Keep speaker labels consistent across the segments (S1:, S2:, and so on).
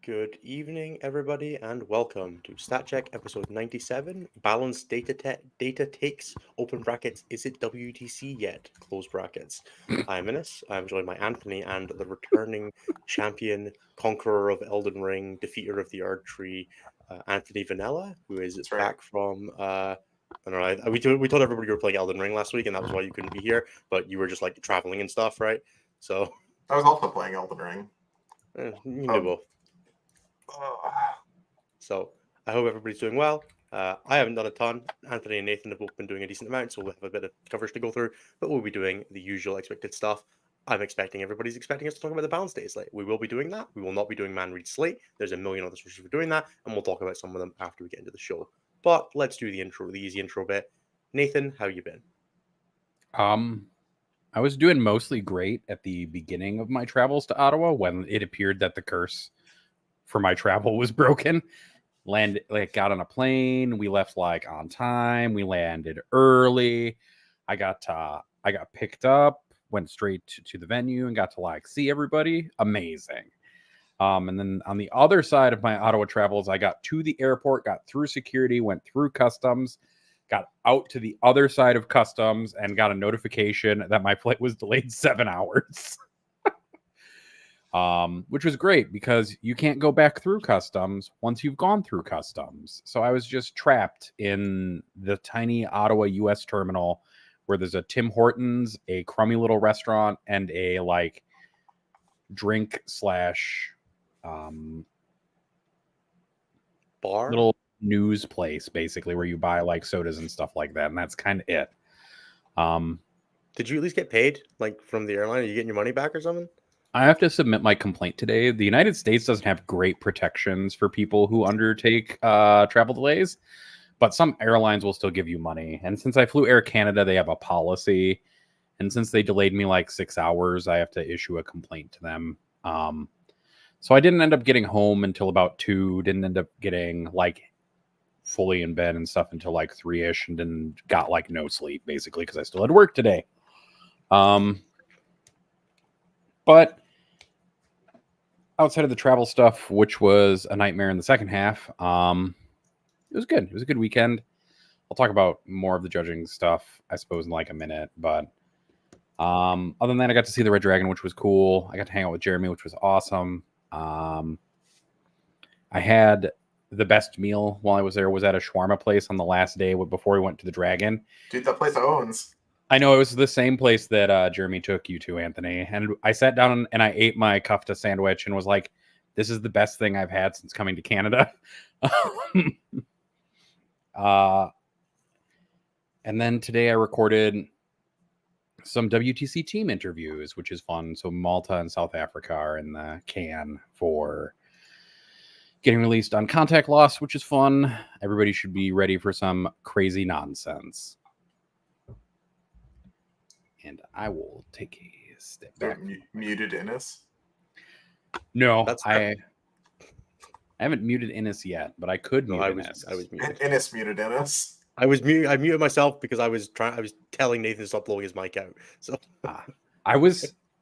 S1: Good evening, everybody, and welcome to StatCheck episode 97, Balanced Data Takes, open brackets, is it WTC yet? Close brackets. I'm Innes, I'm joined by Anthony and the returning champion, conqueror of Elden Ring, defeater of the Erd Tree, Anthony Vanella, who is
S2: That's right.
S1: back from, I don't know, we told everybody you were playing Elden Ring last week, and that was why you couldn't be here, but you were just, like, traveling and stuff, right? So,
S2: I was also playing Elden Ring.
S1: you can do both. So I hope everybody's doing well. I haven't done a ton. Anthony and Nathan have both been doing a decent amount, so we'll have a bit of coverage to go through, but we'll be doing the usual expected stuff. Everybody's expecting us to talk about the balance data slate. We will be doing that. We will not be doing man read slate. There's a million other sources for doing that, and we'll talk about some of them after we get into the show. But let's do the intro, the easy intro bit. Nathan, how you been?
S3: I was doing mostly great at the beginning of my travels to Ottawa when it appeared that the curse for my travel was broken. Got on a plane. We left on time. We landed early. I got picked up, went straight to the venue and got to see everybody. Amazing. And then on the other side of my Ottawa travels, I got to the airport, got through security, went through customs, got out to the other side of customs, and got a notification that my flight was delayed 7 hours. Which was great because you can't go back through customs once you've gone through customs. So I was just trapped in the tiny Ottawa U.S. terminal where there's a Tim Hortons, a crummy little restaurant, and a drink slash
S1: Bar?
S3: little news place, basically, where you buy sodas and stuff like that. And that's kind of it.
S1: Did you at least get paid from the airline? Are you getting your money back or something?
S3: I have to submit my complaint today. The United States doesn't have great protections for people who undertake travel delays, but some airlines will still give you money. And since I flew Air Canada, they have a policy. And since they delayed me 6 hours, I have to issue a complaint to them. So I didn't end up getting home until about 2, didn't end up getting fully in bed and stuff until 3-ish, and then got no sleep basically because I still had work today. But outside of the travel stuff, which was a nightmare in the second half, it was good. It was a good weekend. I'll talk about more of the judging stuff, I suppose, in a minute. But other than that, I got to see the Red Dragon, which was cool. I got to hang out with Jeremy, which was awesome. I had the best meal while I was there was at a shawarma place on the last day before we went to the Dragon.
S2: Dude, that place owns.
S3: I know, it was the same place that Jeremy took you to, Anthony. And I sat down and I ate my kofta sandwich and was like, this is the best thing I've had since coming to Canada. And then today I recorded some WTC team interviews, which is fun. So Malta and South Africa are in the can for getting released on contact loss, which is fun. Everybody should be ready for some crazy nonsense. And I will take a step back.
S2: Muted Innes?
S3: No, I haven't muted Innes yet, but I could mute Innes.
S1: I was muted.
S2: Innes muted Innes.
S1: I muted myself because I was telling Nathan to stop blowing his mic out. So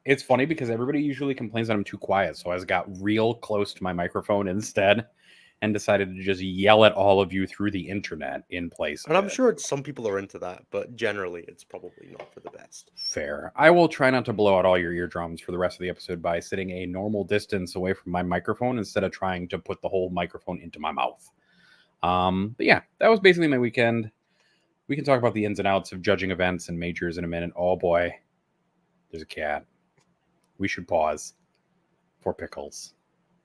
S3: it's funny because everybody usually complains that I'm too quiet, so I got real close to my microphone instead and decided to just yell at all of you through the internet in place.
S1: And I'm sure some people are into that, but generally it's probably not for the best.
S3: Fair. I will try not to blow out all your eardrums for the rest of the episode by sitting a normal distance away from my microphone instead of trying to put the whole microphone into my mouth. But yeah, that was basically my weekend. We can talk about the ins and outs of judging events and majors in a minute. Oh boy, there's a cat. We should pause for Pickles.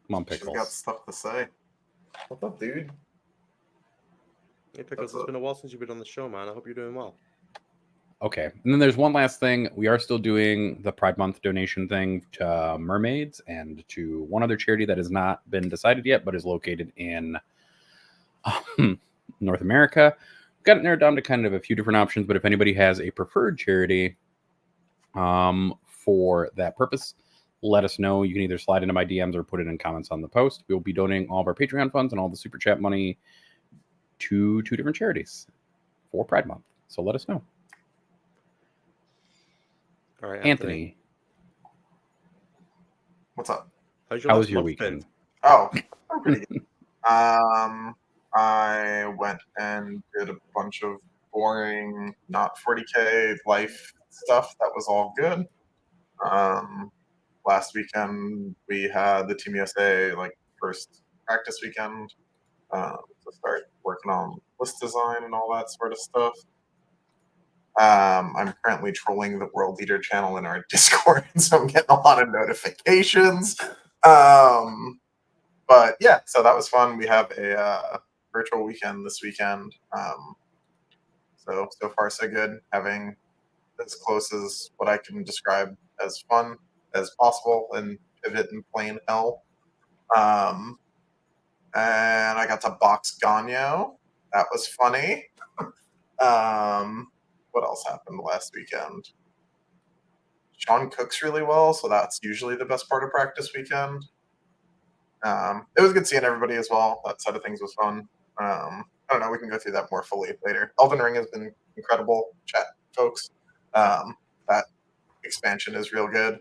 S3: Come on, Pickles.
S2: She's got stuff to say. What's up, dude?
S1: Hey, Pickles, it's been a while since you've been on the show, man. I hope you're doing well.
S3: Okay. And then there's one last thing. We are still doing the Pride Month donation thing to mermaids and to one other charity that has not been decided yet, but is located in North America. Got it narrowed down to kind of a few different options, but if anybody has a preferred charity for that purpose, let us know. You can either slide into my DMs or put it in comments on the post. We'll be donating all of our Patreon funds and all the Super Chat money to 2 different charities for Pride Month. So let us know.
S1: All right,
S3: Anthony.
S2: What's up?
S3: How was your weekend?
S2: Oh, I'm pretty good. I went and did a bunch of boring, not 40K life stuff. That was all good. Last weekend we had the Team USA like first practice weekend to start working on list design and all that sort of stuff. I'm currently trolling the World Leader channel in our Discord, so I'm getting a lot of notifications. But yeah, so that was fun. We have a virtual weekend this weekend. So far so good. Having as close as what I can describe as fun as possible in Pivot and Plain Hell. And I got to box Ganyo. That was funny. What else happened last weekend? Sean cooks really well, so that's usually the best part of practice weekend. It was good seeing everybody as well. That side of things was fun. I don't know. We can go through that more fully later. Elden Ring has been incredible, chat folks. That expansion is real good.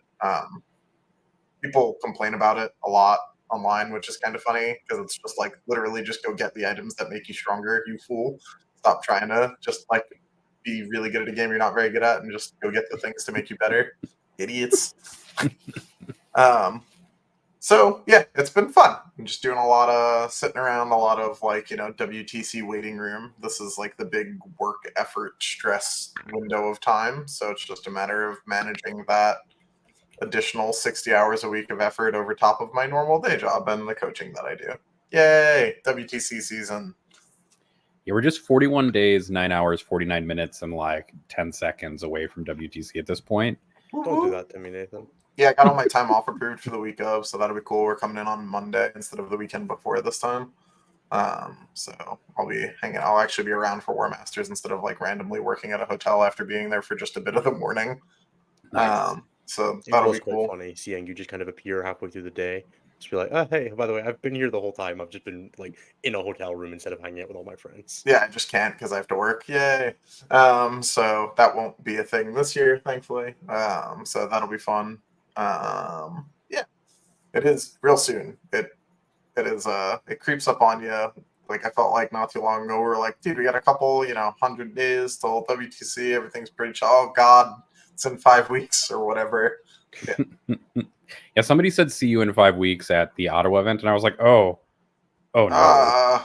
S2: People complain about it a lot online, which is kind of funny because it's just like literally just go get the items that make you stronger, you fool. Stop trying to just like be really good at a game you're not very good at and just go get the things to make you better. Idiots. So yeah, it's been fun. I'm just doing a lot of sitting around, a lot of like, WTC waiting room. This is like the big work effort stress window of time. So it's just a matter of managing that additional 60 hours a week of effort over top of my normal day job and the coaching that I do. Yay, WTC season.
S3: Yeah, we're just 41 days, 9 hours, 49 minutes, and like 10 seconds away from WTC at this point.
S1: Don't do that to me, Nathan.
S2: Yeah, I got all my time off approved for the week of, so that'll be cool. We're coming in on Monday instead of the weekend before this time. So I'll be hanging. I'll actually be around for War Masters instead of like randomly working at a hotel after being there for just a bit of the morning.
S3: Nice.
S2: So
S1: It
S2: that'll
S1: was
S2: be
S1: quite
S2: cool.
S1: funny seeing you just kind of appear halfway through the day. Just be like, oh, hey, by the way, I've been here the whole time. I've just been like in a hotel room instead of hanging out with all my friends.
S2: Yeah, I just can't because I have to work. Yay. So that won't be a thing this year, thankfully. So that'll be fun. Yeah, it is real soon. It is it creeps up on you. Like I felt like not too long ago we were like, dude, we got a couple, 100 days till WTC. Everything's pretty chill. Oh God, it's in 5 weeks or whatever. Yeah.
S3: Yeah, somebody said see you in 5 weeks at the Ottawa event, and I was like, oh no.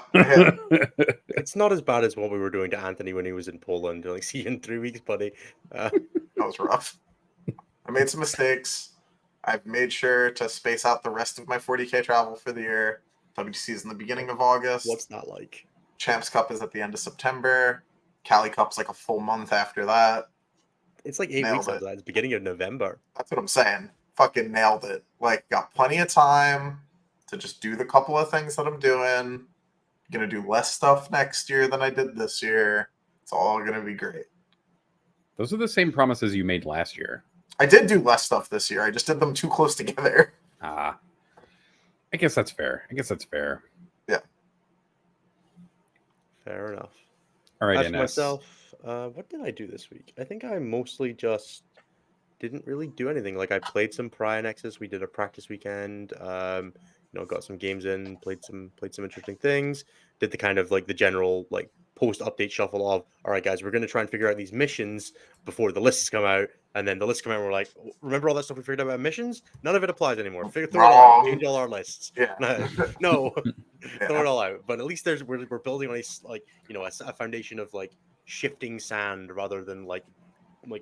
S1: It's not as bad as what we were doing to Anthony when he was in Poland. Like, see you in 3 weeks, buddy.
S2: That was rough. I made some mistakes. I've made sure to space out the rest of my 40K travel for the year. WTC is in the beginning of August.
S1: What's that like?
S2: Champs Cup is at the end of September. Cali Cup's like a full month after that.
S1: It's like 8 weeks
S2: Nailed it.
S1: after that. It's beginning of November.
S2: That's what I'm saying. Fucking nailed it. Like, got plenty of time to just do the couple of things that I'm doing. Gonna do less stuff next year than I did this year. It's all gonna be great.
S3: Those are the same promises you made last year.
S2: I did do less stuff this year. I just did them too close together.
S3: I guess that's fair.
S2: Yeah.
S1: Fair enough.
S3: All right,
S1: As for
S3: NS.
S1: myself, what did I do this week? I think I mostly just didn't really do anything. Like I played some Nexus. We did a practice weekend. Got some games in, played some interesting things. Did the kind of like the general like post update shuffle of, all right, guys, we're going to try and figure out these missions before the lists come out. And then the lists come out and we're like, remember all that stuff we figured out about missions? None of it applies anymore. Throw it all out. Change all our lists.
S2: Yeah.
S1: No,
S2: Yeah.
S1: throw it all out. But at least we're building on a foundation of like shifting sand rather than like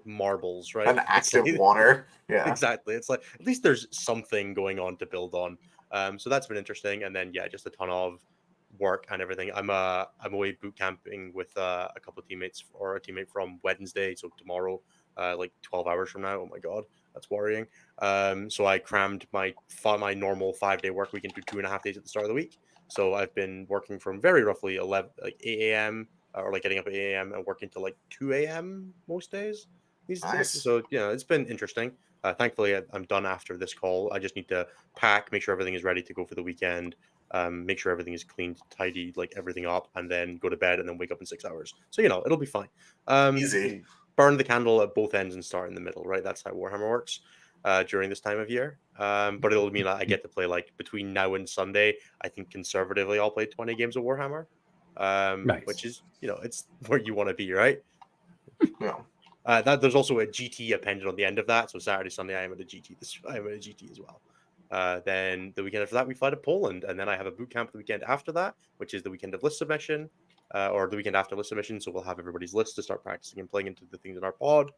S1: marbles, right?
S2: An active
S1: like,
S2: water. Yeah.
S1: Exactly. It's like at least there's something going on to build on. So that's been interesting. And then just a ton of work and everything. I'm away boot camping with a couple of teammates or a teammate from Wednesday, so tomorrow, like 12 hours from now. Oh my god, that's worrying. So I crammed my normal 5-day work week into 2.5 days at the start of the week. So I've been working from very roughly 8 a.m. Or like getting up at 8 a.m. and working till like 2 a.m. most days these days. So it's been interesting. Thankfully, I'm done after this call. I just need to pack, make sure everything is ready to go for the weekend, make sure everything is cleaned, tidy, like everything up, and then go to bed and then wake up in 6 hours. So it'll be fine.
S2: Easy.
S1: Burn the candle at both ends and start in the middle, right? That's how Warhammer works. during this time of year. But it'll mean I get to play like between now and Sunday. I think conservatively I'll play 20 games of Warhammer,
S3: Nice.
S1: which is it's where you want to be, right?
S2: Yeah.
S1: That there's also a GT appended on the end of that. So Saturday, Sunday, I am at a GT. I am at a GT as well. Then the weekend after that, we fly to Poland, and then I have a boot camp the weekend after that, which is the weekend of list submission, or the weekend after list submission. So we'll have everybody's list to start practicing and playing into the things in our pod.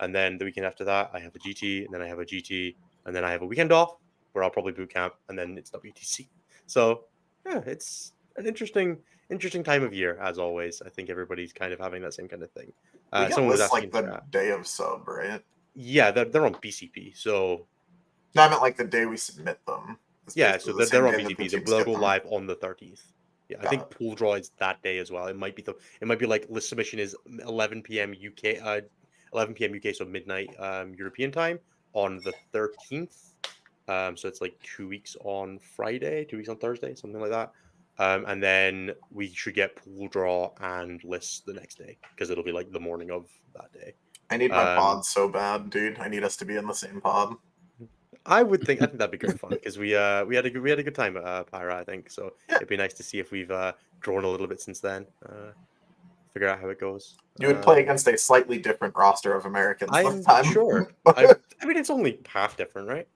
S1: And then the weekend after that, I have a GT, and then I have a GT, and then I have a weekend off where I'll probably boot camp, and then it's WTC. So yeah, it's an interesting time of year as always. I think everybody's kind of having that same kind of thing.
S2: We get
S1: Someone was
S2: lists
S1: asking
S2: like the day of sub, right?
S1: Yeah, they're on BCP. So
S2: No, I meant like the day we submit them. It's
S1: yeah,
S2: basically
S1: so
S2: the
S1: they're
S2: same
S1: on
S2: day that the
S1: BCP.
S2: teams
S1: They'll
S2: get
S1: go
S2: them.
S1: live on the 13th. Yeah, I
S2: Got
S1: think
S2: it.
S1: pool draw is that day as well. It might be like list submission is 11 p.m. UK, 11 p.m. UK, so midnight European time on the 13th. So it's like 2 weeks on Friday, 2 weeks on Thursday, something like that. And then we should get pool draw and lists the next day because it'll be like the morning of that day.
S2: I need my pod so bad, dude. I need us to be in the same pod.
S1: I think that'd be great fun because we had a good time at Pyra, I think. So
S2: Yeah.
S1: it'd be nice to see if we've grown a little bit since then. Figure out how it goes.
S2: You would play against a slightly different roster of Americans this
S1: I'm
S2: time.
S1: sure. I mean, it's only half different, right?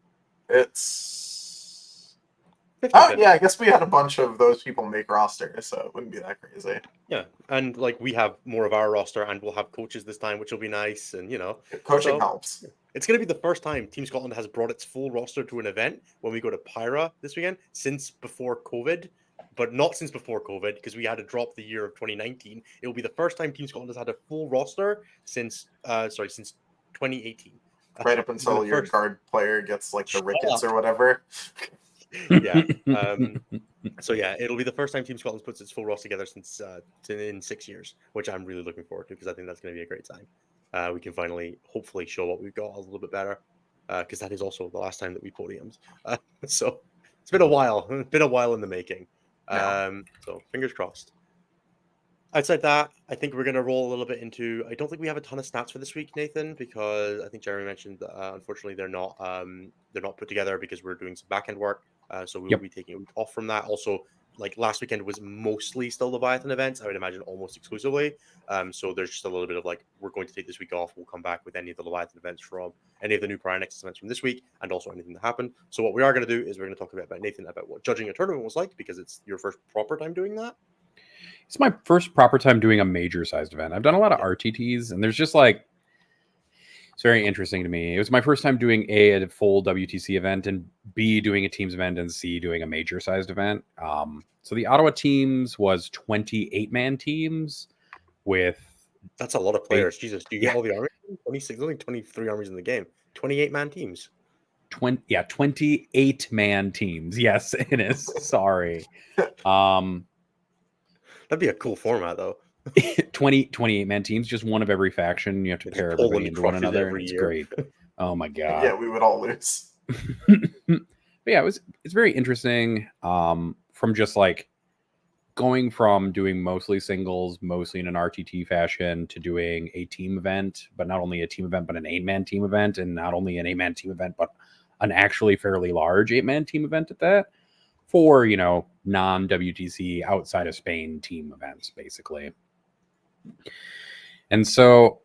S2: It's
S1: 50/50.
S2: yeah. I guess we had a bunch of those people make rosters, so it wouldn't be that crazy.
S1: Yeah, and like we have more of our roster, and we'll have coaches this time, which will be nice, and
S2: Coaching
S1: so-
S2: helps.
S1: It's going to be the first time Team Scotland has brought its full roster to an event when we go to Pyra this weekend since before COVID, but not since before COVID because we had to drop the year of 2019. It will be the first time Team Scotland has had a full roster since 2018.
S2: Right up until
S1: the
S2: your
S1: first-
S2: guard player gets like the
S1: Shut
S2: rickets
S1: up.
S2: or whatever.
S1: Yeah. So yeah, it'll be the first time Team Scotland puts its full roster together since in 6 years, which I'm really looking forward to because I think that's going to be a great time. We can finally, hopefully, show what we've got a little bit better because that is also the last time that we podiumed. So it's been a while. It's been a while in the making.
S2: Yeah.
S1: So fingers crossed. Outside that, I think we're going to roll a little bit into. I don't think we have a ton of stats for this week, Nathan, because I think Jeremy mentioned that unfortunately they're not put together because we're doing some back end work. So we will be taking a week off from that. Also, like last weekend was mostly still Leviathan events. I would imagine almost exclusively. So there's just a little bit of like we're going to take this week off. We'll come back with any of the Leviathan events from any of the new Prior Nexus events from this week, and also anything that happened. So what we are going to do is we're going to talk about Nathan about what judging a tournament was like because it's your first proper time doing that.
S3: It's my first proper time doing a major sized event. I've done a lot of RTTs, and there's just like it's very interesting to me. It was my first time doing a full WTC event, and B doing a teams event, and C doing a major sized event. So the Ottawa teams was 28-man teams with
S1: That's a lot of players. Jesus, do you get
S3: Yeah.
S1: all the armies? 26, only 23 armies in the game. 28-man teams.
S3: 28-man teams. Yes, it is. Sorry.
S1: That'd be a cool format, though.
S3: 28-man teams, just one of every faction. You have to
S1: It's
S3: pair
S1: Poland
S3: everybody into one
S1: crushes
S3: another.
S1: every
S3: And it's
S1: year.
S3: great. Oh my god.
S2: Yeah, we would all lose.
S3: But yeah, it's very interesting. From just like going from doing mostly singles, mostly in an RTT fashion, to doing a team event, but not only a team event, but an 8-man team event, and not only an 8-man team event, but an actually fairly large 8-man team event at that. For non-WTC outside of Spain team events, basically. And so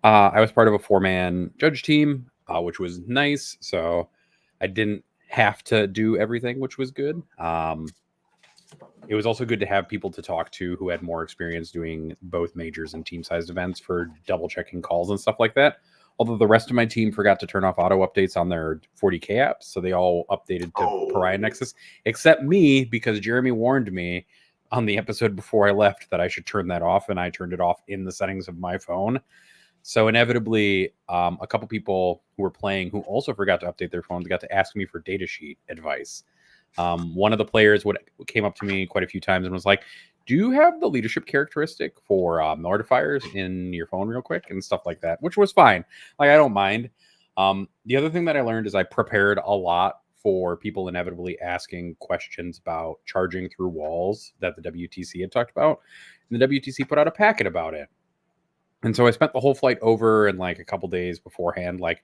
S3: I was part of a 4-man judge team, which was nice. So I didn't have to do everything, which was good. It was also good to have people to talk to who had more experience doing both majors and team-sized events for double-checking calls and stuff like that. Although the rest of my team forgot to turn off auto updates on their 40K apps, so they all updated to Pariah Nexus, except me, because Jeremy warned me on the episode before I left that I should turn that off, and I turned it off in the settings of my phone. So inevitably, a couple people who were playing who also forgot to update their phones got to ask me for datasheet advice. One of the players came up to me quite a few times and was like, do you have the leadership characteristic for mortifiers in your phone real quick and stuff like that, which was fine. Like, I don't mind. The other thing that I learned is I prepared a lot for people inevitably asking questions about charging through walls that the WTC had talked about. And the WTC put out a packet about it. And so I spent the whole flight over and like a couple days beforehand, like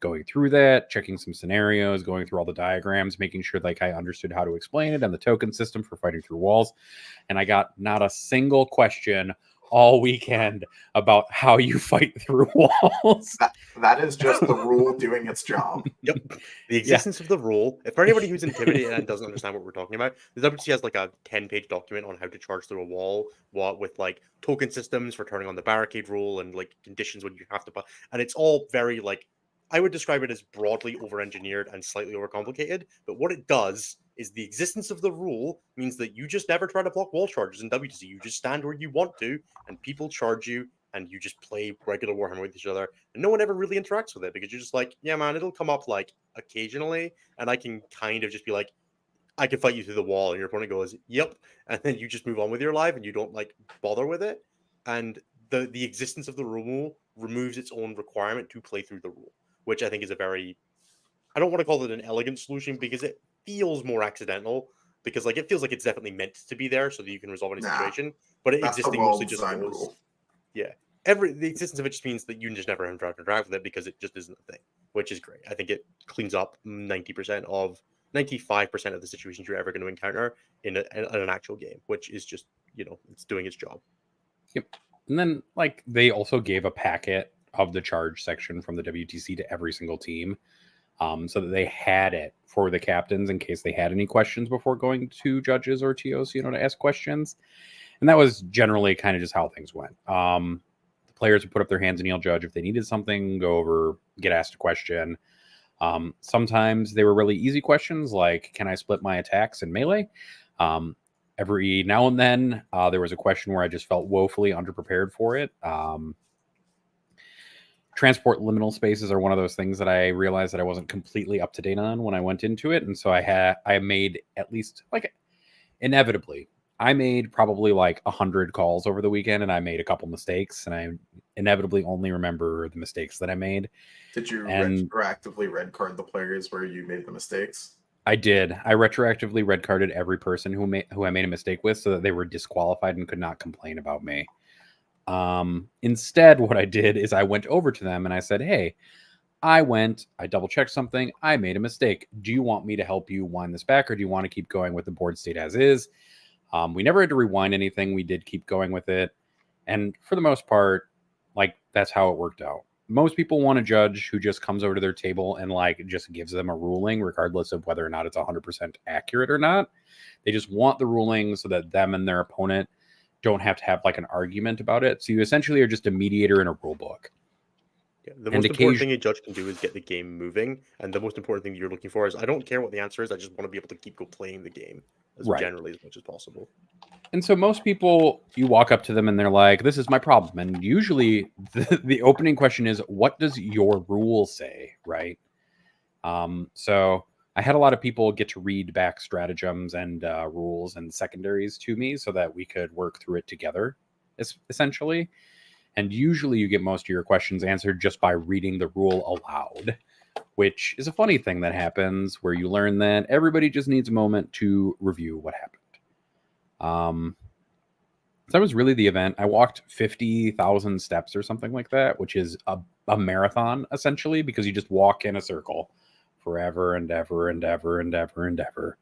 S3: going through that, checking some scenarios, going through all the diagrams, making sure like I understood how to explain it and the token system for fighting through walls. And I got not a single question all weekend about how you fight through walls.
S2: That is just the rule doing its job.
S1: Yep. The existence of the rule. If for anybody who's intimidated and doesn't understand what we're talking about, the WTC has like a 10-page document on how to charge through a wall, with like token systems for turning on the barricade rule and like conditions when you have to. And it's all very like, I would describe it as broadly over-engineered and slightly overcomplicated. But what it does is the existence of the rule means that you just never try to block wall charges in WTC. You just stand where you want to, and people charge you, and you just play regular Warhammer with each other. And no one ever really interacts with it because you're just like, yeah, man, it'll come up like occasionally, and I can kind of just be like, I can fight you through the wall, and your opponent goes, yep, and then you just move on with your life, and you don't like bother with it. And the existence of the rule removes its own requirement to play through the rule, which I think is a very, I don't want to call it an elegant solution because it feels more accidental, because like it feels like it's definitely meant to be there so that you can resolve any situation, but it
S2: That's the
S1: existing mostly just
S2: well-designed
S1: goes,
S2: rule.
S1: yeah. The existence of it just means that you just never have to interact with it because it just isn't a thing, which is great. I think it cleans up 95% of the situations you're ever going to encounter in an actual game, which is just, it's doing its job.
S3: Yep. And then like they also gave a packet of the charge section from the WTC to every single team, so that they had it for the captains in case they had any questions before going to judges or TOs, to ask questions. And that was generally kind of just how things went. The players would put up their hands and kneel judge if they needed something, go over, get asked a question. Sometimes they were really easy questions like, can I split my attacks in melee? Every now and then there was a question where I just felt woefully underprepared for it. Transport liminal spaces are one of those things that I realized that I wasn't completely up to date on when I went into it. And so I made at least like inevitably, I made probably like 100 calls over the weekend, and I made a couple mistakes, and I inevitably only remember the mistakes that I made.
S2: Did you retroactively red card the players where you made the mistakes?
S3: I did. I retroactively red carded every person who I made a mistake with so that they were disqualified and could not complain about me. Instead, what I did is I went over to them and I said, hey, I double checked something. I made a mistake. Do you want me to help you wind this back, or do you want to keep going with the board state as is? We never had to rewind anything. We did keep going with it. And for the most part, like that's how it worked out. Most people want a judge who just comes over to their table and like just gives them a ruling, regardless of whether or not it's 100% accurate or not. They just want the ruling so that them and their opponent don't have to have like an argument about it. So you essentially are just a mediator in a rule book.
S1: Yeah, the most important thing a judge can do is get the game moving, and the most important thing you're looking for is, I don't care what the answer is, I just want to be able to keep playing the game generally as much as possible.
S3: And so most people, you walk up to them and they're like, this is my problem. And usually the opening question is, what does your rule say, right? So I had a lot of people get to read back stratagems and rules and secondaries to me so that we could work through it together, essentially. And usually you get most of your questions answered just by reading the rule aloud, which is a funny thing that happens where you learn that everybody just needs a moment to review what happened. So that was really the event. I walked 50,000 steps or something like that, which is a marathon, essentially, because you just walk in a circle forever and ever and ever and ever and ever.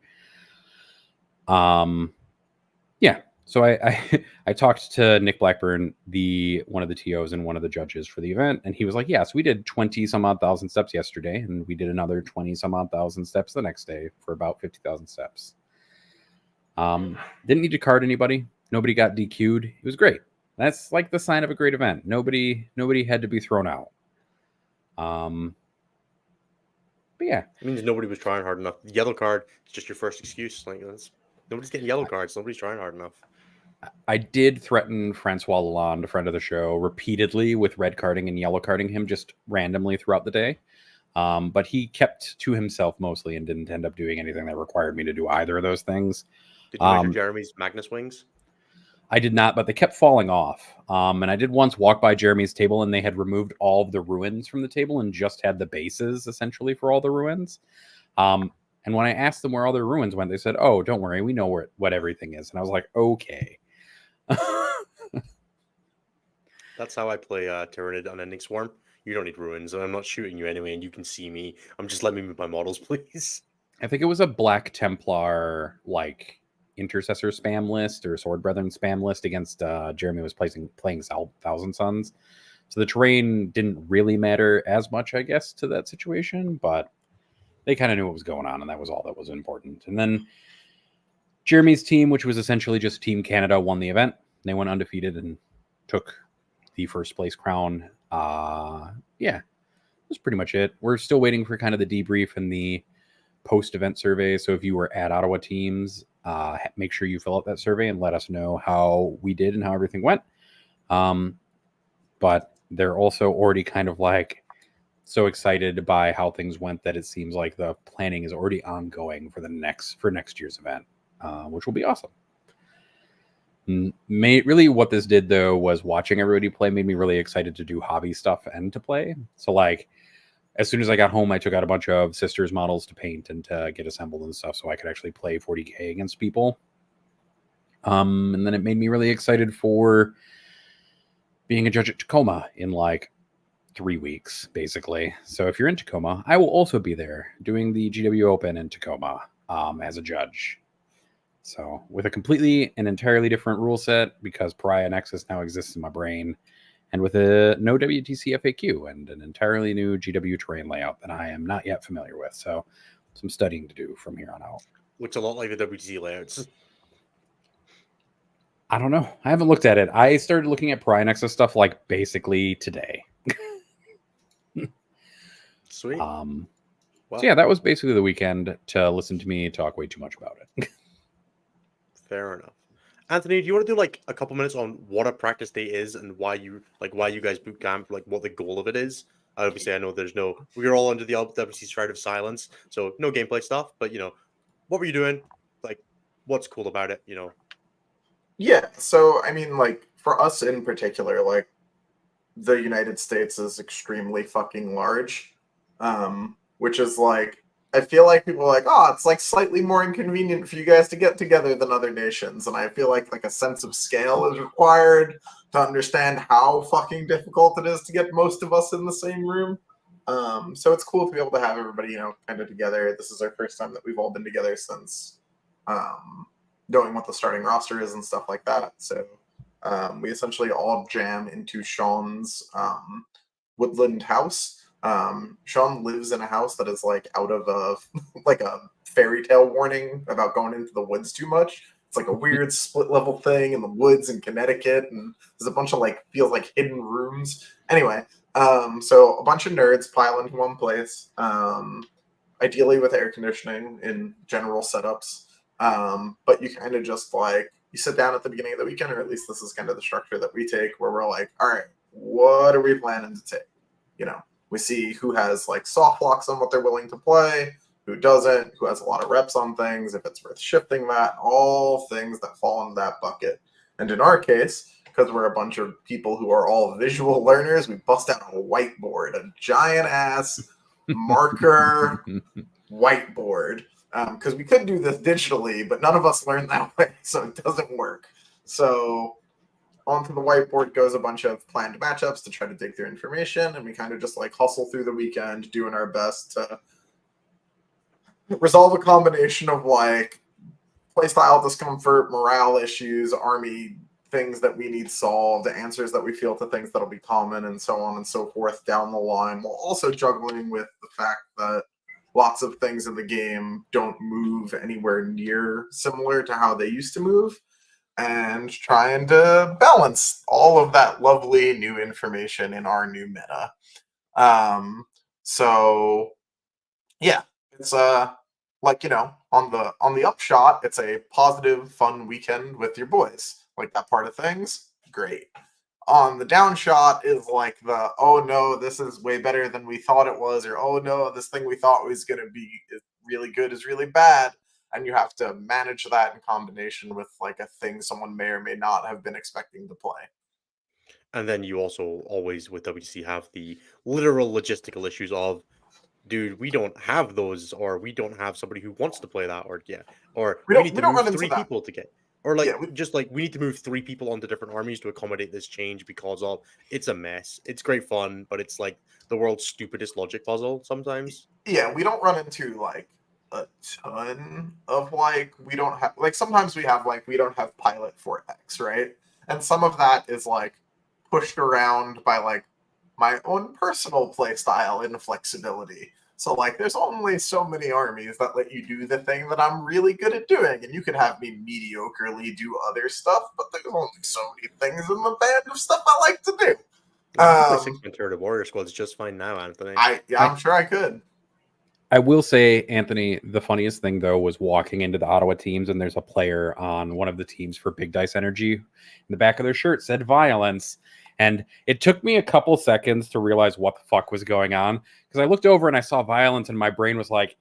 S3: Yeah. So I talked to Nick Blackburn, one of the TOs and one of the judges for the event, and he was like, yes, we did 20 some odd thousand steps yesterday, and we did another 20 some odd thousand steps the next day for about 50,000 steps. Didn't need to card anybody. Nobody got DQ'd. It was great. That's like the sign of a great event. Nobody had to be thrown out. But yeah,
S1: it means nobody was trying hard enough. The yellow card is just your first excuse. Like nobody's getting yellow cards. Nobody's trying hard enough.
S3: I did threaten Francois Lalonde, a friend of the show, repeatedly with red carding and yellow carding him just randomly throughout the day. But he kept to himself mostly and didn't end up doing anything that required me to do either of those things.
S1: Did you measure Jeremy's Magnus wings?
S3: I did not, but they kept falling off. And I did once walk by Jeremy's table, and they had removed all of the ruins from the table and just had the bases, essentially, for all the ruins. And when I asked them where all their ruins went, they said, oh, don't worry, we know what everything is. And I was like, okay.
S1: That's how I play Tyranid Unending Swarm. You don't need ruins, and I'm not shooting you anyway, and you can see me. I'm just letting me move my models, please.
S3: I think it was a Black Templar like intercessor spam list or Sword Brethren spam list against Jeremy was playing Thousand Suns. So the terrain didn't really matter as much, I guess, to that situation, but they kind of knew what was going on, and that was all that was important. And then Jeremy's team, which was essentially just Team Canada, won the event. They went undefeated and took the first place crown. Yeah, that's pretty much it. We're still waiting for kind of the debrief and the post-event survey. So if you were at Ottawa teams, make sure you fill out that survey and let us know how we did and how everything went. But they're also already kind of like so excited by how things went that it seems like the planning is already ongoing for next year's event, which will be awesome. Really what this did though was watching everybody play made me really excited to do hobby stuff and to play. So like as soon as I got home, I took out a bunch of sisters models to paint and to get assembled and stuff so I could actually play 40k against people. And then it made me really excited for being a judge at Tacoma in like 3 weeks, basically. So if you're in Tacoma, I will also be there doing the GW Open in Tacoma as a judge. So with a completely and entirely different rule set because Pariah Nexus now exists in my brain, and with a no WTC FAQ and an entirely new GW terrain layout that I am not yet familiar with. So some studying to do from here on out.
S1: Looks a lot like the WTC layouts.
S3: I don't know. I haven't looked at it. I started looking at Pariah Nexus stuff like basically today.
S1: Sweet.
S3: So yeah, that was basically the weekend to listen to me talk way too much about it.
S1: Fair enough. Anthony, do you want to do like a couple minutes on what a practice day is and why you guys boot camp, like what the goal of it is? Obviously, I know we're all under the WTC stride of silence, so no gameplay stuff. But what were you doing? Like, what's cool about it?
S2: Yeah, so I mean, like for us in particular, like the United States is extremely fucking large, which is like I feel like people are like, oh, it's like slightly more inconvenient for you guys to get together than other nations, and I feel like a sense of scale is required to understand how fucking difficult it is to get most of us in the same room. So it's cool to be able to have everybody, kind of together. This is our first time that we've all been together since knowing what the starting roster is and stuff like that. So we essentially all jam into Sean's woodland house. Sean lives in a house that is like out of a like a fairy tale warning about going into the woods too much. It's like a weird split level thing in the woods in Connecticut, and there's a bunch of like feels like hidden rooms. Anyway, so a bunch of nerds pile into one place, ideally with air conditioning in general setups. But you kind of just like you sit down at the beginning of the weekend, or at least this is kind of the structure that we take, where we're like, all right, what are we planning to take? We see who has like soft locks on what they're willing to play, who doesn't, who has a lot of reps on things, if it's worth shifting that, all things that fall into that bucket. And in our case, because we're a bunch of people who are all visual learners, we bust out a whiteboard, a giant ass marker whiteboard. Because we could do this digitally, but none of us learned that way, so it doesn't work. So onto the whiteboard goes a bunch of planned matchups to try to dig through information, and we kind of just like hustle through the weekend doing our best to resolve a combination of like playstyle discomfort, morale issues, army things that we need solved, answers that we feel to things that'll be common, and so on and so forth down the line, while also juggling with the fact that lots of things in the game don't move anywhere near similar to how they used to move, and trying to balance all of that lovely new information in our new meta. So yeah, it's like on the upshot, it's a positive, fun weekend with your boys. Like that part of things, great. On the downshot is like the oh no, this is way better than we thought it was, or oh no, this thing we thought was going to be really good is really bad. And you have to manage that in combination with like a thing someone may or may not have been expecting to play.
S1: And then you also always with WTC have the literal logistical issues of, dude, we don't have those, or we don't have somebody who wants to play that, or
S2: We
S1: we
S2: don't
S1: need to
S2: run
S1: move
S2: into
S1: 3
S2: that.
S1: people to get. Or like,
S2: Yeah,
S1: just like we need to move 3 people onto different armies to accommodate this change because of it's a mess. It's great fun, but it's like the world's stupidest logic puzzle sometimes.
S2: yeah, we don't run into like a ton of like we don't have like sometimes we have like we don't have pilot for X, right? And some of that is like pushed around by like my own personal play style and flexibility. So like there's only so many armies that let you do the thing that I'm really good at doing, and you could have me mediocrely do other stuff, but there's only so many things in the band of stuff I like to do.
S1: You can play 6-man Turret Warrior Squads just fine now, Anthony.
S2: I'm sure I could.
S3: I will say, Anthony, the funniest thing though was walking into the Ottawa teams, and there's a player on one of the teams for Big Dice Energy. In the back of their shirt said violence. And it took me a couple seconds to realize what the fuck was going on, because I looked over and I saw violence, and my brain was like,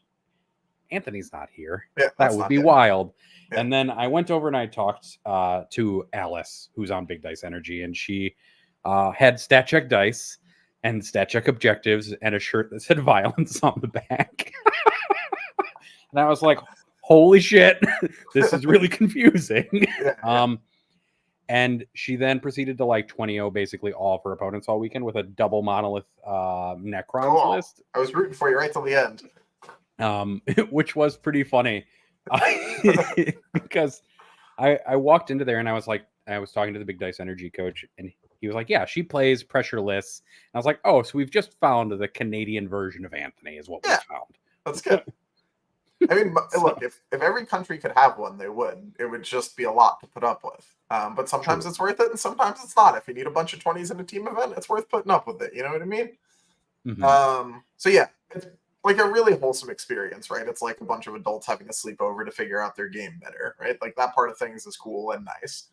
S3: Anthony's not here.
S2: Yeah,
S3: That would be
S2: him.
S3: wild.
S2: Yeah.
S3: And then I went over and I talked to Alice, who's on Big Dice Energy, and she had stat check dice and stat check objectives and a shirt that said violence on the back. And I was like, holy shit, this is really confusing.
S2: Yeah.
S3: And she then proceeded to like 20-0 basically all of her opponents all weekend with a double monolith Necrons list.
S2: I was rooting for you right till the end.
S3: Which was pretty funny. Because I walked into there and I was talking to the Big Dice Energy coach, and he was like, yeah, she plays pressure lists. And I was like, oh, so we've just found the Canadian version of Anthony is what we found.
S2: That's good. I mean, look, if every country could have one, they would. It would just be a lot to put up with. But sometimes it's worth it, and sometimes it's not. If you need a bunch of 20s in a team event, it's worth putting up with it. You know what I mean?
S3: Mm-hmm.
S2: So yeah, it's like a really wholesome experience, right? It's like a bunch of adults having a sleepover to figure out their game better, right? Like that part of things is cool and nice.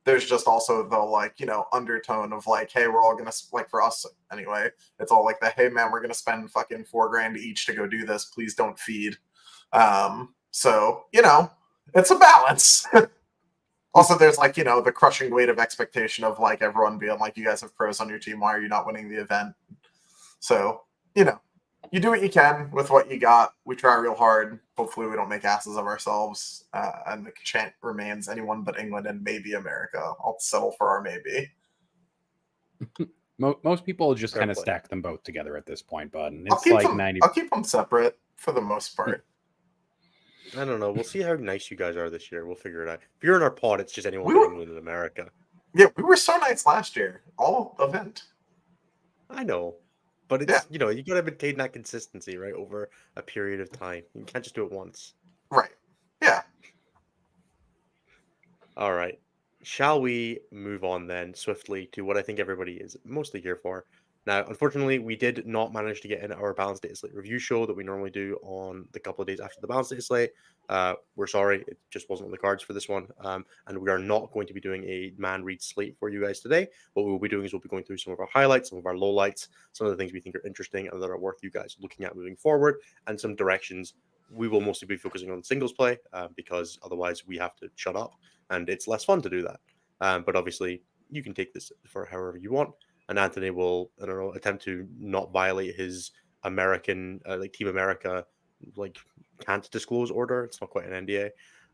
S2: There's just also the like, you know, undertone of like, hey, we're all gonna like for us anyway. It's all like the hey man, we're gonna spend fucking $4,000 each to go do this. Please don't feed. So you know, it's a balance. Also, there's like, you know, the crushing weight of expectation of like everyone being like, you guys have pros on your team. Why are you not winning the event? So you know, you do what you can with what you got. We try real hard. Hopefully we don't make asses of ourselves. And the chant remains anyone but England and maybe America. I'll settle for our maybe.
S3: Most people just kind of stack them both together at this point, bud.
S2: I'll keep them separate for the most part.
S1: I don't know. We'll see how nice you guys are this year. We'll figure it out. If you're in our pod, it's just anyone but England and America.
S2: Yeah, we were so nice last year. All event.
S1: I know. But it's, you know, you got to maintain that consistency, right, over a period of time. You can't just do it once.
S2: Right. Yeah.
S1: All right. Shall we move on then swiftly to what I think everybody is mostly here for? Now, unfortunately, we did not manage to get in our Balanced Data Slate review show that we normally do on the couple of days after the Balanced Data Slate. We're sorry, it just wasn't on the cards for this one. And we are not going to be doing a man read slate for you guys today. What we'll be doing is we'll be going through some of our highlights, some of our lowlights, some of the things we think are interesting and that are worth you guys looking at moving forward, and some directions. We will mostly be focusing on singles play because otherwise we have to shut up and it's less fun to do that. But obviously, you can take this for however you want. And Anthony will, I don't know, attempt to not violate his American, like Team America, like can't disclose order. It's not quite an NDA,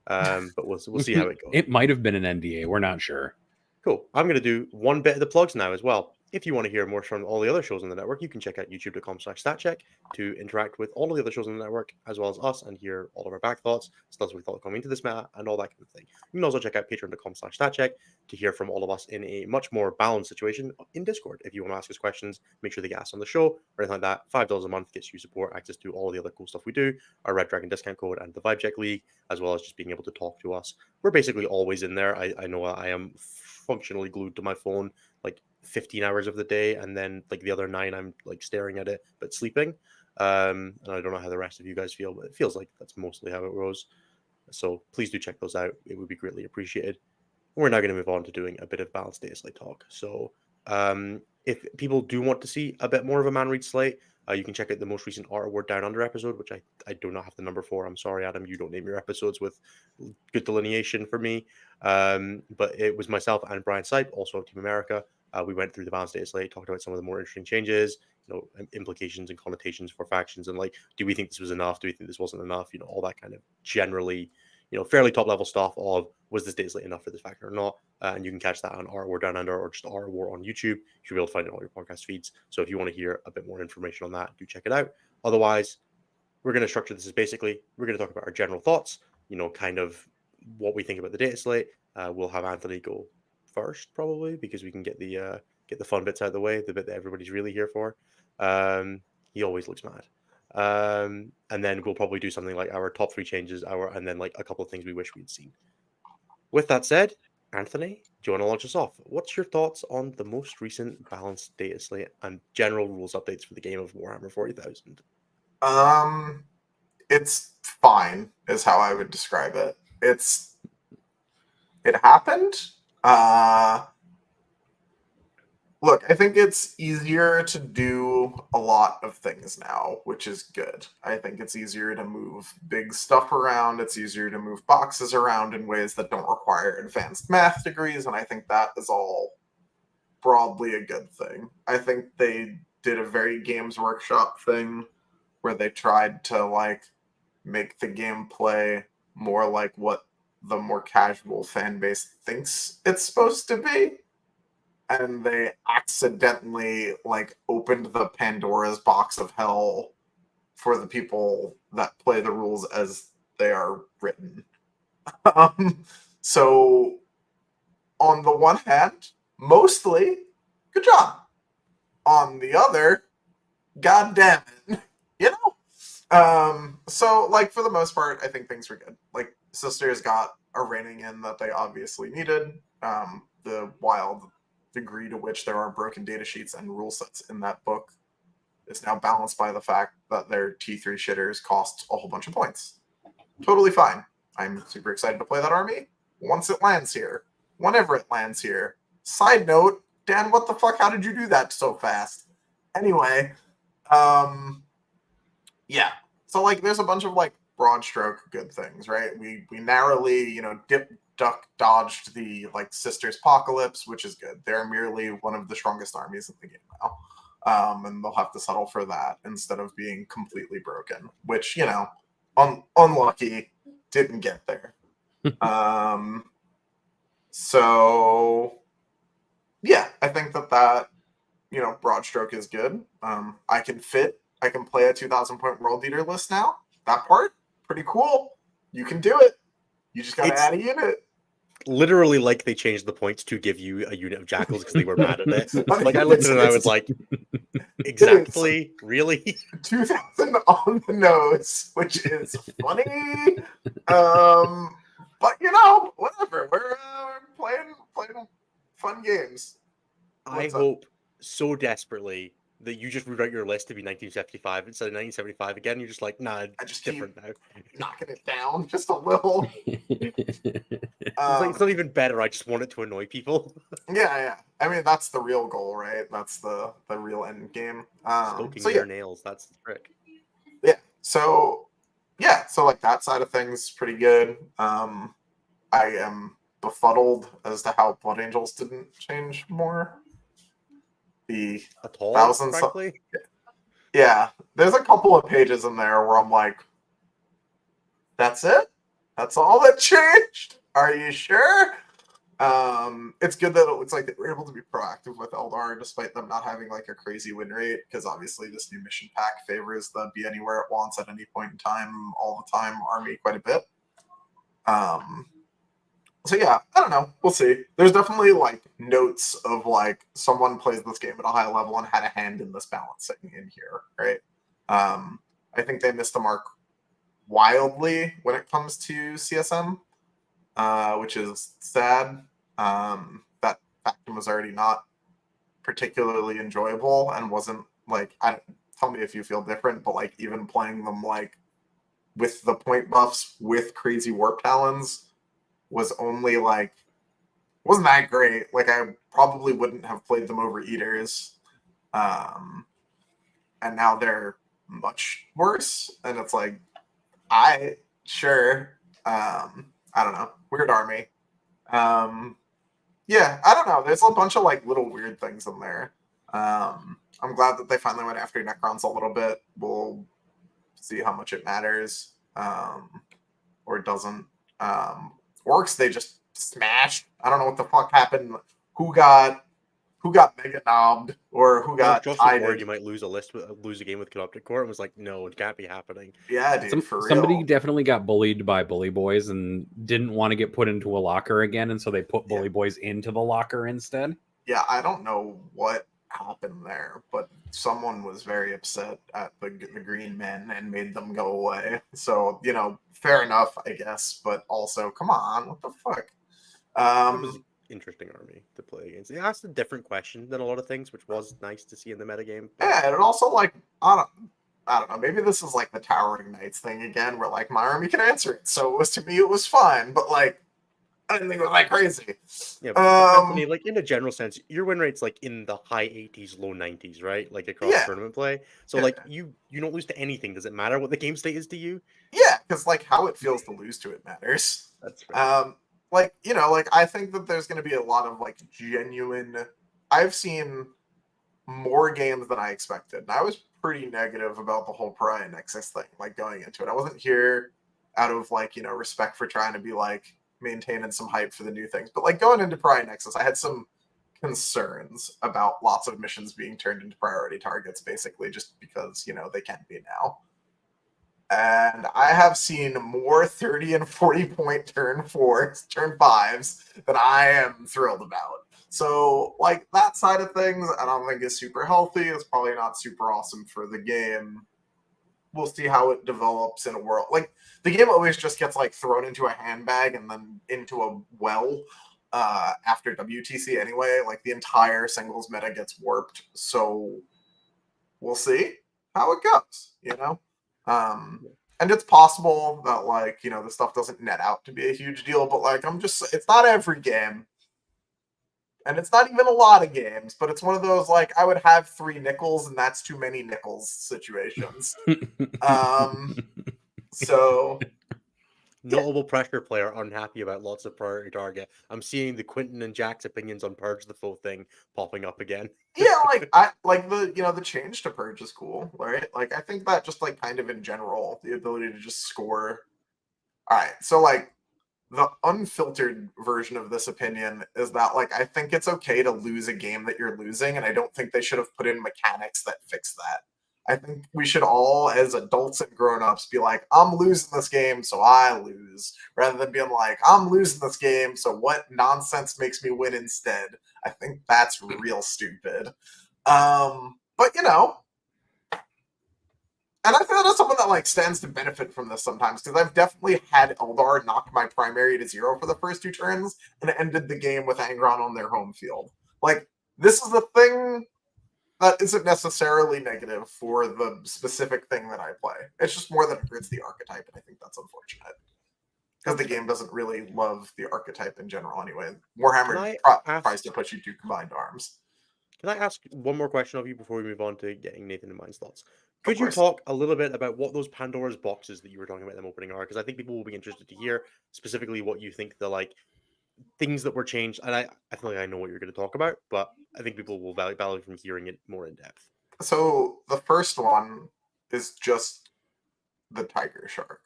S1: but we'll see how it goes.
S3: It might have been an NDA. We're not sure.
S1: Cool. I'm going to do one bit of the plugs now as well. If you want to hear more from all the other shows on the network, you can check out youtube.com/statcheck to interact with all of the other shows on the network, as well as us, and hear all of our back thoughts, stuff we thought coming into this meta, and all that kind of thing. You can also check out patreon.com/statcheck to hear from all of us in a much more balanced situation in Discord. If you want to ask us questions, make sure they get asked on the show, or anything like that. $5 a month gets you support, access to all the other cool stuff we do, our Red Dragon discount code, and the Vibe Check League, as well as just being able to talk to us. We're basically always in there. I know I am functionally glued to my phone like 15 hours of the day, and then like the other 9 I'm like staring at it but sleeping. And I don't know how the rest of you guys feel, but it feels like that's mostly how it goes. So please do check those out. It would be greatly appreciated. We're now going to move on to doing a bit of Balanced Data Slate talk. So if people do want to see a bit more of a man read slate, you can check out the most recent Art Award Down Under episode, which I do not have the number for. I'm sorry, Adam. You don't name your episodes with good delineation for me. But it was myself and Brian Sipe, also of Team America. We went through the Balanced Data Slate, talked about some of the more interesting changes, you know, implications and connotations for factions, and like, do we think this was enough? Do we think this wasn't enough? You know, all that kind of generally, fairly top level stuff of was this data slate enough for this factor or not. And you can catch that on Art War Down Under or just Art War on YouTube. You should be able to find it on all your podcast feeds. So if you want to hear a bit more information on that, do check it out. Otherwise, we're going to structure this as basically we're going to talk about our general thoughts, kind of what we think about the data slate. We'll have Anthony go first probably because we can get the fun bits out of the way, the bit that everybody's really here for. He always looks mad. And then we'll probably do something like our top 3 changes, and then like a couple of things we wish we'd seen. With that said, Anthony, do you want to launch us off? What's your thoughts on the most recent balanced data slate and general rules updates for the game of Warhammer 40,000?
S2: It's fine, is how I would describe it. It happened. Look, I think it's easier to do a lot of things now, which is good. I think it's easier to move big stuff around. It's easier to move boxes around in ways that don't require advanced math degrees, and I think that is all broadly a good thing. I think they did a very Games Workshop thing where they tried to like make the gameplay more like what the more casual fan base thinks it's supposed to be. And they accidentally like opened the Pandora's box of hell for the people that play the rules as they are written. So on the one hand, mostly good job. On the other, god damn it. So like for the most part, I think things were good. Like Sisters got a reining in that they obviously needed. The wild degree to which there are broken data sheets and rule sets in that book is now balanced by the fact that their T3 shitters cost a whole bunch of points. Totally fine. I'm super excited to play that army once it lands here. Whenever it lands here. Side note, Dan, what the fuck? How did you do that so fast? Anyway, yeah. So like there's a bunch of like broad stroke good things, right? We narrowly, dodged the like Sisters Apocalypse, which is good. They're merely one of the strongest armies in the game now. And they'll have to settle for that instead of being completely broken, which, unlucky, didn't get there. So yeah, I think that broad stroke is good. I can play a 2,000 point world leader list now. That part, pretty cool. You can do it. You just gotta add a unit.
S1: Literally like they changed the points to give you a unit of jackals because they were mad at it. Like I looked at it and I was like, exactly, really?
S2: 2,000 on the nose, which is funny. But whatever. We're playing fun games.
S1: I hope so desperately that you just rewrite your list to be 1975 instead of 1975 again. You're just like, nah,
S2: I just
S1: different now.
S2: Knocking it down just a little.
S1: It's not even better. I just want it to annoy people.
S2: Yeah. I mean, that's the real goal, right? That's the real end game.
S1: Stoking your nails. That's the trick.
S2: Yeah. So like that side of things pretty good. I am befuddled as to how Blood Angels didn't change more.
S1: At all, frankly.
S2: Yeah, there's a couple of pages in there where I'm like, that's it? That's all that changed? Are you sure? It's good that it looks like they were able to be proactive with Eldar despite them not having like a crazy win rate, because obviously this new mission pack favors the be anywhere it wants at any point in time, all the time army quite a bit. So yeah, I don't know. We'll see. There's definitely like notes of like someone plays this game at a high level and had a hand in this balancing in here, right? I think they missed the mark wildly when it comes to CSM, which is sad. That faction was already not particularly enjoyable and wasn't like, tell me if you feel different, but like even playing them like with the point buffs with crazy warp talons was only like, wasn't that great. Like I probably wouldn't have played them over Eaters. And now they're much worse. And it's like, sure. I don't know. Weird army. Yeah, I don't know. There's a bunch of like little weird things in there. I'm glad that they finally went after Necrons a little bit. We'll see how much it matters. Or it doesn't. Orcs, they just smashed. I don't know what the fuck happened. Who got mega knobbed or who got
S1: Josh was worried
S2: tided.
S1: you might lose a game with Corrupted Core, and was like, no, it can't be happening.
S2: Yeah, dude, for real.
S3: Somebody definitely got bullied by Bully Boys and didn't want to get put into a locker again, and so they put Bully Boys into the locker instead.
S2: Yeah, I don't know what happened there, but someone was very upset at the Green Men and made them go away. So, fair enough, I guess, but also, come on, what the fuck?
S1: It was an interesting army to play against. It asked a different question than a lot of things, which was nice to see in the metagame.
S2: Yeah, and it also, like, I don't know, maybe this is like the Towering Knights thing again, where, like, my army can answer it. So to me, it was fine, but, like, I didn't think it was that crazy.
S1: Yeah, but Anthony, like, in a general sense, your win rate's like in the high 80s, low 90s, right? Like across tournament play. So like you don't lose to anything. Does it matter what the game state is to you?
S2: Yeah, because like how it feels to lose to it matters.
S1: That's fair.
S2: Like, I think that there's going to be a lot of like genuine. I've seen more games than I expected, and I was pretty negative about the whole Pariah Nexus thing. Like going into it, I wasn't here out of like respect for trying to be like maintaining some hype for the new things. But like going into Pariah Nexus, I had some concerns about lots of missions being turned into priority targets, basically just because, they can be now. And I have seen more 30 and 40 point turn 5s than I am thrilled about. So, like, that side of things, I don't think is super healthy. It's probably not super awesome for the game. We'll see how it develops in a world. Like, the game always just gets, like, thrown into a handbag and then into a well after WTC anyway. Like, the entire singles meta gets warped. So, we'll see how it goes, And it's possible that, like, the stuff doesn't net out to be a huge deal, but, like, it's not every game. And it's not even a lot of games, but it's one of those, like, I would have 3 nickels and that's too many nickels situations. So
S1: Notable pressure player unhappy about lots of priority target. I'm seeing the Quentin and Jack's opinions on Purge the Full thing popping up again.
S2: Yeah, like I like the change to Purge is cool, right? Like I think that just like kind of in general, the ability to just score. All right, so like the unfiltered version of this opinion is that like I think it's okay to lose a game that you're losing, and I don't think they should have put in mechanics that fix that. I think we should all, as adults and grown-ups, be like, I'm losing this game, so I lose, rather than being like, I'm losing this game, so what nonsense makes me win instead? I think that's real stupid. But and I feel that's someone that like stands to benefit from this sometimes, because I've definitely had Eldar knock my primary to 0 for the first 2 turns and ended the game with Angron on their home field. Like, this is the thing that isn't necessarily negative for the specific thing that I play. It's just more that it hurts the archetype, and I think that's unfortunate. Because the game doesn't really love the archetype in general anyway. Warhammer tries to push you to combined arms.
S1: Can I ask one more question of you before we move on to getting Nathan and mine's thoughts? Could you talk a little bit about what those Pandora's boxes that you were talking about them opening are? Because I think people will be interested to hear specifically what you think the like things that were changed. And I feel like I know what you're going to talk about, but I think people will value from hearing it more in depth.
S2: So the first one is just the tiger shark.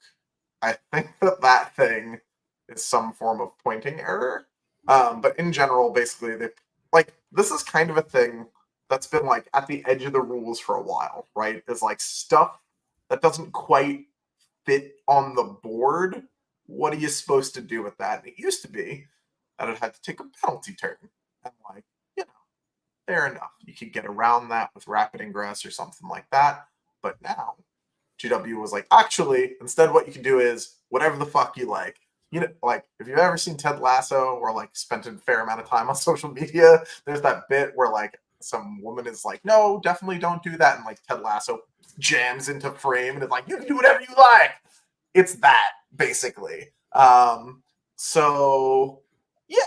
S2: I think that thing is some form of pointing error. But in general, basically, this is kind of a thing that's been like at the edge of the rules for a while, right? Is like stuff that doesn't quite fit on the board. What are you supposed to do with that? And it used to be that it had to take a penalty turn. And like, fair enough. You could get around that with rapid ingress or something like that. But now GW was like, actually, instead what you can do is whatever the fuck you like. Like, if you've ever seen Ted Lasso or, like, spent a fair amount of time on social media, there's that bit where, like, some woman is like, no, definitely don't do that. And, like, Ted Lasso jams into frame and is like, you can do whatever you like. It's that, basically. So, yeah.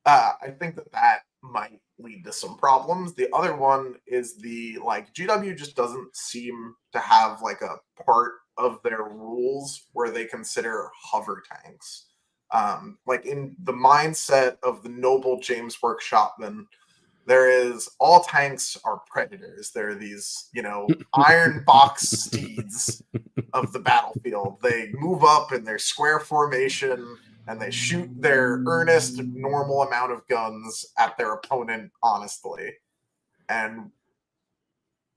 S2: I think that might lead to some problems. The other one is GW just doesn't seem to have, like, a part of their rules where they consider hover tanks. Like in the mindset of the noble James Workshopman, There is all tanks are predators. They're these, iron box steeds of the battlefield. They move up in their square formation and they shoot their earnest, normal amount of guns at their opponent honestly. And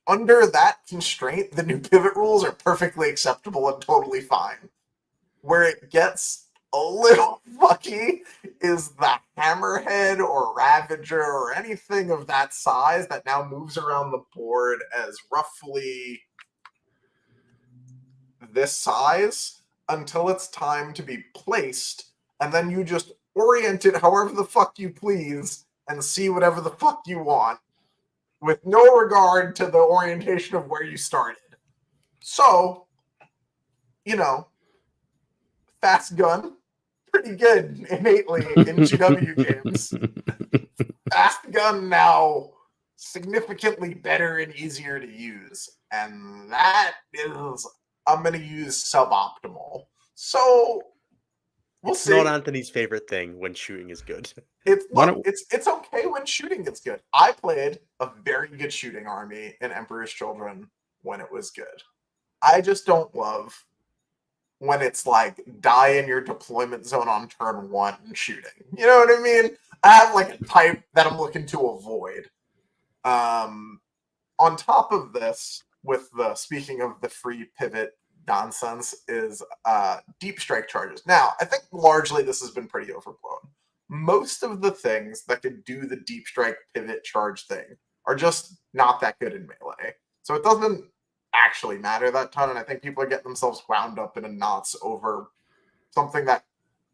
S2: under that constraint, the new pivot rules are perfectly acceptable and totally fine. Where it gets a little fucky is the hammerhead or ravager or anything of that size that now moves around the board as roughly this size until it's time to be placed, and then you just orient it however the fuck you please and see whatever the fuck you want with no regard to the orientation of where you started. So, fast gun, pretty good innately in GW games. Fast gun now significantly better and easier to use. And that is, I'm going to use suboptimal. So, we'll
S1: it's
S2: see.
S1: not Anthony's favorite thing when shooting is good.
S2: It's okay when shooting is good. I played a very good shooting army in Emperor's Children when it was good. I just don't love when it's like die in your deployment zone on turn 1 and shooting. You know what I mean? I have like a type that I'm looking to avoid. On top of this, with the speaking of the free pivot nonsense, is deep strike charges. Now, I think largely this has been pretty overblown. Most of the things that can do the deep strike pivot charge thing are just not that good in melee. So it doesn't actually matter that ton, and I think people are getting themselves wound up in a knots over something that,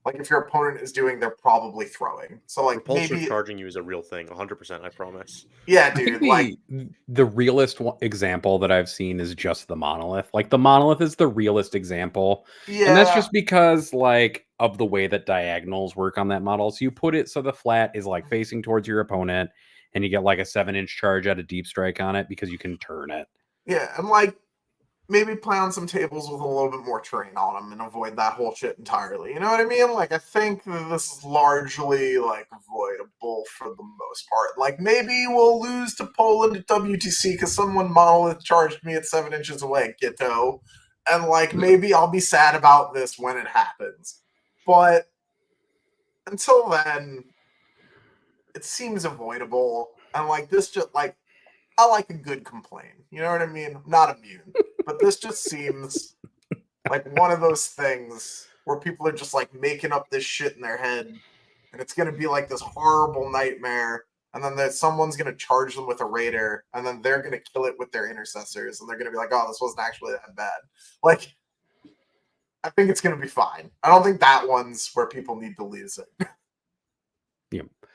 S2: like, if your opponent is doing, they're probably throwing. So, like,
S1: Repulsor
S2: maybe
S1: charging you is a real thing, 100%, I promise.
S2: Yeah,
S3: I think
S2: dude.
S3: the realest example that I've seen is just the monolith. Like, the monolith is the realest example.
S2: Yeah.
S3: And that's just because, like, of the way that diagonals work on that model. So you put it so the flat is, like, facing towards your opponent, and you get, like, a 7-inch charge out of deep strike on it because you can turn it.
S2: Yeah, and, like, maybe play on some tables with a little bit more terrain on them and avoid that whole shit entirely. You know what I mean? Like, I think that this is largely, like, avoidable for the most part. Like, maybe we'll lose to Poland at WTC because someone monolith charged me at 7 inches away, Gitto. And, like, maybe I'll be sad about this when it happens. But until then, it seems avoidable. And, like, this just, like, I like a good complaint. You know what I mean? I'm not immune. But this just seems like one of those things where people are just like making up this shit in their head, and it's going to be like this horrible nightmare. And then someone's going to charge them with a raider, and then they're going to kill it with their intercessors, and they're going to be like, oh, this wasn't actually that bad. Like, I think it's going to be fine. I don't think that one's where people need to lose it.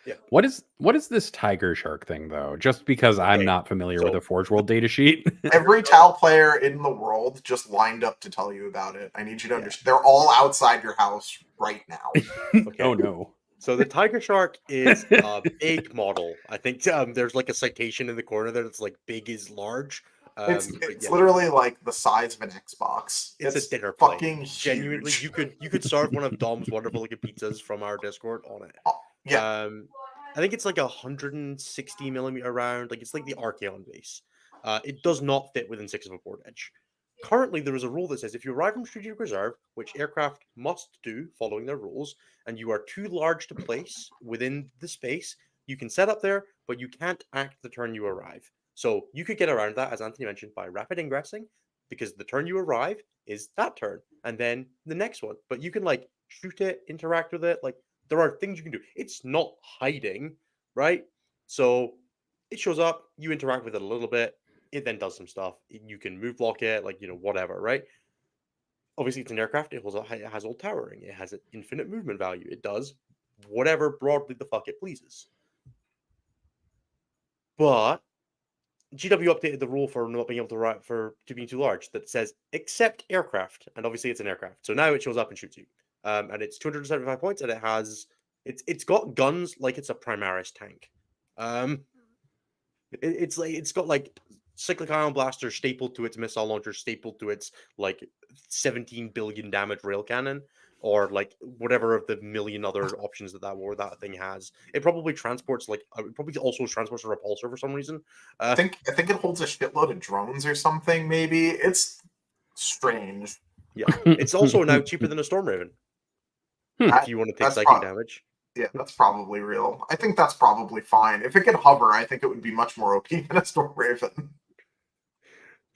S3: Yeah. What is this tiger shark thing, though? Just because I'm not familiar with a Forge World data sheet.
S2: Every Tau player in the world just lined up to tell you about it. I need you to understand. They're all outside your house right now.
S1: Okay.
S3: Oh, no.
S1: So the tiger shark is a big model. I think there's like a citation in the corner there that's like big is large.
S2: It's literally like the size of an Xbox.
S1: It's a dinner plate.
S2: Fucking
S1: genuinely
S2: huge.
S1: you could serve one of Dom's wonderful looking pizzas from our Discord on it.
S2: Yeah.
S1: I think it's like 160 millimeter round. Like, it's like the Archeon base. It does not fit within 6 of a board edge. Currently, there is a rule that says if you arrive from strategic reserve, which aircraft must do following their rules, and you are too large to place within the space, you can set up there, but you can't act the turn you arrive. So you could get around that, as Anthony mentioned, by rapid ingressing, because the turn you arrive is that turn, and then the next one. But you can, like, shoot it, interact with it, like, there are things you can do. It's not hiding, right? So it shows up, you interact with it a little bit, it then does some stuff. You can move block it, like, whatever, right? Obviously, it's an aircraft. It has all towering. It has an infinite movement value. It does whatever broadly the fuck it pleases. But GW updated the rule for not being able to being too large that says except aircraft, and obviously it's an aircraft. So now it shows up and shoots you. And it's 275 points, and it's got guns like it's a Primaris tank. It's got like cyclic ion blaster stapled to its missile launcher, stapled to its like 17 billion damage rail cannon. or like whatever of the million other options that thing has. It probably transports it probably also transports a repulsor for some reason.
S2: I think it holds a shitload of drones or something. Maybe it's strange.
S1: Yeah, it's also now cheaper than a Storm Raven if you want to take
S2: That's
S1: psychic damage.
S2: Yeah, that's probably real. I think that's probably fine. If it could hover, I think it would be much more OP than a Storm Raven.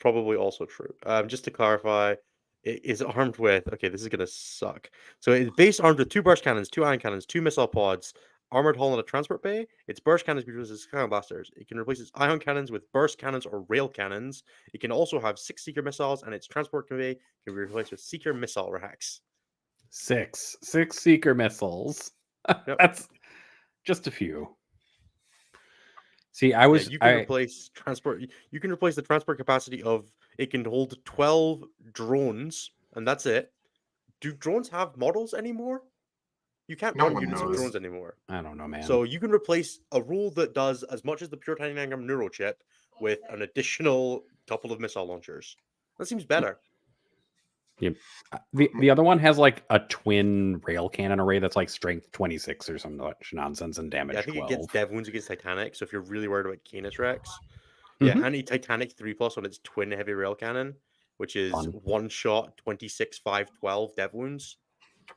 S1: Probably also true. Just to clarify, it is armed with. Okay, this is gonna suck. So it's base armed with 2 burst cannons, 2 ion cannons, 2 missile pods, armored hull, and a transport bay. Its burst cannons can be used as cannon blasters. It can replace its ion cannons with burst cannons or rail cannons. It can also have 6 seeker missiles, and its transport convey can be replaced with seeker missile racks.
S3: 6 seeker missiles.
S1: Yep.
S3: That's just a few. See,
S1: You can replace transport. You can replace the transport capacity of. It can hold 12 drones, and that's it. Do drones have models anymore? You can't
S2: No
S1: run
S2: one
S1: units of
S2: knows.
S1: drones anymore.
S3: I don't know, man.
S1: So you can replace a rule that does as much as the pure titanium neurochip with an additional couple of missile launchers. That seems better.
S3: The other one has like a twin rail cannon array that's like strength 26 or some nonsense and damage
S1: Yeah, I think
S3: 12.
S1: it gets dev wounds against Titanic. So if you're really worried about Canis Rex,
S3: Mhm.
S1: yeah, anti-Titanic 3+ on its twin heavy rail cannon, which is
S3: Fun.
S1: one shot 26 512 dev wounds.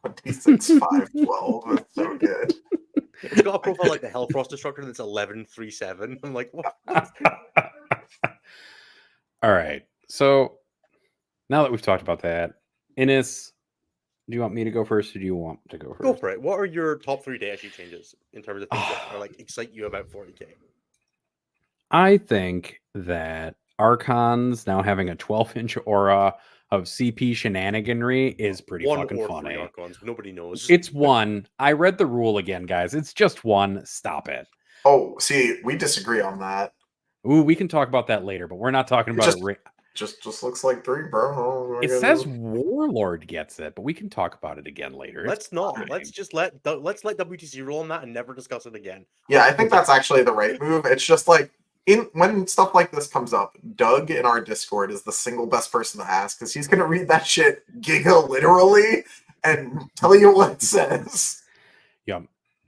S2: 26 512. That's so good.
S1: It's got a profile like the Hellfrost Destructor that's 1137. I'm like, what?
S3: All right. So now that we've talked about that, Innes, do you want me to go first or do you want to go first?
S1: Go for it. What are your top 3 data sheet changes in terms of things that are like excite you about 40k?
S3: I think that Archons now having a 12-inch aura of CP shenaniganry is pretty
S1: One
S3: fucking
S1: or
S3: funny.
S1: 3 Archons. Nobody knows.
S3: It's 1. I read the rule again, guys. It's just 1. Stop it.
S2: Oh, see, we disagree on that.
S3: Ooh, we can talk about that later, but we're not talking about it.
S2: Just looks like 3, bro.
S3: It says Warlord gets it, but we can talk about it again later.
S1: Let's not. Let's just let WTC roll on that and never discuss it again.
S2: Yeah, I think that's actually the right move. It's just like when stuff like this comes up, Doug in our Discord is the single best person to ask because he's gonna read that shit giga literally and tell you what it says.
S3: Yeah,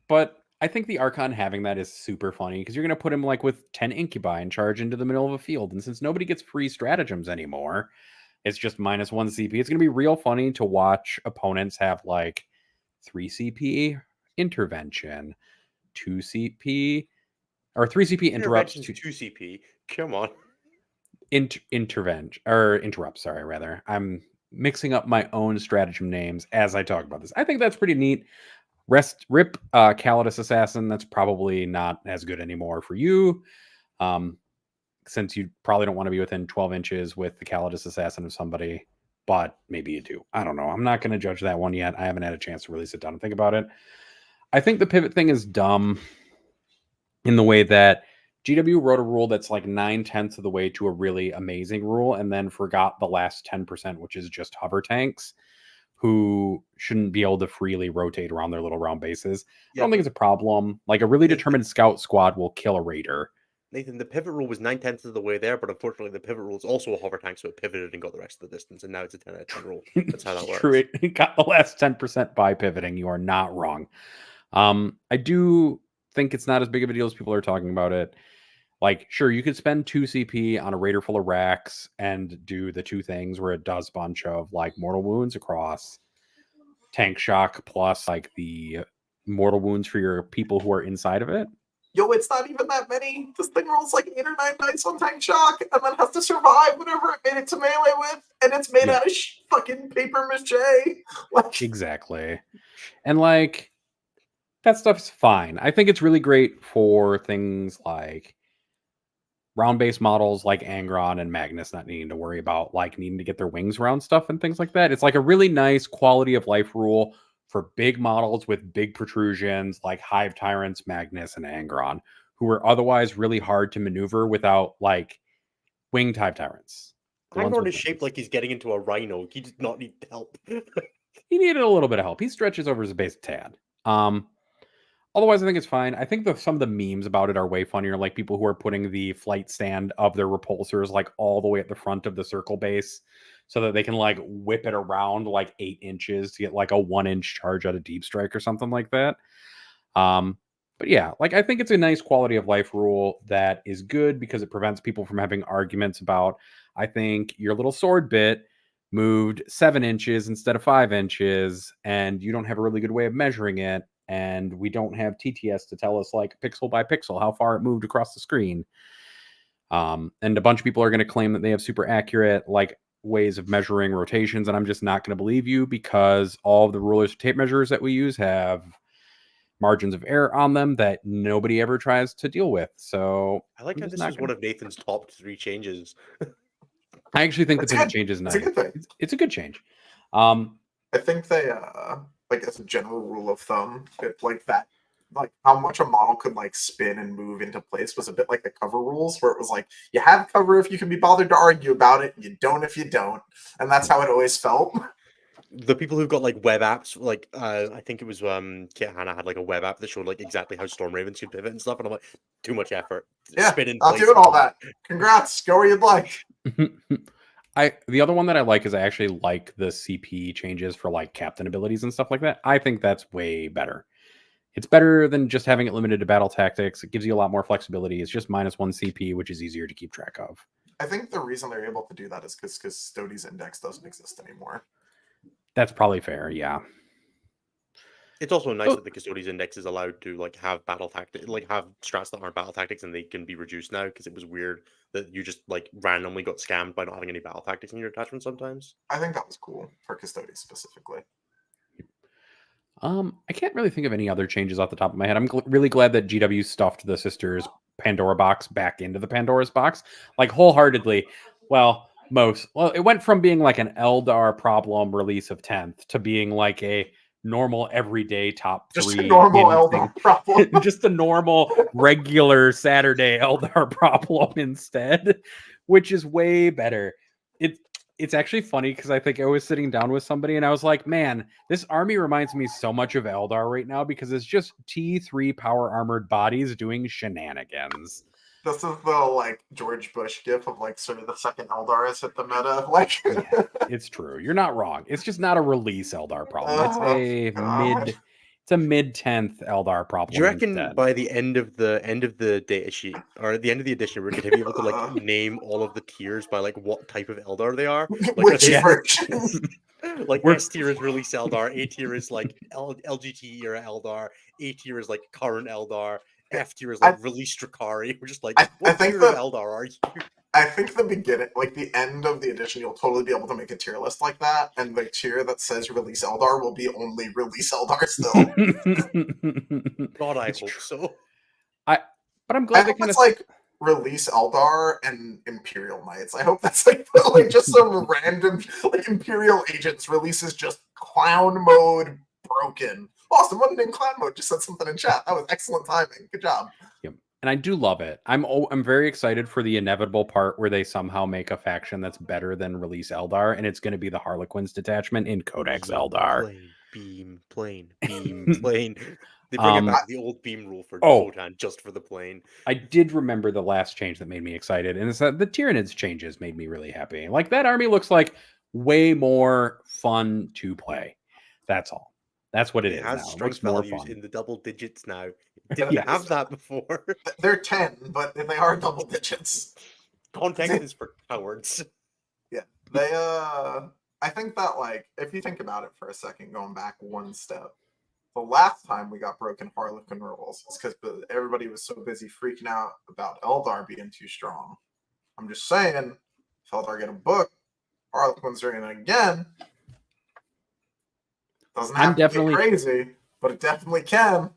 S3: but I think the Archon having that is super funny because you're going to put him like with 10 incubi and charge into the middle of a field. And since nobody gets free stratagems anymore, it's just -1 CP. It's going to be real funny to watch opponents have like 3 CP intervention, 2 CP, or 3 CP interrupts.
S1: 2 CP. Come on.
S3: Interrupts, sorry, rather. I'm mixing up my own stratagem names as I talk about this. I think that's pretty neat. Rip Calidus Assassin. That's probably not as good anymore for you, since you probably don't want to be within 12 inches with the Calidus Assassin of somebody, but maybe you do. I don't know. I'm not going to judge that one yet. I haven't had a chance to really sit down and think about it. I think the pivot thing is dumb in the way that GW wrote a rule that's like 9/10 of the way to a really amazing rule and then forgot the last 10%, which is just hover tanks, who shouldn't be able to freely rotate around their little round bases. I don't think it's a problem. Like a really determined scout squad will kill a raider.
S1: Nathan, the pivot rule was 9/10 of the way there, but unfortunately the pivot rule is also a hover tank, so it pivoted and got the rest of the distance, and now it's a 10 out of 10 rule. That's how that works.
S3: True, it got the last 10% by pivoting. You are not wrong. I do think it's not as big of a deal as people are talking about it. Like, sure, you could spend 2 CP on a raider full of racks and do the 2 things where it does a bunch of like mortal wounds across tank shock plus like the mortal wounds for your people who are inside of it.
S2: Yo, it's not even that many. This thing rolls like 8 or 9 dice on tank shock and then has to survive whatever it made it to melee with, and it's made out of fucking paper mache. Like,
S3: exactly. And like that stuff's fine. I think it's really great for things like round-based models like Angron and Magnus not needing to worry about like needing to get their wings around stuff and things like that. It's like a really nice quality of life rule for big models with big protrusions like Hive Tyrants, Magnus, and Angron, who are otherwise really hard to maneuver without like winged Hive Tyrants.
S1: Angron is shaped like he's getting into a rhino. He did not need help.
S3: He needed a little bit of help. He stretches over his base a tad. Otherwise, I think it's fine. I think some of the memes about it are way funnier, like people who are putting the flight stand of their repulsors like all the way at the front of the circle base so that they can like whip it around like 8 inches to get like a 1-inch charge out of deep strike or something like that. But yeah, like I think it's a nice quality of life rule that is good because it prevents people from having arguments about, I think your little sword bit moved 7 inches instead of 5 inches, and you don't have a really good way of measuring it. And we don't have TTS to tell us like pixel by pixel how far it moved across the screen. And a bunch of people are going to claim that they have super accurate like ways of measuring rotations, and I'm just not going to believe you because all of the rulers tape measures that we use have margins of error on them that nobody ever tries to deal with. So
S1: I like how this is one of Nathan's top 3 changes.
S3: I actually think
S2: It's
S3: the
S2: good.
S3: change is nice.
S2: It's a good thing.
S3: It's a good change.
S2: I think they like as a general rule of thumb, like that, like how much a model could like spin and move into place was a bit like the cover rules, where it was like you have cover if you can be bothered to argue about it, you don't if you don't, and that's how it always felt.
S1: The people who've got like web apps, like I think it was Kit Hannah had like a web app that showed like exactly how Storm Ravens could pivot and stuff, and I'm like, too much effort.
S2: Yeah,
S1: Spin in
S2: I'm
S1: place
S2: doing all that. Congrats, go where you'd like.
S3: The other one that I like is I actually like the CP changes for like captain abilities and stuff like that. I think that's way better. It's better than just having it limited to battle tactics. It gives you a lot more flexibility. It's just -1 CP, which is easier to keep track of.
S2: I think the reason they're able to do that is because Stody's index doesn't exist anymore.
S3: That's probably fair, yeah.
S1: It's also nice that the Custodian's Index is allowed to like have battle tactics, like have strats that aren't battle tactics, and they can be reduced now because it was weird that you just like randomly got scammed by not having any battle tactics in your attachment sometimes.
S2: I think that was cool for Custodians specifically.
S3: I can't really think of any other changes off the top of my head. I'm really glad that GW stuffed the sisters Pandora box back into the Pandora's box, like wholeheartedly. Well, it went from being like an Eldar problem release of 10th to being like a normal everyday top 3.
S2: Just a normal Eldar problem.
S3: Just a normal regular Saturday Eldar problem instead, which is way better. It's actually funny because I think I was sitting down with somebody and I was like, man, this army reminds me so much of Eldar right now because it's just T3 power armored bodies doing shenanigans.
S2: This is the like George Bush gif of like sort of the second Eldar has hit the meta. Like
S3: yeah, it's true. You're not wrong. It's just not a release Eldar problem. It's a mid 10th Eldar problem.
S1: Do you reckon by the end of the data sheet or at the end of the edition, we're going to be able to like name all of the tiers by like what type of Eldar they are? Like,
S2: which version?
S1: Like S tier is release Eldar, A tier is like LGT era Eldar, A tier is like current Eldar, F tier is like release Drakari. We're just like, what tier of Eldar are you?
S2: I think the beginning, like the end of the edition, you'll totally be able to make a tier list like that, and the tier that says release Eldar will be only release Eldar still.
S1: God, I hope so.
S3: But I'm glad
S2: it's like release Eldar and Imperial Knights. I hope that's like just some random like Imperial agents releases just clown mode broken. Awesome, wasn't in clown mode. Just said something in chat. That was excellent timing. Good job.
S3: Yep. And I do love it. I'm very excited for the inevitable part where they somehow make a faction that's better than release Eldar, and it's going to be the Harlequins detachment in Codex Eldar.
S1: Plane. They bring it back to the old beam rule for Votan just for the plane.
S3: I did remember the last change that made me excited, and it's that the Tyranids changes made me really happy. Like that army looks like way more fun to play. That's all. That's what it is. It has
S1: strength values in the double digits now. Didn't have that before.
S2: They're 10, but they are double digits.
S1: Context is for cowards.
S2: Yeah, they. I think that like if you think about it for a second, going back one step, the last time we got broken Harlequin rules is because everybody was so busy freaking out about Eldar being too strong. I'm just saying, if Eldar get a book, Harlequins are in it again. Doesn't have to be crazy, but it definitely can.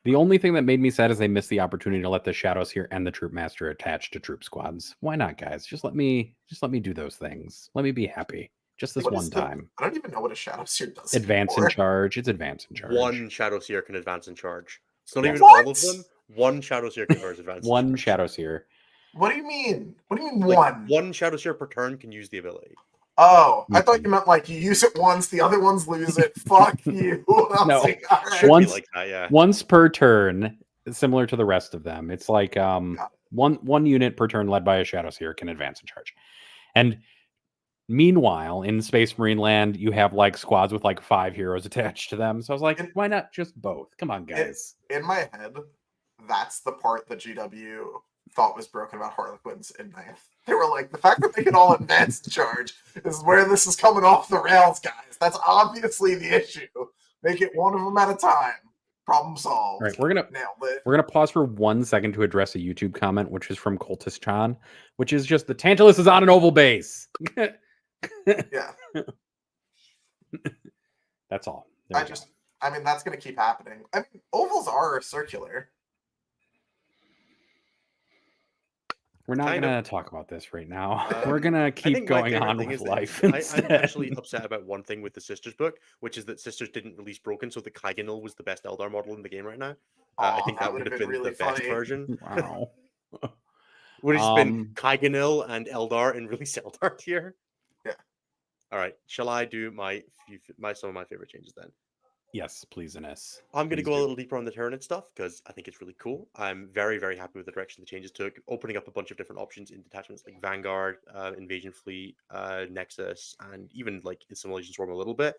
S3: The only thing that made me sad is they missed the opportunity to let the Shadows here and the Troop Master attach to troop squads. Why not, guys? Just let me do those things. Let me be happy. Just this one time.
S2: I don't even know what a Shadow Seer does.
S3: Advance in charge. It's advance in charge.
S1: One Shadow Seer can advance in charge. It's not even all of them. One Shadow Seer can advance.
S3: One Shadow Seer.
S2: What do you mean? What do you mean
S1: like,
S2: one?
S1: One Shadow Seer per turn can use the ability.
S2: Oh, I thought you meant like you use it once, the other ones lose it. Fuck you.
S3: No,
S2: like, right.
S1: Like that, yeah.
S3: Once per turn, similar to the rest of them. It's like one unit per turn led by a Shadow Seer can advance in charge. And Meanwhile, in Space Marine Land, you have like squads with like 5 heroes attached to them. So I was like, why not just both? Come on, guys.
S2: In my head, that's the part that GW thought was broken about Harlequins in 9th. They were like, the fact that they can all advance the charge is where this is coming off the rails, guys. That's obviously the issue. Make it one of them at a time. Problem solved.
S3: All right, we're gonna pause for 1 second to address a YouTube comment, which is from Cultist Chan, which is just the Tantalus is on an oval base.
S2: Yeah.
S3: That's all.
S2: I mean, that's going to keep happening. I mean, ovals are circular.
S3: We're not going to talk about this right now. We're going to keep going on with life.
S1: I'm actually upset about one thing with the Sisters book, which is that Sisters didn't release Broken, so the Kaiganil was the best Eldar model in the game right now. I think that would have been really the best version.
S3: Wow.
S1: Would have just been Kaiganil and Eldar in release Eldar tier.
S2: Yeah.
S1: All right. Shall I do some of my favorite changes then?
S3: Yes, please, Ines.
S1: I'm going to go a little deeper on the Tyranid stuff because I think it's really cool. I'm very, very happy with the direction the changes took, opening up a bunch of different options in detachments like Vanguard, Invasion Fleet, Nexus, and even like Assimilation Swarm a little bit.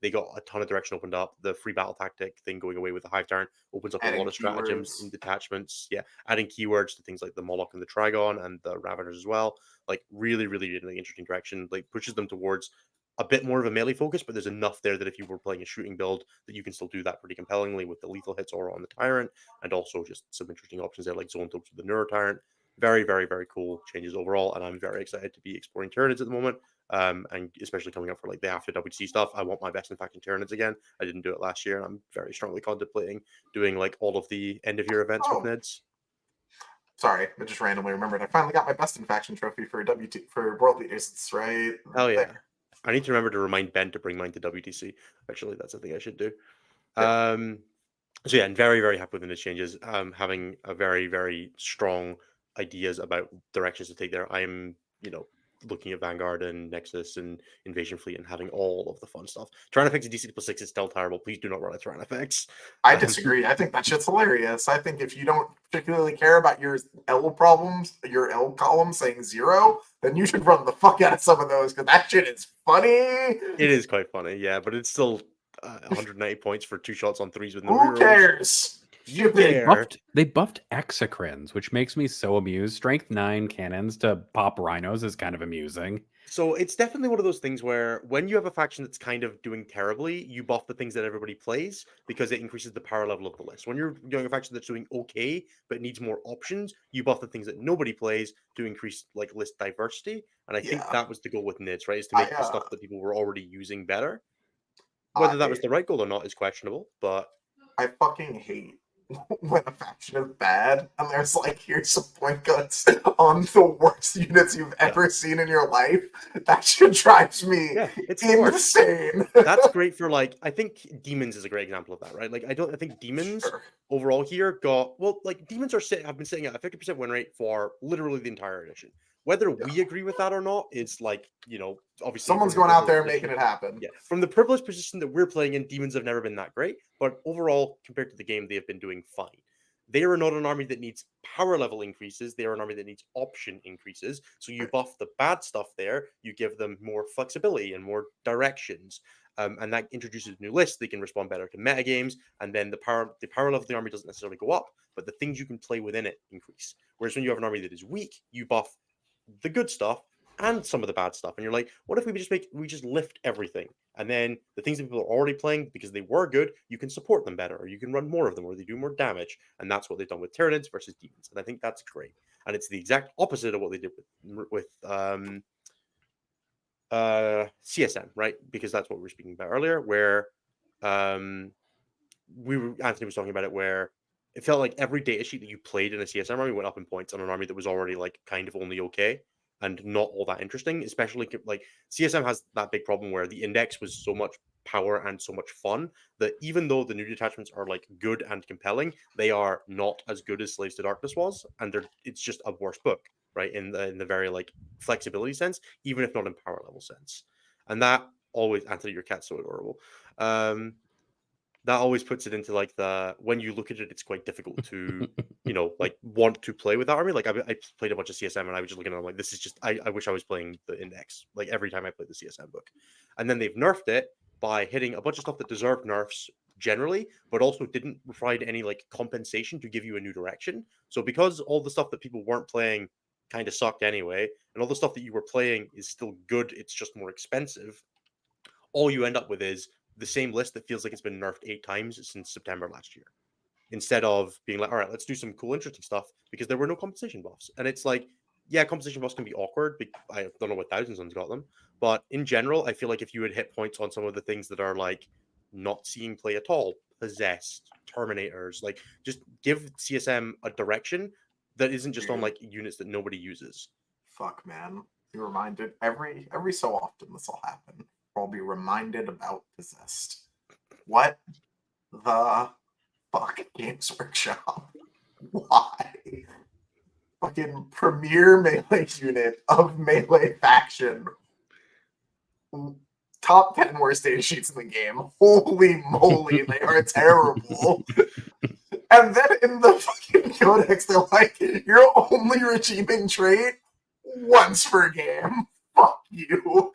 S1: They got a ton of direction opened up. The free battle tactic thing going away with the Hive Turn opens up a lot of stratagems in detachments. Yeah, adding keywords to things like the Moloch and the Trigon and the Raveners as well. Like really, really, really interesting direction. Like pushes them towards a bit more of a melee focus, but there's enough there that if you were playing a shooting build, that you can still do that pretty compellingly with the lethal hits aura on the Tyrant, and also just some interesting options there like Zone Topes with the Neuro Tyrant. Very, very, very cool changes overall, and I'm very excited to be exploring Tyranids at the moment, and especially coming up for like the after WTC stuff. I want my best in faction Tyranids again. I didn't do it last year, and I'm very strongly contemplating doing like all of the end of year events with Nids.
S2: Sorry, I just randomly remembered. I finally got my best in faction trophy for World Leaders. It's right.
S1: Hell yeah. I need to remember to remind Ben to bring mine to WTC. Actually, that's something I should do. Yeah. So yeah, I'm very, very happy with the changes. Having a very, very strong ideas about directions to take there. I'm, looking at Vanguard and Nexus and Invasion Fleet and having all of the fun stuff. Tyrannifex at DC +6 is still terrible. Please do not run a Tyrannifex.
S2: I disagree. I think that shit's hilarious. I think if you don't particularly care about your L problems, your L column saying 0, then you should run the fuck out of some of those because that shit is funny.
S1: It is quite funny, yeah, but it's still 190 points for 2 shots on 3s with no
S2: Who cares?
S3: They buffed exocrines, which makes me so amused. Strength 9 cannons to pop rhinos is kind of amusing.
S1: So it's definitely one of those things where when you have a faction that's kind of doing terribly, you buff the things that everybody plays because it increases the power level of the list. When you're doing a faction that's doing okay but needs more options, you buff the things that nobody plays to increase like list diversity. And I think that was the goal with Nids, right? Is to make the stuff that people were already using better. Whether that was the right goal or not is questionable, but
S2: I fucking hate when a faction is bad and there's like, here's some point guns on the worst units you've ever seen in your life. That shit drives me insane.
S1: That's great for like, I think Demons is a great example of that, right? Like, I think Demons overall here Demons have been sitting at a 50% win rate for literally the entire edition. Whether we agree with that or not is like, obviously
S2: someone's going out there making it happen.
S1: Yeah, from the privileged position that we're playing in, Demons have never been that great, but overall, compared to the game, they have been doing fine. They are not an army that needs power level increases. They are an army that needs option increases. So you buff the bad stuff there. You give them more flexibility and more directions. And that introduces new lists. They can respond better to meta games. And then the power level of the army doesn't necessarily go up, but the things you can play within it increase. Whereas when you have an army that is weak, you buff the good stuff and some of the bad stuff, and you're like, what if we just lift everything, and then the things that people are already playing because they were good, you can support them better, or you can run more of them, or they do more damage. And that's what they've done with Tyranids versus Demons, and I think that's great. And it's the exact opposite of what they did with CSM, right? Because that's what we were speaking about earlier, where Anthony was talking about it, where it felt like every data sheet that you played in a CSM army went up in points on an army that was already like kind of only okay and not all that interesting. Especially like CSM has that big problem where the index was so much power and so much fun that even though the new detachments are like good and compelling, they are not as good as Slaves to Darkness was, and it's just a worse book, right? In the very like flexibility sense, even if not in power level sense. And that always, Anthony, your cat's so adorable. that always puts it into like when you look at it, it's quite difficult to, like want to play with that army. Like I played a bunch of CSM and I was just looking at it, I'm like, this is just, I wish I was playing the index, like every time I played the CSM book. And then they've nerfed it by hitting a bunch of stuff that deserved nerfs generally, but also didn't provide any like compensation to give you a new direction. So because all the stuff that people weren't playing kind of sucked anyway, and all the stuff that you were playing is still good, it's just more expensive, all you end up with is the same list that feels like it's been nerfed 8 times since September last year. Instead of being like, all right, let's do some cool, interesting stuff, because there were no compensation buffs. And it's like, yeah, compensation buffs can be awkward. I don't know what Thousand Suns got them. But in general, I feel like if you had hit points on some of the things that are like not seeing play at all, possessed, terminators, like just give CSM a direction that isn't just on like units that nobody uses.
S2: Fuck, man. You're reminded every so often this will happen. I'll be reminded about Possessed. What the fuck, Games Workshop? Why? Fucking premier melee unit of melee faction. Top 10 worst data sheets in the game. Holy moly, they are terrible. And then in the fucking codex, they're like, you're only redeeming trait once per game. Fuck you.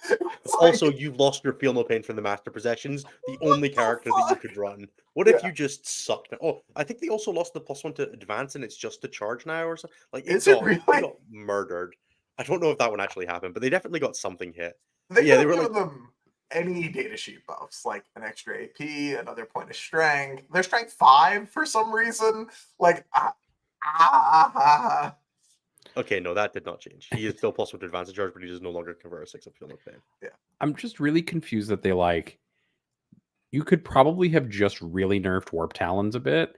S1: Also, you lost your Feel No Pain from the Master Possessions, the only character that you could run. What if you just sucked? Oh, I think they also lost the +1 to advance, and it's just to charge now, or something. Like,
S2: Is it really?
S1: It got murdered. I don't know if that one actually happened, but they definitely got something hit.
S2: They were like them any data sheet buffs, like an extra AP, another point of strength. They're strength 5 for some reason. Like,
S1: Okay, no, that did not change. He is still +1 to advance and charge, but he does no longer convert a 6 of Feel No Pain.
S2: Yeah.
S3: I'm just really confused that they like. You could probably have just really nerfed Warp Talons a bit,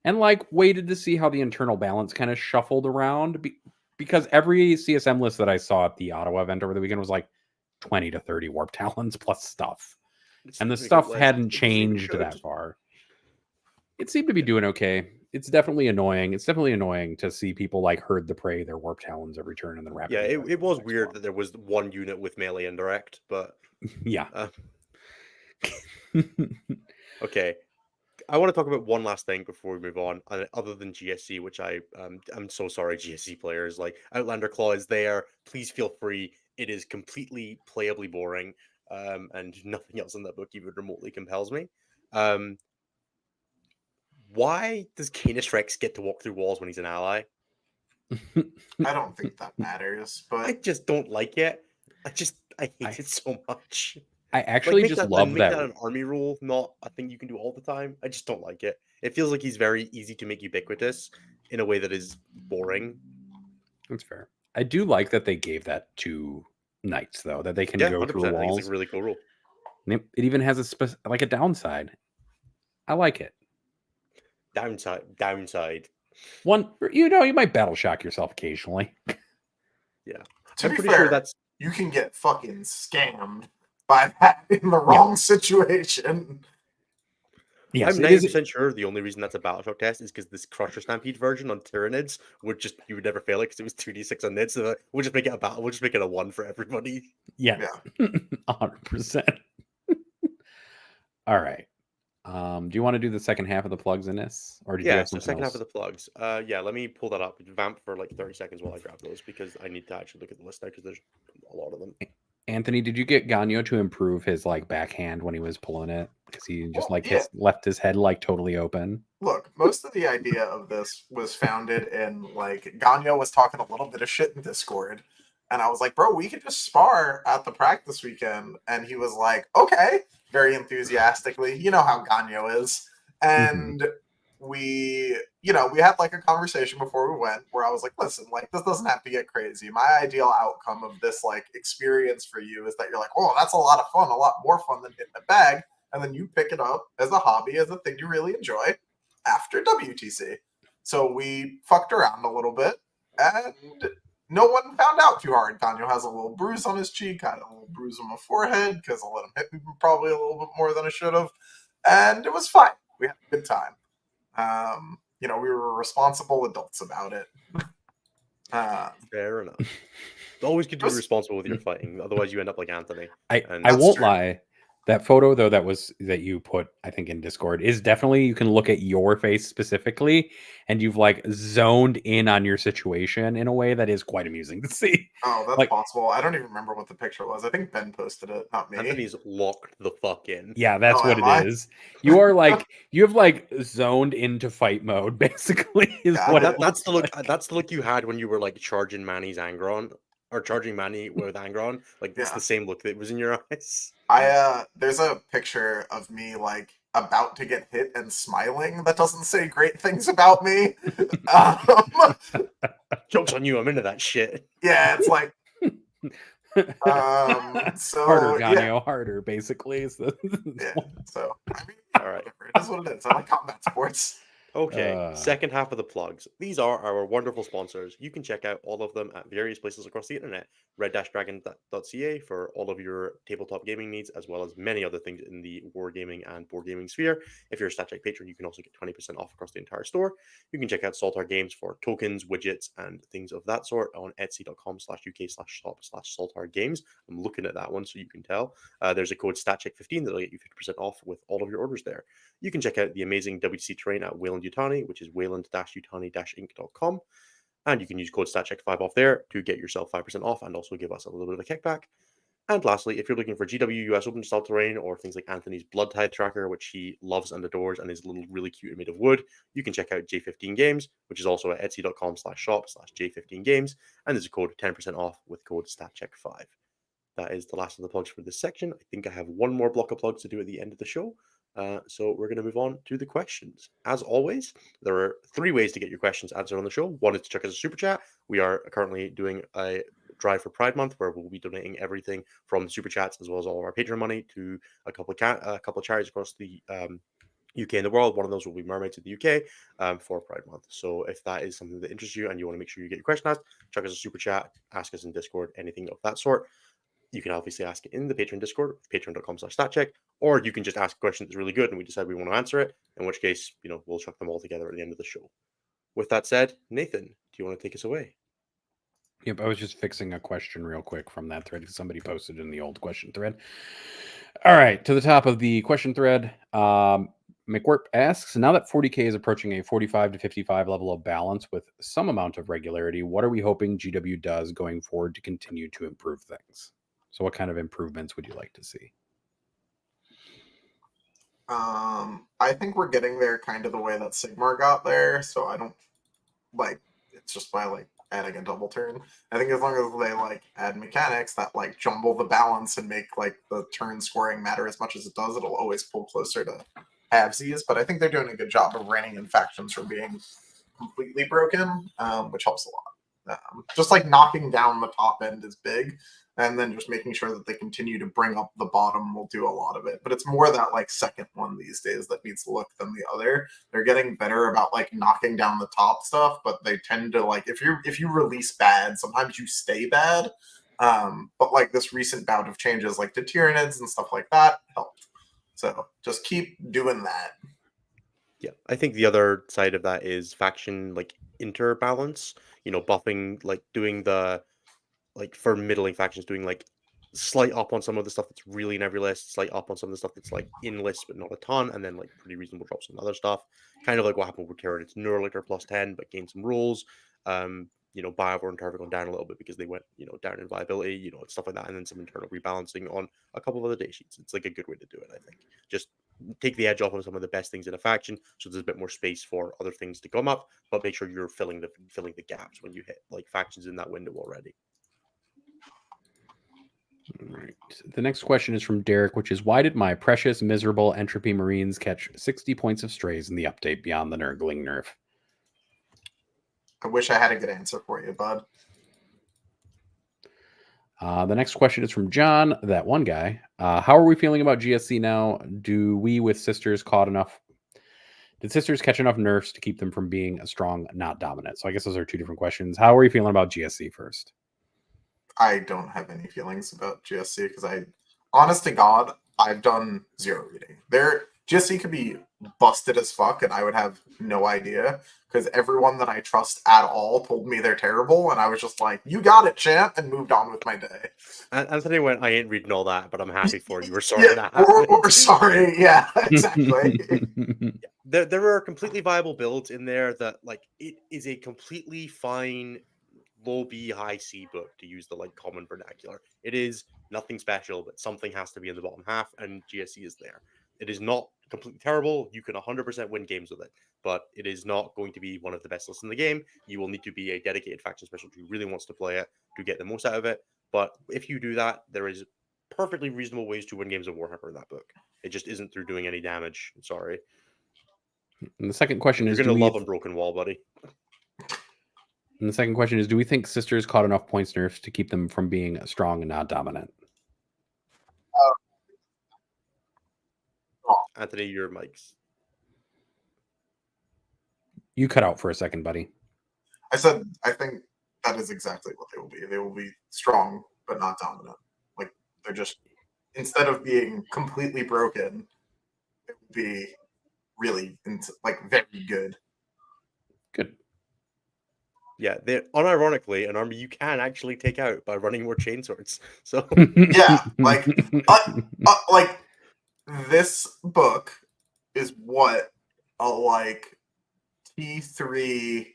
S3: and like waited to see how the internal balance kind of shuffled around. Because every CSM list that I saw at the Ottawa event over the weekend was like 20 to 30 Warp Talons plus stuff, and the stuff hadn't changed that far. It seemed to be doing okay. It's definitely annoying. It's definitely annoying to see people like herd the prey, their Warp Talons every turn, and then rapid.
S1: Yeah, it was weird that there was one unit with melee indirect, but
S3: yeah.
S1: Okay, I want to talk about one last thing before we move on, other than GSC, which I'm so sorry, GSC players. Like, Outlander Claw is there. Please feel free. It is completely playably boring, and nothing else in that book even remotely compels me. Why does Canis Rex get to walk through walls when he's an ally?
S2: I don't think that matters, but
S1: I just don't like it. I hate it so much.
S3: I actually
S1: Like,
S3: just love that.
S1: Make that an army rule, not a thing you can do all the time. I just don't like it. It feels like he's very easy to make ubiquitous in a way that is boring.
S3: That's fair. I do like that they gave that to knights, though, that they can go through walls.
S1: I think it's a really cool rule.
S3: It even has a downside. I like it.
S1: Downside.
S3: One, you might battle shock yourself occasionally.
S1: Yeah.
S2: To be fair, you can get fucking scammed by that in the wrong situation.
S1: Yes, I'm 90% sure the only reason that's a battle shock test is because this Crusher Stampede version on Tyranids you would never fail it because it was 2d6 on Nids. So we'll just make it a battle. We'll just make it a 1 for everybody.
S3: Yeah. 100%. All right. Do you want to do the second half of the plugs in this, or you have
S1: the second half of the plugs? Yeah, let me pull that up. Vamp for like 30 seconds while I grab those because I need to actually look at the list now because there's a lot of them.
S3: Anthony, did you get Ganyo to improve his like backhand when he was pulling it? Because he just left his head like totally open.
S2: Look, most of the idea of this was founded in like Ganyo was talking a little bit of shit in Discord. And I was like, bro, we could just spar at the practice weekend. And he was like, okay, very enthusiastically. You know how Ganyo is. And we had like a conversation before we went where I was like, listen, like this doesn't have to get crazy. My ideal outcome of this like experience for you is that you're like, oh, that's a lot of fun, a lot more fun than hitting a bag. And then you pick it up as a hobby, as a thing you really enjoy after WTC. So we fucked around a little bit and no one found out too hard. Ganyo has a little bruise on his cheek, had a little bruise on my forehead because I let him hit me probably a little bit more than I should have. And it was fine. We had a good time. We were responsible adults about it.
S1: Fair enough. It's always good to be responsible with your fighting. Otherwise, you end up like Anthony.
S3: I won't lie. That photo though that you put, I think, in Discord is definitely, you can look at your face specifically and you've like zoned in on your situation in a way that is quite amusing to see.
S2: Oh, that's
S3: Like,
S2: possible. I don't even remember what the picture was. I think Ben posted it, not me.
S1: Anthony's locked the fuck in.
S3: yeah, that's
S2: Oh,
S3: what
S2: am
S3: it
S2: I?
S3: is. You are like, you have like zoned into fight mode, basically, is
S2: Yeah,
S3: what
S2: I
S3: it
S2: did.
S1: That's the look.
S3: looks like.
S1: That's the look you had when you were like charging Manny's anger on, or charging Manny with anger on. Like it's
S2: Yeah.
S1: the same look that was in your eyes.
S2: There's a picture of me like about to get hit and smiling that doesn't say great things about me. um,
S1: Joke's on you. I'm into that shit.
S2: yeah, it's like
S3: Harder,
S2: so yeah,
S3: Ganyo, harder, basically. Is the
S2: yeah. So I mean,
S1: All right.
S2: whatever. It is what it is. I like combat sports.
S1: Okay, second half of the plugs. These are our wonderful sponsors. You can check out all of them at various places across the internet. red-dragon.ca for all of your tabletop gaming needs, as well as many other things in the wargaming and board gaming sphere. If you're a StatCheck patron, you can also get 20% off across the entire store. You can check out Saltar Games for tokens, widgets, and things of that sort on etsy.com/uk/shop/Saltar Games. I'm looking at that one so you can tell. There's a code StatCheck15 that'll get you 50% off with all of your orders there. You can check out the amazing WTC terrain at Wayland-Yutani, which is wayland-yutani-inc.com. And you can use code StatCheck5 off there to get yourself 5% off and also give us a little bit of a kickback. And lastly, if you're looking for GW US Open style terrain or things like Anthony's Blood Tithe Tracker, which he loves and adores and is little really cute and made of wood, you can check out J15 Games, which is also at etsy.com/shop/J15Games. And there's a code 10% off with code StatCheck5. That is the last of the plugs for this section. I think I have one more block of plugs to do at the end of the show. So we're going to move on to the questions. As always, there are 3 ways to get your questions answered on the show. One is to check us a super chat. We are currently doing a drive for Pride Month where we'll be donating everything from the super chats as well as all of our Patreon money to a couple of charities across the UK and the world. One of those will be Mermaids in the UK for Pride Month. So if that is something that interests you and you want to make sure you get your question asked, check us a super chat, ask us in Discord, anything of that sort. You can obviously ask it in the Patreon Discord, patreon.com/statcheck, or you can just ask a question that's really good and we decide we want to answer it, in which case, we'll chuck them all together at the end of the show. With that said, Nathan, do you want to take us away?
S3: Yep, I was just fixing a question real quick from that thread because somebody posted in the old question thread. All right, to the top of the question thread, McWhirp asks, now that 40K is approaching a 45 to 55 level of balance with some amount of regularity, what are we hoping GW does going forward to continue to improve things? So what kind of improvements would you like to see?
S2: I think we're getting there kind of the way that Sigmar got there, so I don't like it's just by like adding a double turn. I think as long as they like add mechanics that like jumble the balance and make like the turn scoring matter as much as it does, it'll always pull closer to halvesies. But I think they're doing a good job of reining in factions from being completely broken, which helps a lot. Just like knocking down the top end is big, and then just making sure that they continue to bring up the bottom will do a lot of it. But it's more that like second one these days that needs to look than the other. They're getting better about like knocking down the top stuff, but they tend to like if you release bad, sometimes you stay bad. But like this recent bout of changes like to Tyranids and stuff like that helped. So just keep doing that.
S1: Yeah, I think the other side of that is faction like interbalance, buffing, like doing the for middling factions, doing like slight up on some of the stuff that's really in every list, slight up on some of the stuff that's like in list but not a ton, and then like pretty reasonable drops on other stuff. Kind of like what happened with Tyranids. Neuralitor +10, but gained some rules. Biovore and Turf gone down a little bit because they went, down in viability, stuff like that, and then some internal rebalancing on a couple of other day sheets. It's like a good way to do it, I think. Just take the edge off of some of the best things in a faction, so there's a bit more space for other things to come up, but make sure you're filling the gaps when you hit like factions in that window already.
S3: All right. The next question is from Derek, which is, why did my precious, miserable Entropy Marines catch 60 points of strays in the update beyond the Nurgling nerf?
S2: I wish I had a good answer for you, bud.
S3: The next question is from John, that one guy. How are we feeling about GSC now? Do we with Sisters Did Sisters catch enough nerfs to keep them from being a strong, not dominant? So I guess those are 2 different questions. How are you feeling about GSC first?
S2: I don't have any feelings about GSC because honest to God, I've done 0 reading. GSC could be busted as fuck, and I would have no idea because everyone that I trust at all told me they're terrible, and I was just like, "You got it, champ," and moved on with my day.
S1: Anthony went, "I ain't reading all that, but I'm happy for you. We're sorry that happened."
S2: Or sorry, yeah, exactly.
S1: There are completely viable builds in there that, like, it is a completely fine low B, high C book, to use the like common vernacular. It is nothing special, but something has to be in the bottom half, and GSC is there. It is not completely terrible. You can 100% win games with it, but it is not going to be one of the best lists in the game. You will need to be a dedicated faction specialist who really wants to play it to get the most out of it. But if you do that, there is perfectly reasonable ways to win games of Warhammer in that book. It just isn't through doing any damage. Sorry.
S3: And the second question
S1: You're
S3: is,
S1: going to love Unbroken Wall, buddy.
S3: And the second question is, do we think Sisters caught enough points nerfs to keep them from being strong and not dominant?
S1: Anthony, your mics.
S3: You cut out for a second, buddy.
S2: I said, I think that is exactly what they will be. They will be strong, but not dominant. Like, they're just, instead of being completely broken, it will be really, like, very good.
S3: Good.
S1: Yeah, they're unironically an army you can actually take out by running more chainswords. So
S2: yeah, like this book is what a like T3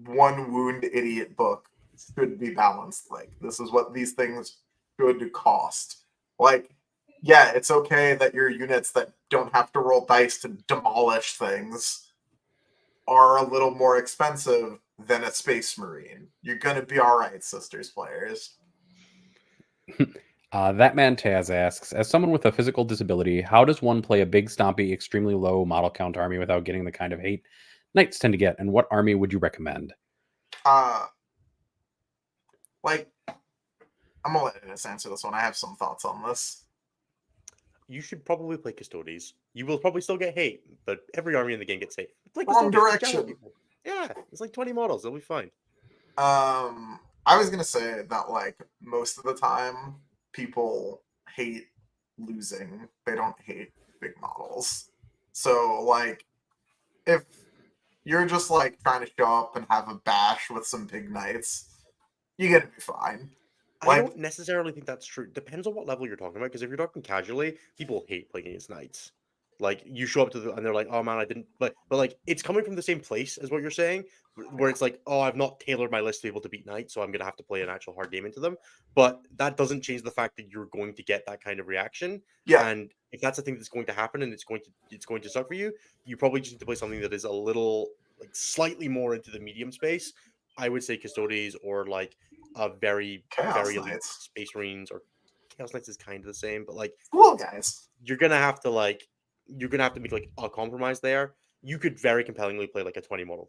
S2: one wound idiot book should be balanced like. This is what these things should cost. Like, yeah, it's okay that your units that don't have to roll dice to demolish things are a little more expensive than a Space Marine. You're going to be all right, Sisters players.
S3: That man Taz asks, as someone with a physical disability, how does one play a big, stompy, extremely low model count army without getting the kind of hate knights tend to get? And what army would you recommend?
S2: Like, I'm going to let Innes answer this one. I have some thoughts on this.
S1: You should probably play Custodes. You will probably still get hate, but every army in the game gets hate. Play
S2: Wrong
S1: Custodes,
S2: direction.
S1: Yeah, it's like 20 models. They'll be fine.
S2: I was going to say that, like, most of the time, people hate losing. They don't hate big models. So, like, if you're just, like, trying to show up and have a bash with some big knights, you're going to be fine.
S1: I don't necessarily think that's true. Depends on what level you're talking about, because if you're talking casually, people hate playing against knights. Like, you show up to and they're like, "Oh man, I didn't." But like, it's coming from the same place as what you're saying, where it's like, "Oh, I've not tailored my list to be able to beat knights, so I'm gonna have to play an actual hard game into them." But that doesn't change the fact that you're going to get that kind of reaction.
S2: Yeah.
S1: And if that's a thing that's going to happen and it's going to suck for you, you probably just need to play something that is a little, like, slightly more into the medium space. I would say Custodes, or like a very elite
S2: Knights.
S1: Space Marines, or Chaos Knights is kind of the same, but like,
S2: cool guys.
S1: You're gonna have to make like a compromise there. You could very compellingly play like a 20 model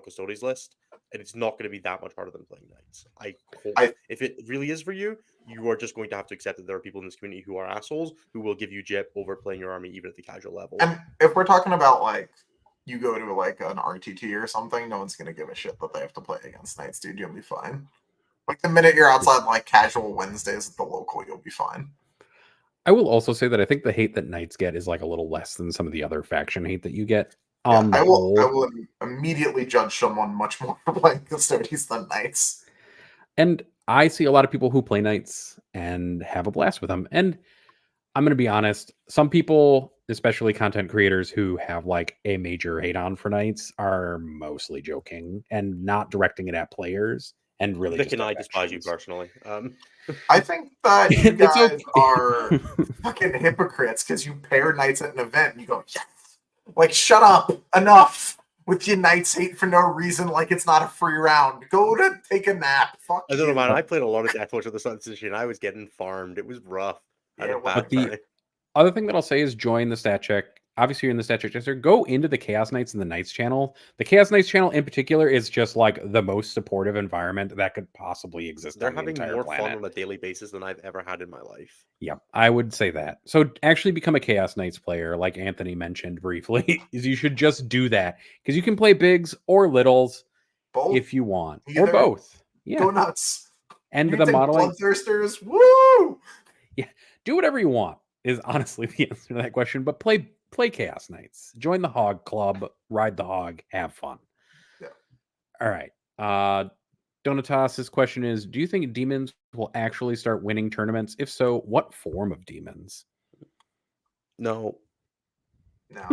S1: Custodes list, and it's not going to be that much harder than playing Knights. I hope if it really is for you, you are just going to have to accept that there are people in this community who are assholes who will give you gyp over playing your army even at the casual level.
S2: And if we're talking about like, you go to like an RTT or something, no one's gonna give a shit that they have to play against Knights, dude. You'll be fine. Like, the minute you're outside like casual Wednesdays at the local, you'll be fine.
S3: I will also say that I think the hate that Knights get is like a little less than some of the other faction hate that you get.
S2: Yeah, I will immediately judge someone much more for playing Custodes than Knights.
S3: And I see a lot of people who play Knights and have a blast with them. And I'm going to be honest, some people, especially content creators who have like a major hate on for Knights, are mostly joking and not directing it at players. And really,
S1: Vic and I despise you personally.
S2: I think that you guys are fucking hypocrites because you pair Knights at an event and you go, yes! Like, shut up! Enough with your Knights hate for no reason, like it's not a free round. Go to take a nap. Fuck you.
S1: I don't know, man. I played a lot of Deathwatch with the Sun Edition, and I was getting farmed. It was rough.
S3: But the other thing that I'll say is join the stat check. Obviously, you're in the stat check tester. Go into the Chaos Knights and the Knights channel. The Chaos Knights channel in particular is just like the most supportive environment that could possibly exist.
S1: They're having more fun on a daily basis than I've ever had in my life.
S3: Yeah, I would say that. So actually become a Chaos Knights player, like Anthony mentioned briefly, is you should just do that. Because you can play bigs or littles if you want. Or both. Yeah.
S2: Go nuts.
S3: And the modeling.
S2: Bloodthirsters. Woo!
S3: Yeah. Do whatever you want. is honestly the answer to that question. But play Chaos Knights. Join the Hog Club. Ride the Hog. Have fun.
S2: Yeah.
S3: All right. Donatas's question is: do you think demons will actually start winning tournaments? If so, what form of demons?
S1: No.
S2: No.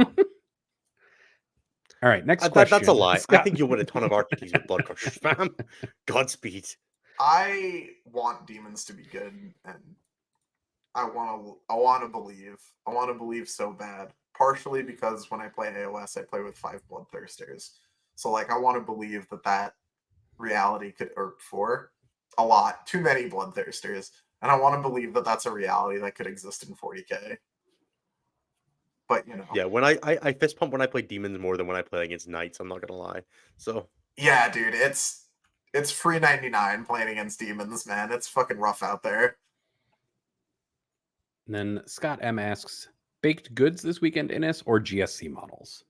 S3: All right, next question.
S1: That's a lie. I
S3: Scott.
S1: think you'll win a ton of RTTs with Blood Crusher spam. Godspeed.
S2: I want demons to be good, and I want to believe. I want to believe so bad. Partially because when I play AOS, I play with 5 Bloodthirsters. So like I want to believe that reality could, or 4, a lot, too many Bloodthirsters, and I want to believe that that's a reality that could exist in 40k. But you know,
S1: Yeah, when I fist pump when I play demons more than when I play against knights. I'm not gonna lie. So
S2: yeah, dude, it's free 99 playing against demons, man. It's fucking rough out there.
S3: And then Scott M asks: baked goods this weekend, Innis, or GSC models?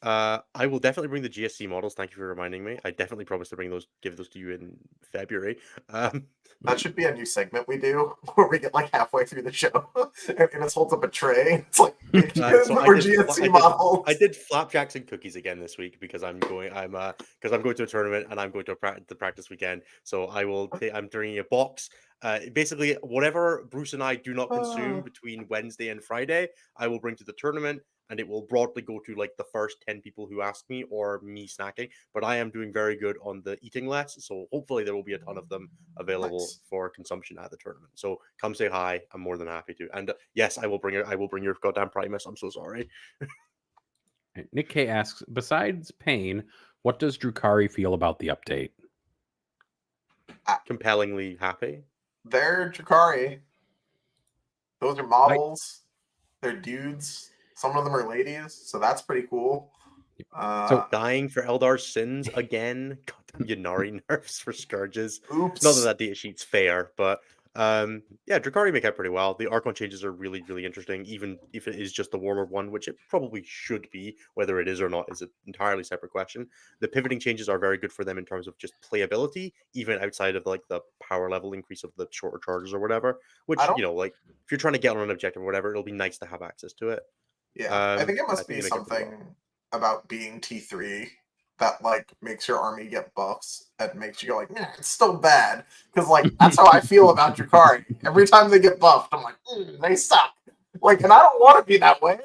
S1: I will definitely bring the GSC models. Thank you for reminding me. I definitely promised to give those to you in February.
S2: That should be a new segment we do where we get like halfway through the show and it holds up a tray. It's like
S1: So
S2: or GSC models.
S1: I did flapjacks and cookies again this week because I'm going to a tournament and I'm going to the practice weekend. So I'm bringing a box. Basically, whatever Bruce and I do not consume between Wednesday and Friday, I will bring to the tournament, and it will broadly go to like the first 10 people who ask me or me snacking. But I am doing very good on the eating less, so hopefully there will be a ton of them available for consumption at the tournament. So come say hi. I'm more than happy to. And yes, I will bring your goddamn Primus. I'm so sorry.
S3: Nick K asks: besides pain, what does Drukari feel about the update?
S1: Compellingly happy.
S2: They're Drakari. Those are models. They're dudes. Some of them are ladies, so that's pretty cool.
S3: So
S1: dying for Eldar's sins again. Goddamn Yanari nerfs for Scourges.
S2: Oops.
S1: Not that data sheet's fair, but yeah, Drakari make out pretty well. The Archon changes are really, really interesting, even if it is just the Warlord one, which it probably should be. Whether it is or not is an entirely separate question. The pivoting changes are very good for them in terms of just playability, even outside of like the power level increase of the shorter charges or whatever. Which, like if you're trying to get on an objective or whatever, it'll be nice to have access to it.
S2: Yeah, I think it must be something about being T3 that like makes your army get buffs and makes you go like, it's still bad. Because like that's how I feel about Drakari. Every time they get buffed, I'm like, they suck. Like, and I don't want to be that way.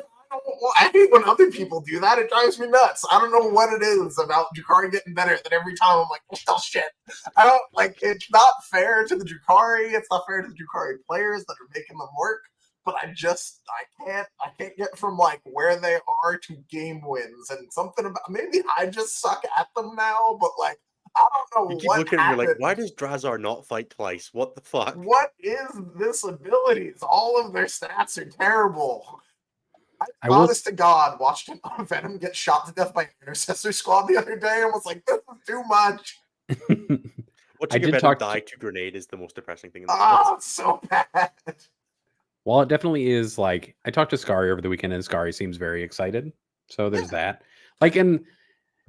S2: I hate when other people do that. It drives me nuts. I don't know what it is about Drakari getting better that every time I'm like, oh shit. I don't like, it's not fair to the Drakari. It's not fair to the Drakari players that are making them work. But I can't get from like where they are to game wins, and something about maybe I just suck at them now, but like I don't know.
S1: You keep looking and you're like, why does Drazar not fight twice? What the fuck?
S2: What is this ability? All of their stats are terrible. Honest to God, watched Venom get shot to death by an Intercessor Squad the other day and was like, this is too much.
S1: Watching a Venom die to grenade is the most depressing thing in the world.
S2: Oh, it's so bad.
S3: Well, it definitely is. Like, I talked to Scary over the weekend, and Scary seems very excited. So there's that. Like, and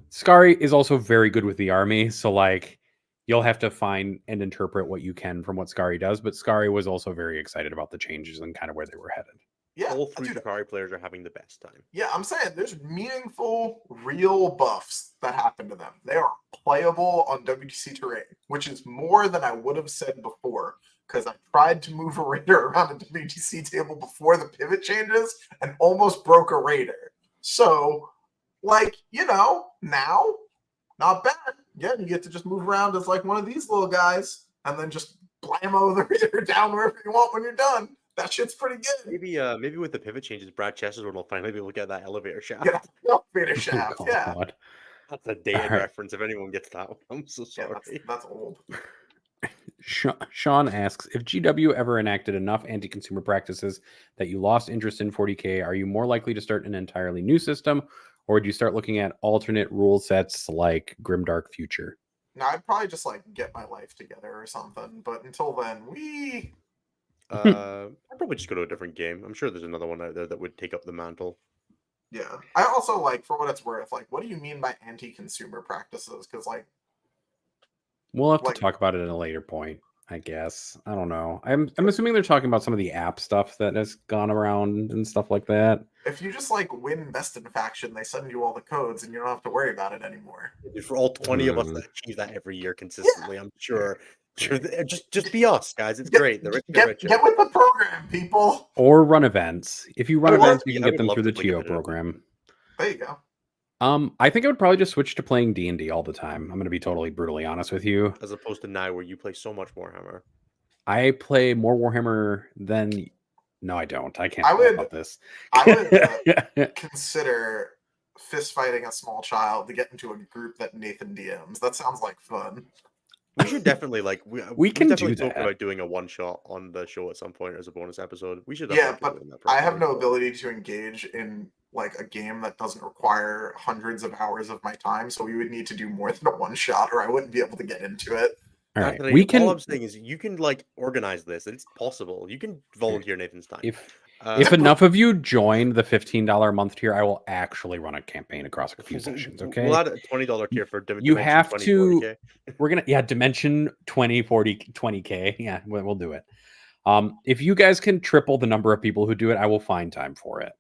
S3: Scary is also very good with the army. So, like, you'll have to find and interpret what you can from what Scary does. But Scary was also very excited about the changes and kind of where they were headed.
S2: Yeah,
S1: all 3 Drakari players are having the best time.
S2: Yeah, I'm saying there's meaningful, real buffs that happen to them. They are playable on WTC terrain, which is more than I would have said before, because I tried to move a raider around a WTC table before the pivot changes and almost broke a raider. So, like, now, not bad. Yeah, you get to just move around as like one of these little guys and then just blammo the raider down wherever you want when you're done. That shit's pretty good.
S1: Maybe with the pivot changes, Brad Chesterton will finally be able to get that elevator shaft.
S2: Yeah, elevator shaft.
S3: Oh,
S2: yeah,
S3: God.
S1: That's a dated reference. If anyone gets that one, I'm so sorry.
S2: Yeah, that's old.
S3: Sean asks, if GW ever enacted enough anti-consumer practices that you lost interest in 40k, are you more likely to start an entirely new system, or would you start looking at alternate rule sets like Grimdark Future?
S2: No, I'd probably just like get my life together or something. But until then,
S1: I'd probably just go to a different game. I'm sure there's another one out there that would take up the mantle.
S2: Yeah. I also like, for what it's worth, like, what do you mean by anti-consumer practices? Because like,
S3: we'll have to talk about it at a later point. I guess. I don't know. I'm assuming they're talking about some of the app stuff that has gone around and stuff like that.
S2: If you just like win Best in Faction, they send you all the codes and you don't have to worry about it anymore.
S1: Dude, for all 20 of us
S3: Hmm.
S1: that achieve that every year consistently, I'm sure. Just be us, guys. It's great. The rich get richer.
S2: Get with the program, people.
S3: Or run events. If you run
S1: Well,
S3: events, you can
S1: I
S3: get
S1: would
S3: them
S1: love
S3: through
S1: to
S3: the
S1: play
S3: TO
S1: competitively.
S3: program.
S2: There you go.
S3: I think I would probably just switch to playing D&D all the time. I'm going to be totally brutally honest with you.
S1: As opposed to now where you play so much more Hammer.
S3: I play more Warhammer than... No, I don't. I can't
S2: I
S3: talk
S2: would-
S3: about this.
S2: I would consider fist fighting a small child to get into a group that Nathan DMs. That sounds like fun.
S1: We should definitely
S3: We can
S1: definitely
S3: do
S1: talk
S3: that.
S1: about doing a one shot on the show at some point as a bonus episode. We should
S2: Yeah,
S1: definitely
S2: but
S1: be doing that
S2: I have
S1: properly.
S2: no ability to engage in like a game that doesn't require hundreds of hours of my time, so we would need to do more than a one shot, or I wouldn't be able to get into it.
S3: All right.
S1: Anthony,
S3: We can...
S1: all I'm saying is you can like organize this. It's possible. You can volunteer Nathan's time.
S3: If enough of you join the $15 a month tier, I will actually run a campaign across a few sessions. Okay.
S1: We'll add a $20 tier for
S3: You have
S1: 20,
S3: to.
S1: 40K.
S3: We're gonna Dimension 20, 40, 20K. Yeah, we'll do it. If you guys can triple the number of people who do it, I will find time for it.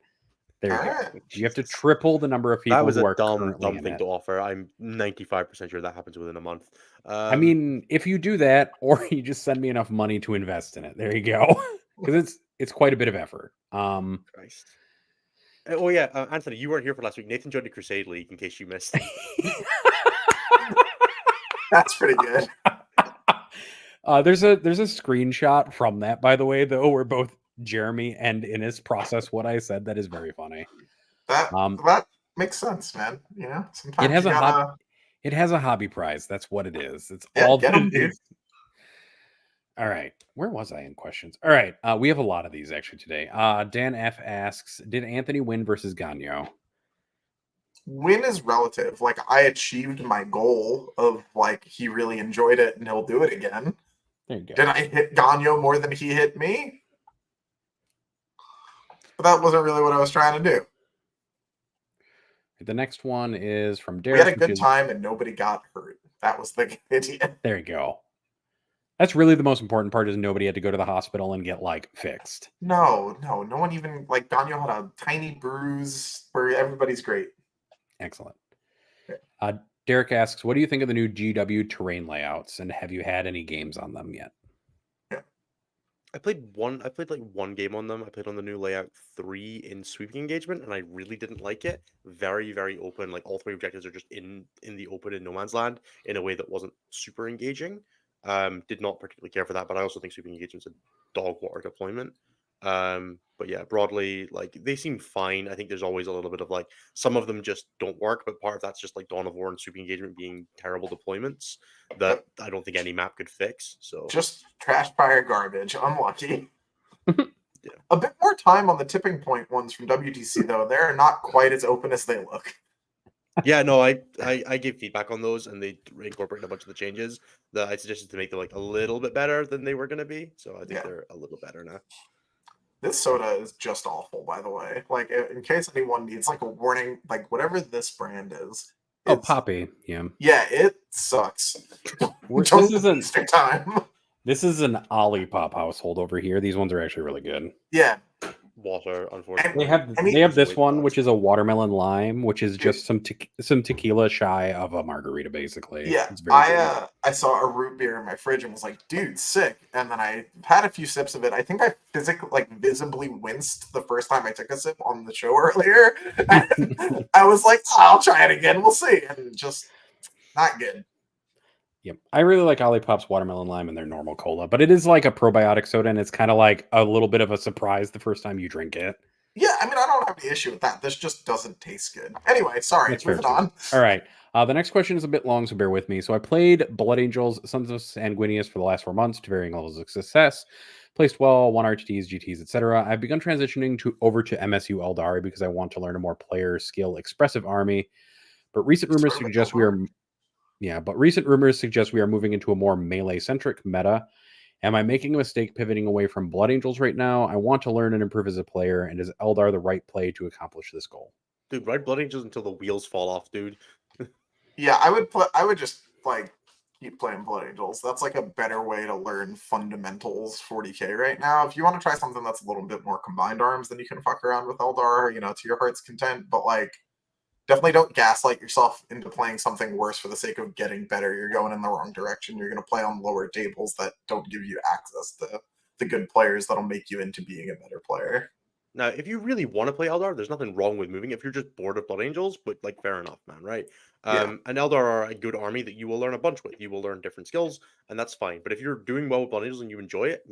S3: There you go.
S2: Alright.
S3: You have to triple the number of people
S1: That was
S3: who
S1: a
S3: are
S1: dumb
S3: currently in
S1: thing
S3: it.
S1: to offer. I'm 95% sure that happens within a month.
S3: I mean, if you do that, or you just send me enough money to invest in it, there you go. Because it's quite a bit of effort.
S1: Christ. Oh yeah, Anthony, you weren't here for last week. Nathan joined the Crusade League in case you missed.
S2: That's pretty good.
S3: There's a screenshot from that, by the way, though, where both Jeremy and Innes process what I said. That is very funny.
S2: That makes sense, man. You know, sometimes
S3: It has
S2: you
S3: a
S2: gotta...
S3: It has a hobby prize. That's what it is. It's
S2: Yeah,
S3: all
S2: get
S3: that
S2: 'em,
S3: it
S2: dude.
S3: is. All right. Where was I in questions? All right. We have a lot of these actually today. Dan F asks, did Anthony win versus Gagno?
S2: Win is relative. Like, I achieved my goal of like he really enjoyed it and he'll do it again.
S3: There you go.
S2: Did I hit Gagno more than he hit me? But that wasn't really what I was trying to do.
S3: The next one is from
S2: We
S3: Derek.
S2: had a good time and nobody got hurt. That was the idea.
S3: There you go. That's really the most important part, is nobody had to go to the hospital and get like fixed.
S2: No one even, like, Gagno had a tiny bruise where everybody's great.
S3: Excellent.
S2: Yeah.
S3: Derek asks, what do you think of the new GW terrain layouts, and have you had any games on them yet?
S1: I played like one game on them. I played on the new layout 3 in sweeping engagement, and I really didn't like it. Very, very open. Like all 3 objectives are just in the open in no man's land in a way that wasn't super engaging. Did not particularly care for that, but I also think sweeping engagement's a dog water deployment. But yeah, broadly, like they seem fine. I think there's always a little bit of like some of them just don't work, but part of that's just like Dawn of War and sweeping engagement being terrible deployments that I don't think any map could fix. So
S2: Just trash fire garbage. Unlucky.
S1: Yeah.
S2: A bit more time on the tipping point ones from WTC though. They're not quite as open as they look.
S1: yeah, no, I gave feedback on those, and they incorporated a bunch of the changes that I suggested to make them like a little bit better than they were going to be. So I think
S2: Yeah.
S1: they're a little better now.
S2: This soda is just awful, by the way. Like, in case anyone needs like a warning, like whatever this brand is.
S3: Oh,
S2: it's-
S3: Poppy. Yeah.
S2: Yeah, it sucks.
S3: This
S2: Don't
S3: isn't.
S2: waste your time.
S3: This is an Olipop household over here. These ones are actually really good.
S2: Yeah,
S1: Water, unfortunately.
S3: They have this
S1: Way
S3: one,
S1: too
S3: which is a watermelon lime, which is just some tequila shy of a margarita, basically.
S2: yeah.
S3: It's very good.
S2: I saw a root beer in my fridge and was like, dude, sick. And then I had a few sips of it. I think I visibly winced the first time I took a sip on the show earlier. I was like, I'll try it again. We'll see. And just not good.
S3: Yep. I really like Olipop's watermelon lime and their normal cola, but it is like a probiotic soda, and it's kind of like a little bit of a surprise the first time you drink it.
S2: Yeah, I mean, I don't have any issue with that. This just doesn't taste good. Anyway, sorry,
S3: That's fair
S2: moving on.
S3: All right. The next question is a bit long, so bear with me. So I played Blood Angels, Sons of Sanguinius for the last 4 months to varying levels of success. Placed well, won RTTs, GTs, etc. I've begun transitioning over to MSU Eldari because I want to learn a more player skill expressive army. But recent rumors suggest we are moving into a more melee-centric meta. Am I making a mistake pivoting away from Blood Angels right now? I want to learn and improve as a player, and is Eldar the right play to accomplish this goal?
S1: Dude, ride Blood Angels until the wheels fall off, dude.
S2: Yeah, I would just like keep playing Blood Angels. That's like a better way to learn fundamentals 40k right now. If you want to try something that's a little bit more combined arms, then you can fuck around with Eldar, to your heart's content. But like, definitely don't gaslight yourself into playing something worse for the sake of getting better. You're going in the wrong direction. You're going to play on lower tables that don't give you access to the good players that'll make you into being a better player.
S1: Now, if you really want to play Eldar, there's nothing wrong with moving. If you're just bored of Blood Angels, but like, fair enough, man, right? And Eldar are a good army that you will learn a bunch with. You will learn different skills, and that's fine. But if you're doing well with Blood Angels and you enjoy it,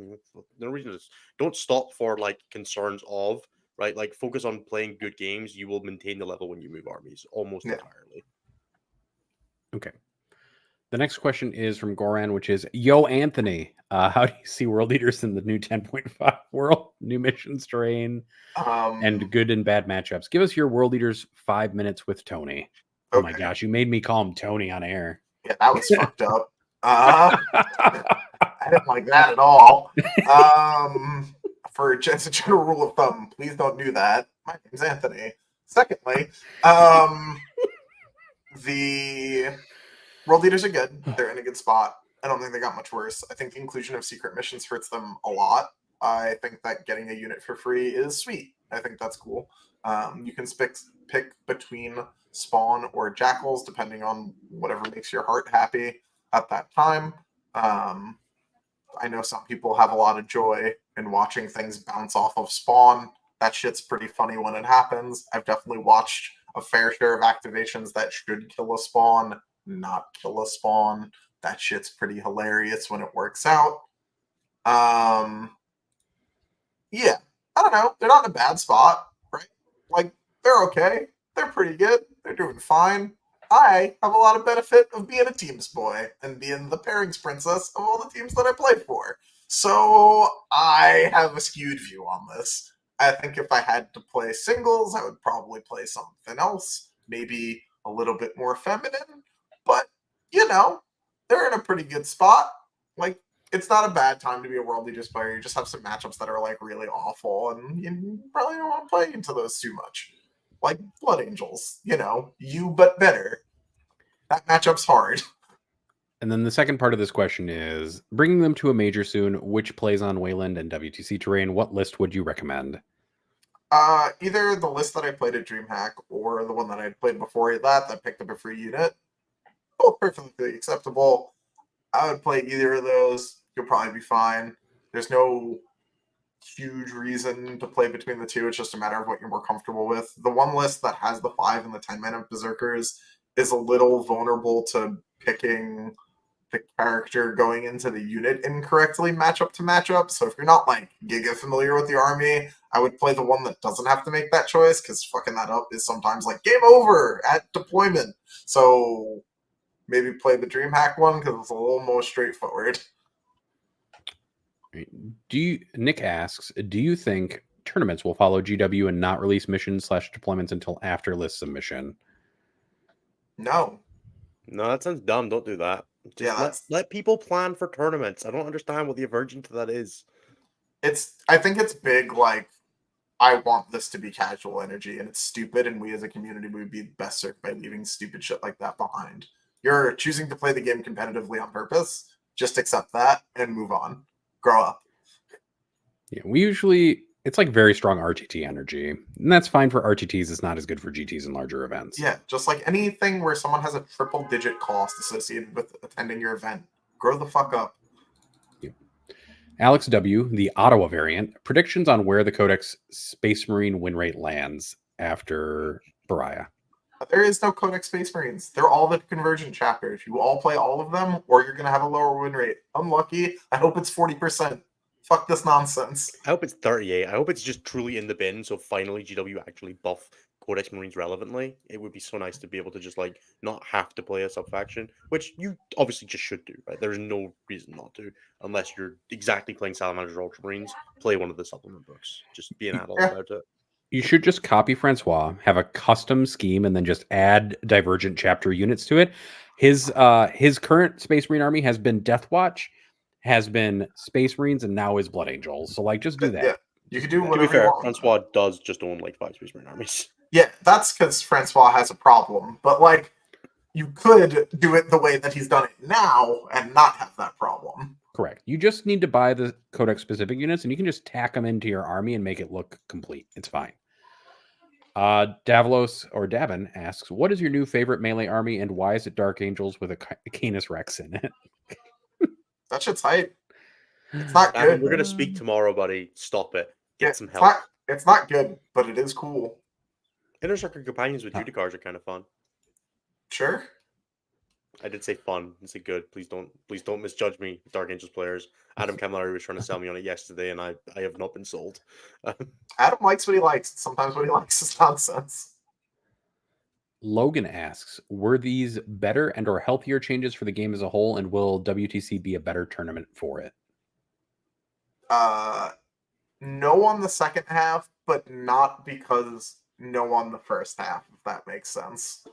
S1: no reason to don't stop for like concerns of right. Like, focus on playing good games. You will maintain the level when you move armies almost entirely.
S3: Okay. The next question is from Goran, which is, Yo, Anthony, how do you see World Eaters in the new 10.5 world? New missions terrain and good and bad matchups. Give us your World Eaters 5 minutes with Tony. Oh my gosh, you made me call him Tony on air.
S2: Yeah, that was fucked up. I didn't like that at all. For just a general rule of thumb, please don't do that. My name's Anthony. Secondly, the World Leaders are good. They're in a good spot. I don't think they got much worse. I think the inclusion of secret missions hurts them a lot. I think that getting a unit for free is sweet. I think that's cool. You can pick between Spawn or Jackals, depending on whatever makes your heart happy at that time. I know some people have a lot of joy in watching things bounce off of Spawn. That shit's pretty funny when it happens. I've definitely watched a fair share of activations that should kill a Spawn, not kill a Spawn. That shit's pretty hilarious when it works out. Yeah, I don't know. They're not in a bad spot, right? Like, they're okay. They're pretty good. They're doing fine. I have a lot of benefit of being a team's boy and being the pairings princess of all the teams that I play for. So I have a skewed view on this. I think if I had to play singles, I would probably play something else, maybe a little bit more feminine. But, they're in a pretty good spot. Like, it's not a bad time to be a World Leaders player. You just have some matchups that are, like, really awful, and you probably don't want to play into those too much. Like Blood Angels, you but better. That matchup's hard.
S3: And then the second part of this question is, bringing them to a major soon, which plays on Wayland and WTC terrain, what list would you recommend?
S2: Either the list that I played at DreamHack or the one that I played before that picked up a free unit. Both perfectly acceptable. I would play either of those. You'll probably be fine. There's no huge reason to play between the two. It's just a matter of what you're more comfortable with. The one list that has the 5 and the 10 mana Berserkers is a little vulnerable to picking the character going into the unit incorrectly matchup to matchup. So if you're not like giga familiar with the army, I would play the one that doesn't have to make that choice, because fucking that up is sometimes like game over at deployment. So maybe play the DreamHack one because it's a little more straightforward.
S3: Nick asks, do you think tournaments will follow GW and not release missions / deployments until after list submission?
S2: No,
S1: that sounds dumb. Don't do that. Just let people plan for tournaments. I don't understand what the aversion to that is.
S2: I think it's big, like, I want this to be casual energy, and it's stupid, and we as a community would be best served by leaving stupid shit like that behind. You're choosing to play the game competitively on purpose. Just accept that and move on. Grow up.
S3: Yeah, it's like very strong RTT energy, and that's fine for RTTs. It's not as good for GTs and larger events.
S2: Yeah, just like anything where someone has a triple-digit cost associated with attending your event. Grow the fuck up.
S3: Yeah. Alex W., the Ottawa variant, predictions on where the Codex Space Marine win rate lands after Bariah.
S2: There is no Codex Space Marines. They're all the conversion chapters. You all play all of them, or you're going to have a lower win rate. Unlucky. I hope it's 40%. Fuck this nonsense.
S1: I hope it's 38. I hope it's just truly in the bin, so finally GW actually buff Codex Marines relevantly. It would be so nice to be able to just, like, not have to play a sub-faction, which you obviously just should do, right? There's no reason not to, unless you're exactly playing Salamanders or Ultramarines. Play one of the supplement books. Just be an adult about it.
S3: You should just copy Francois, have a custom scheme, and then just add Divergent chapter units to it. His current Space Marine army has been Death Watch, has been Space Marines, and now is Blood Angels. So, like, just do that.
S2: Yeah, you can do whatever
S1: to be fair,
S2: you want.
S1: Francois does just own like 5 Space Marine armies.
S2: Yeah, that's because Francois has a problem. But, like, you could do it the way that he's done it now and not have that problem.
S3: Correct. You just need to buy the codex specific units, and you can just tack them into your army and make it look complete. It's fine. Davlos or Davin asks, "What is your new favorite melee army, and why is it Dark Angels with a Canis Rex in it?"
S2: That shit's hype. It's not
S1: Davin,
S2: good.
S1: we're gonna speak tomorrow, buddy. Stop it. Get some help.
S2: It's not good, but it is cool.
S1: Inner Circle companions with Judicars are kind of fun.
S2: Sure.
S1: I did say fun. I said good. Please don't misjudge me, Dark Angels players. Adam Camilleri was trying to sell me on it yesterday, and I have not been sold.
S2: Adam likes what he likes. Sometimes what he likes is nonsense.
S3: Logan asks, "Were these better and or healthier changes for the game as a whole, and will WTC be a better tournament for it?"
S2: No on the second half, but not because no on the first half, if that makes sense.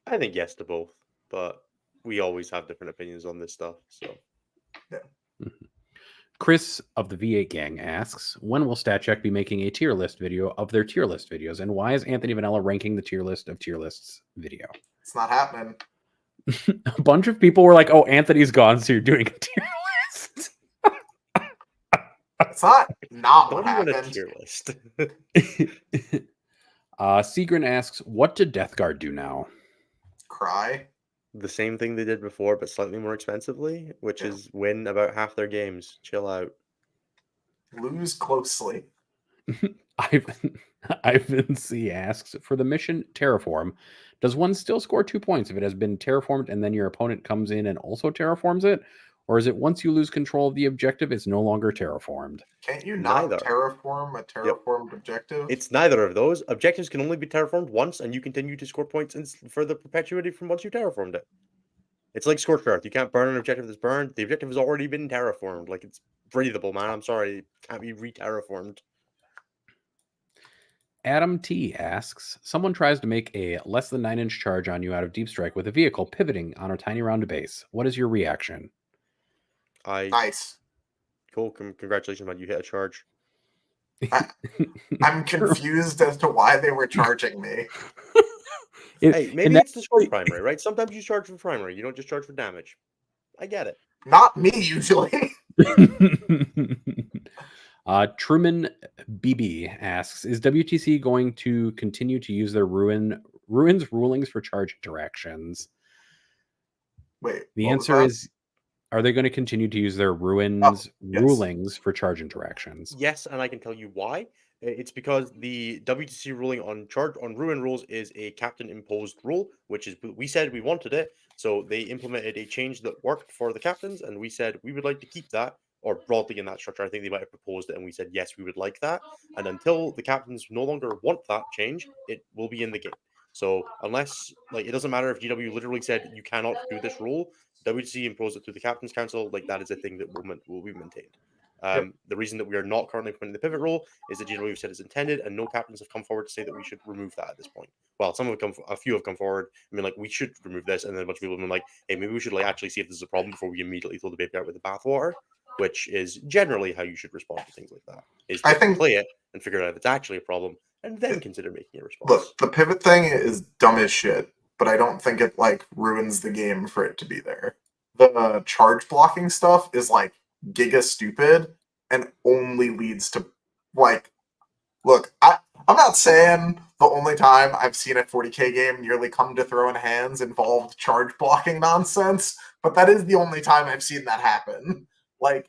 S1: I think yes to both, but we always have different opinions on this stuff. So,
S2: yeah.
S3: Chris of the V8 gang asks, "When will StatCheck be making a tier list video of their tier list videos, and why is Anthony Vanella ranking the tier list of tier lists video?"
S2: It's not happening.
S3: A bunch of people were like, "Oh, Anthony's gone, so you're doing a tier list."
S2: It's not what
S1: not even
S2: happened.
S1: a tier list.
S3: Seagrin asks, "What did Death Guard do now?"
S2: Cry.
S1: The same thing they did before, but slightly more expensively, which is win about half their games. Chill out.
S2: Lose closely.
S3: Ivan C asks, "For the mission Terraform, does one still score 2 points if it has been terraformed and then your opponent comes in and also terraforms it? Or is it once you lose control of the objective, it's no longer terraformed?"
S2: Can't you not
S1: Neither.
S2: terraform a terraformed objective?
S1: It's neither of those. Objectives can only be terraformed once, and you continue to score points for the perpetuity from once you terraformed it. It's like Scorched Earth. You can't burn an objective that's burned. The objective has already been terraformed. Like, it's breathable, man. I'm sorry. It can't be re-terraformed.
S3: Adam T asks, "Someone tries to make a less than 9-inch charge on you out of deep strike with a vehicle pivoting on a tiny round base. What is your reaction?"
S2: Nice.
S1: Cool. Congratulations, man. You hit a charge.
S2: I'm confused as to why they were charging me.
S1: Hey, maybe it's the score primary, right? Sometimes you charge for primary. You don't just charge for damage. I get it.
S2: Not me, usually.
S3: Truman BB asks, "Is WTC going to continue to use their ruins rulings for charge interactions?"
S2: Wait.
S3: The answer is, are they going to continue to use their ruins rulings for charge interactions?
S1: Yes, and I can tell you why. It's because the WTC ruling on ruin rules is a captain imposed rule, which is we said we wanted it. So they implemented a change that worked for the captains, and we said we would like to keep that, or broadly in that structure. I think they might have proposed it, and we said yes, we would like that. And until the captains no longer want that change, it will be in the game. So unless, like, it doesn't matter if GW literally said you cannot do this rule, WTC imposed it through the captain's council. Like, that is a thing that will be maintained. The reason that we are not currently implementing the pivot rule is that GW said it's intended, and no captains have come forward to say that we should remove that at this point. Well, a few have come forward. I mean, like, we should remove this, and then a bunch of people have been like, "Hey, maybe we should like actually see if this is a problem before we immediately throw the baby out with the bathwater," which is generally how you should respond to things like that. Is to play it and figure out if it's actually a problem, and then consider making a response.
S2: Look, the pivot thing is dumb as shit, but I don't think it like ruins the game for it to be there. The charge blocking stuff is like giga stupid and only leads to like, look, I'm not saying the only time I've seen a 40k game nearly come to throwing hands involved charge blocking nonsense, but that is the only time I've seen that happen. Like,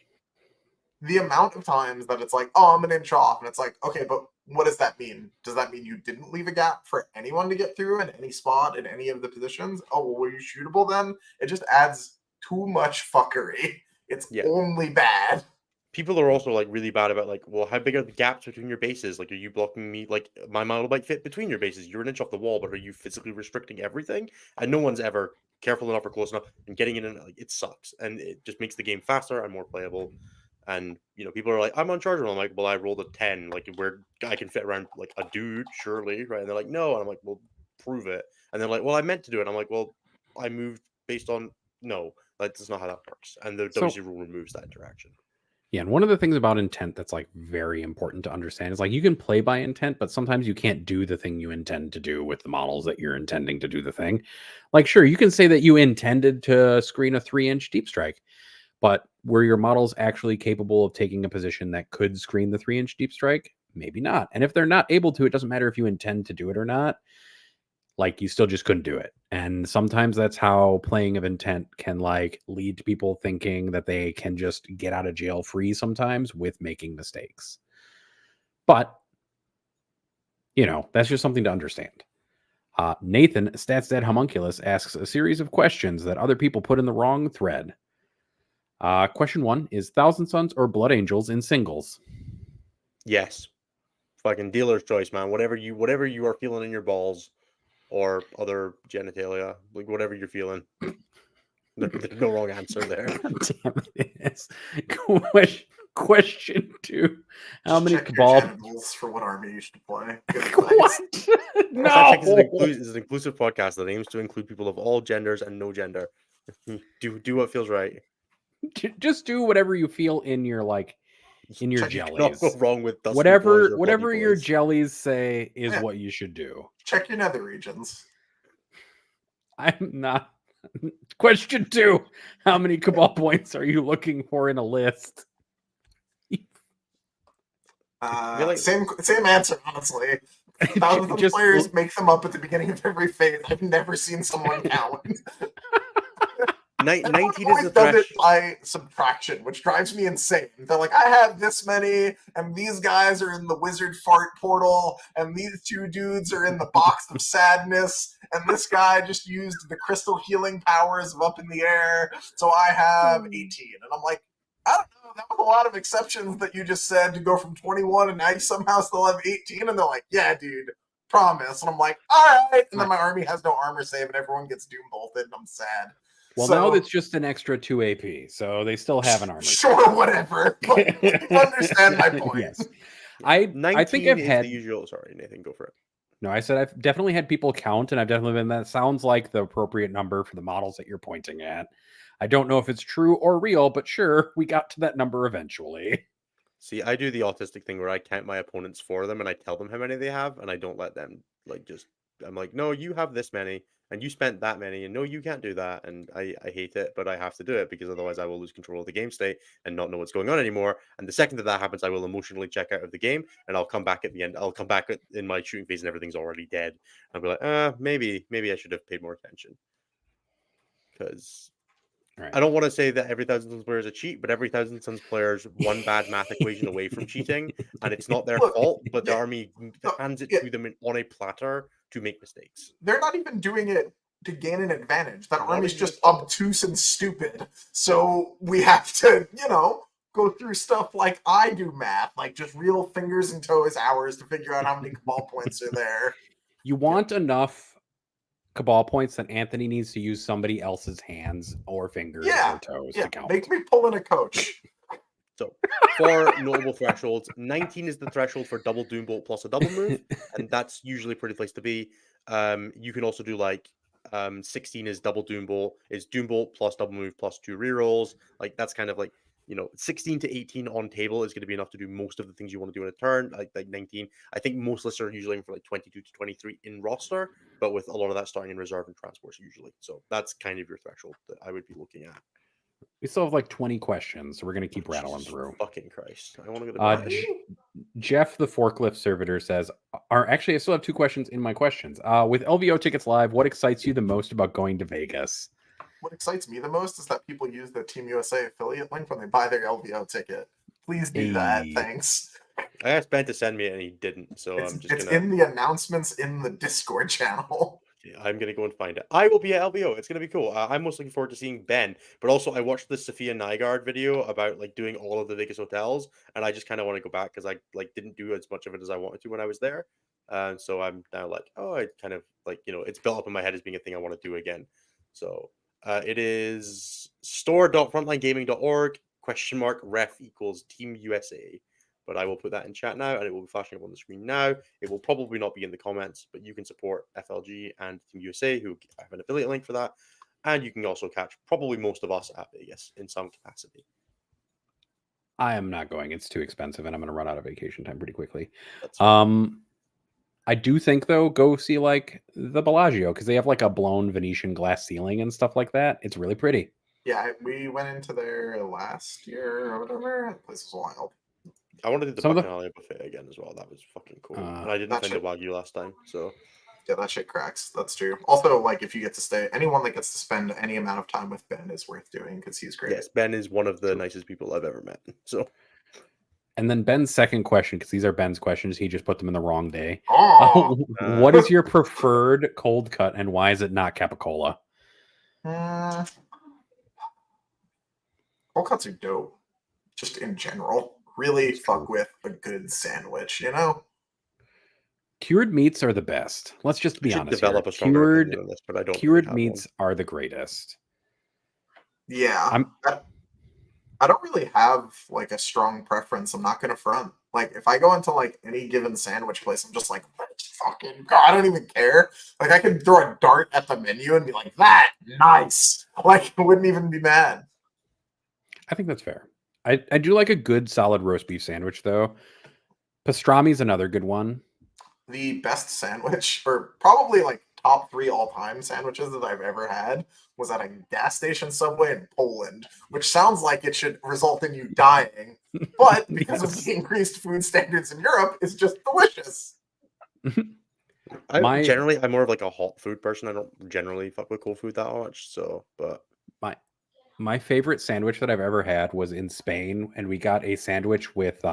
S2: the amount of times that it's like, oh, I'm an inch off, and it's like, okay, but what does that mean? Does that mean you didn't leave a gap for anyone to get through in any spot in any of the positions? Oh, well, were you shootable then? It just adds too much fuckery. It's only bad.
S1: People are also like really bad about like, well, how big are the gaps between your bases? Like, are you blocking me? Like, my model might fit between your bases. You're an inch off the wall, but are you physically restricting everything? And no one's ever careful enough or close enough. And getting in, like, it sucks, and it just makes the game faster and more playable. And people are like, I'm on charge. And I'm like, well, I rolled a 10. Like, where I can fit around like a dude, surely, right? And they're like, no. And I'm like, well, prove it. And they're like, well, I meant to do it. And I'm like, well, I moved based on no. That's not how that works. And the WC rule removes that interaction.
S3: Yeah, and one of the things about intent that's like very important to understand is like you can play by intent, but sometimes you can't do the thing you intend to do with the models that you're intending to do the thing. Like, sure, you can say that you intended to screen a 3-inch deep strike, but were your models actually capable of taking a position that could screen the 3-inch deep strike? Maybe not. And if they're not able to, it doesn't matter if you intend to do it or not. Like, you still just couldn't do it. And sometimes that's how playing of intent can like lead to people thinking that they can just get out of jail free sometimes with making mistakes. But that's just something to understand. Nathan Stats Dead Homunculus asks a series of questions that other people put in the wrong thread. Question 1 is Thousand Sons or Blood Angels in singles?
S1: Yes. Fucking dealer's choice, man. Whatever you are feeling in your balls or other genitalia, like whatever you're feeling. There's no wrong answer there.
S3: God damn it is. Question 2. How
S2: Just
S3: many
S2: check
S3: cabal?
S2: your genitals for what army you should play. Good advice.
S3: What? No.
S1: Datatakes is an inclusive podcast that aims to include people of all genders and no gender. Do what feels right.
S3: Just do whatever you feel in your in your
S2: Check-
S1: You cannot
S3: jellies.
S1: go wrong with dusty boys
S3: Whatever
S1: or bloody
S3: your
S1: boys.
S3: jellies say is
S2: Yeah.
S3: what you should do.
S2: Check your nether regions.
S3: I'm not. Question 2. How many cabal points are you looking for in a list?
S1: Really?
S2: Same answer, honestly. Thousands of
S3: Just-
S2: players make them up at the beginning of every phase. I've never seen someone count.
S1: 19
S2: Everyone
S1: is
S2: always
S1: the
S2: does it
S1: thresh.
S2: by subtraction, which drives me insane. They're like, I have this many, and these guys are in the wizard fart portal, and these 2 dudes are in the box of sadness, and this guy just used the crystal healing powers of up in the air, so I have 18. And I'm like, I don't know, that was a lot of exceptions that you just said to go from 21, and now you somehow still have 18, and they're like, yeah, dude, promise. And I'm like, all right. And then my army has no armor save, and everyone gets doom bolted, and I'm sad.
S3: Well,
S2: So,
S3: now it's just an extra 2 AP, so they still have an armor.
S2: Sure, whatever. But you understand my point.
S3: Yes. I think I've
S1: is
S3: had
S1: the usual. Sorry, Nathan, go for it.
S3: No, I said I've definitely had people count, and I've definitely been that sounds like the appropriate number for the models that you're pointing at. I don't know if it's true or real, but sure, we got to that number eventually.
S1: See, I do the autistic thing where I count my opponents for them and I tell them how many they have, and I don't let them I'm like, no, you have this many, and you spent that many, and no, you can't do that, and I hate it, but I have to do it because otherwise I will lose control of the game state and not know what's going on anymore. And the second that happens, I will emotionally check out of the game, and I'll come back at the end. I'll come back in my shooting phase, and everything's already dead. I'll be like, maybe I should have paid more attention, because
S3: Right.
S1: I don't want to say that every Thousand Sons player is a cheat, but every Thousand Sons player is one bad math equation away from cheating, and it's not their fault, but the army hands it to them on a platter to make mistakes.
S2: They're not even doing it to gain an advantage. That
S1: Not
S2: army's
S1: even
S2: just obtuse and stupid. So we have to, go through stuff like I do math, like just real fingers and toes hours to figure out how many cabal points are there.
S3: You want enough cabal points that Anthony needs to use somebody else's hands or fingers or toes to count.
S2: Make me pull in a coach.
S1: So, for notable thresholds, 19 is the threshold for double Doombolt plus a double move, and that's usually a pretty place to be. You can also do 16 is double Doombolt, is Doombolt plus double move plus 2 rerolls. Like, that's kind of 16 to 18 on table is going to be enough to do most of the things you want to do in a turn. Like 19, I think most lists are usually aiming for 22 to 23 in roster, but with a lot of that starting in reserve and transports usually. So that's kind of your threshold that I would be looking at.
S3: We still have 20 questions, so we're going to keep rattling
S1: Jesus
S3: through.
S1: Fucking Christ. I want to go to bed.
S3: Jeff, the forklift servitor, says, actually, I still have 2 questions in my questions. With LVO tickets live, what excites you the most about going to Vegas?
S2: What excites me the most is that people use the Team USA affiliate link when they buy their LVO ticket. Please do that. Thanks.
S1: I asked Ben to send me it and he didn't, so
S2: It's
S1: I'm just
S2: in the announcements in the Discord channel.
S1: I'm gonna go and find it. I will be at LVO. It's gonna be cool. I'm most looking forward to seeing Ben, but also I watched the Sophia Nygaard video about doing all of the Vegas hotels, and I just kind of want to go back because I didn't do as much of it as I wanted to when I was there. So I'm now I kind of it's built up in my head as being a thing I want to do again. So it is store.frontlinegaming.org !ref equals Team USA. But I will put that in chat now, and it will be flashing up on the screen now. It will probably not be in the comments, but you can support FLG and Team USA, who have an affiliate link for that. And you can also catch probably most of us at Vegas in some capacity.
S3: I am not going. It's too expensive, and I'm going to run out of vacation time pretty quickly.
S1: That's fine.
S3: I do think though, go see like the Bellagio because they have like a blown Venetian glass ceiling and stuff like that. It's really pretty.
S2: Yeah, we went into there last year or whatever. That place was wild.
S1: I want to do the
S3: Some of the-
S1: Bacchanalian buffet again as well. That was fucking cool.
S3: Uh,
S1: and I didn't
S2: that
S1: find the
S2: shit-
S1: Wagyu last time, so
S2: Yeah, that shit cracks. That's true. Also, like, if you get to stay, anyone that gets to spend any amount of time with Ben is worth doing because he's great.
S1: yes, Ben is one of the nicest people I've ever met. So
S3: And then Ben's second question, because these are Ben's questions, he just put them in the wrong day.
S2: Oh,
S3: What is your preferred cold cut, and why is it not capicola?
S2: cold cuts are dope. Just in general, really fuck with a good sandwich. You know.
S3: Cured meats are the best. Let's just be
S1: I should
S3: honest.
S1: develop
S3: Here.
S1: a stronger opinion on this, but I don't.
S3: Cured
S1: really have
S3: meats are the greatest.
S2: Yeah, I don't really have like a strong preference. I'm not gonna front. Like if I go into like any given sandwich place, I'm just like, fucking God, I don't even care. Like I could throw a dart at the menu and be like, that nice. Like I wouldn't even be mad.
S3: I think that's fair. I do like a good solid roast beef sandwich though. Pastrami's another good one.
S2: The best sandwich, or probably like top 3 all-time sandwiches that I've ever had, was at a gas station Subway in Poland, which sounds like it should result in you dying, but because of the increased food standards in Europe, it's just delicious.
S1: I'm
S3: My-
S1: more of like a hot food person. I don't generally fuck with cold food that much. So, but
S3: My favorite sandwich that I've ever had was in Spain, and we got a sandwich with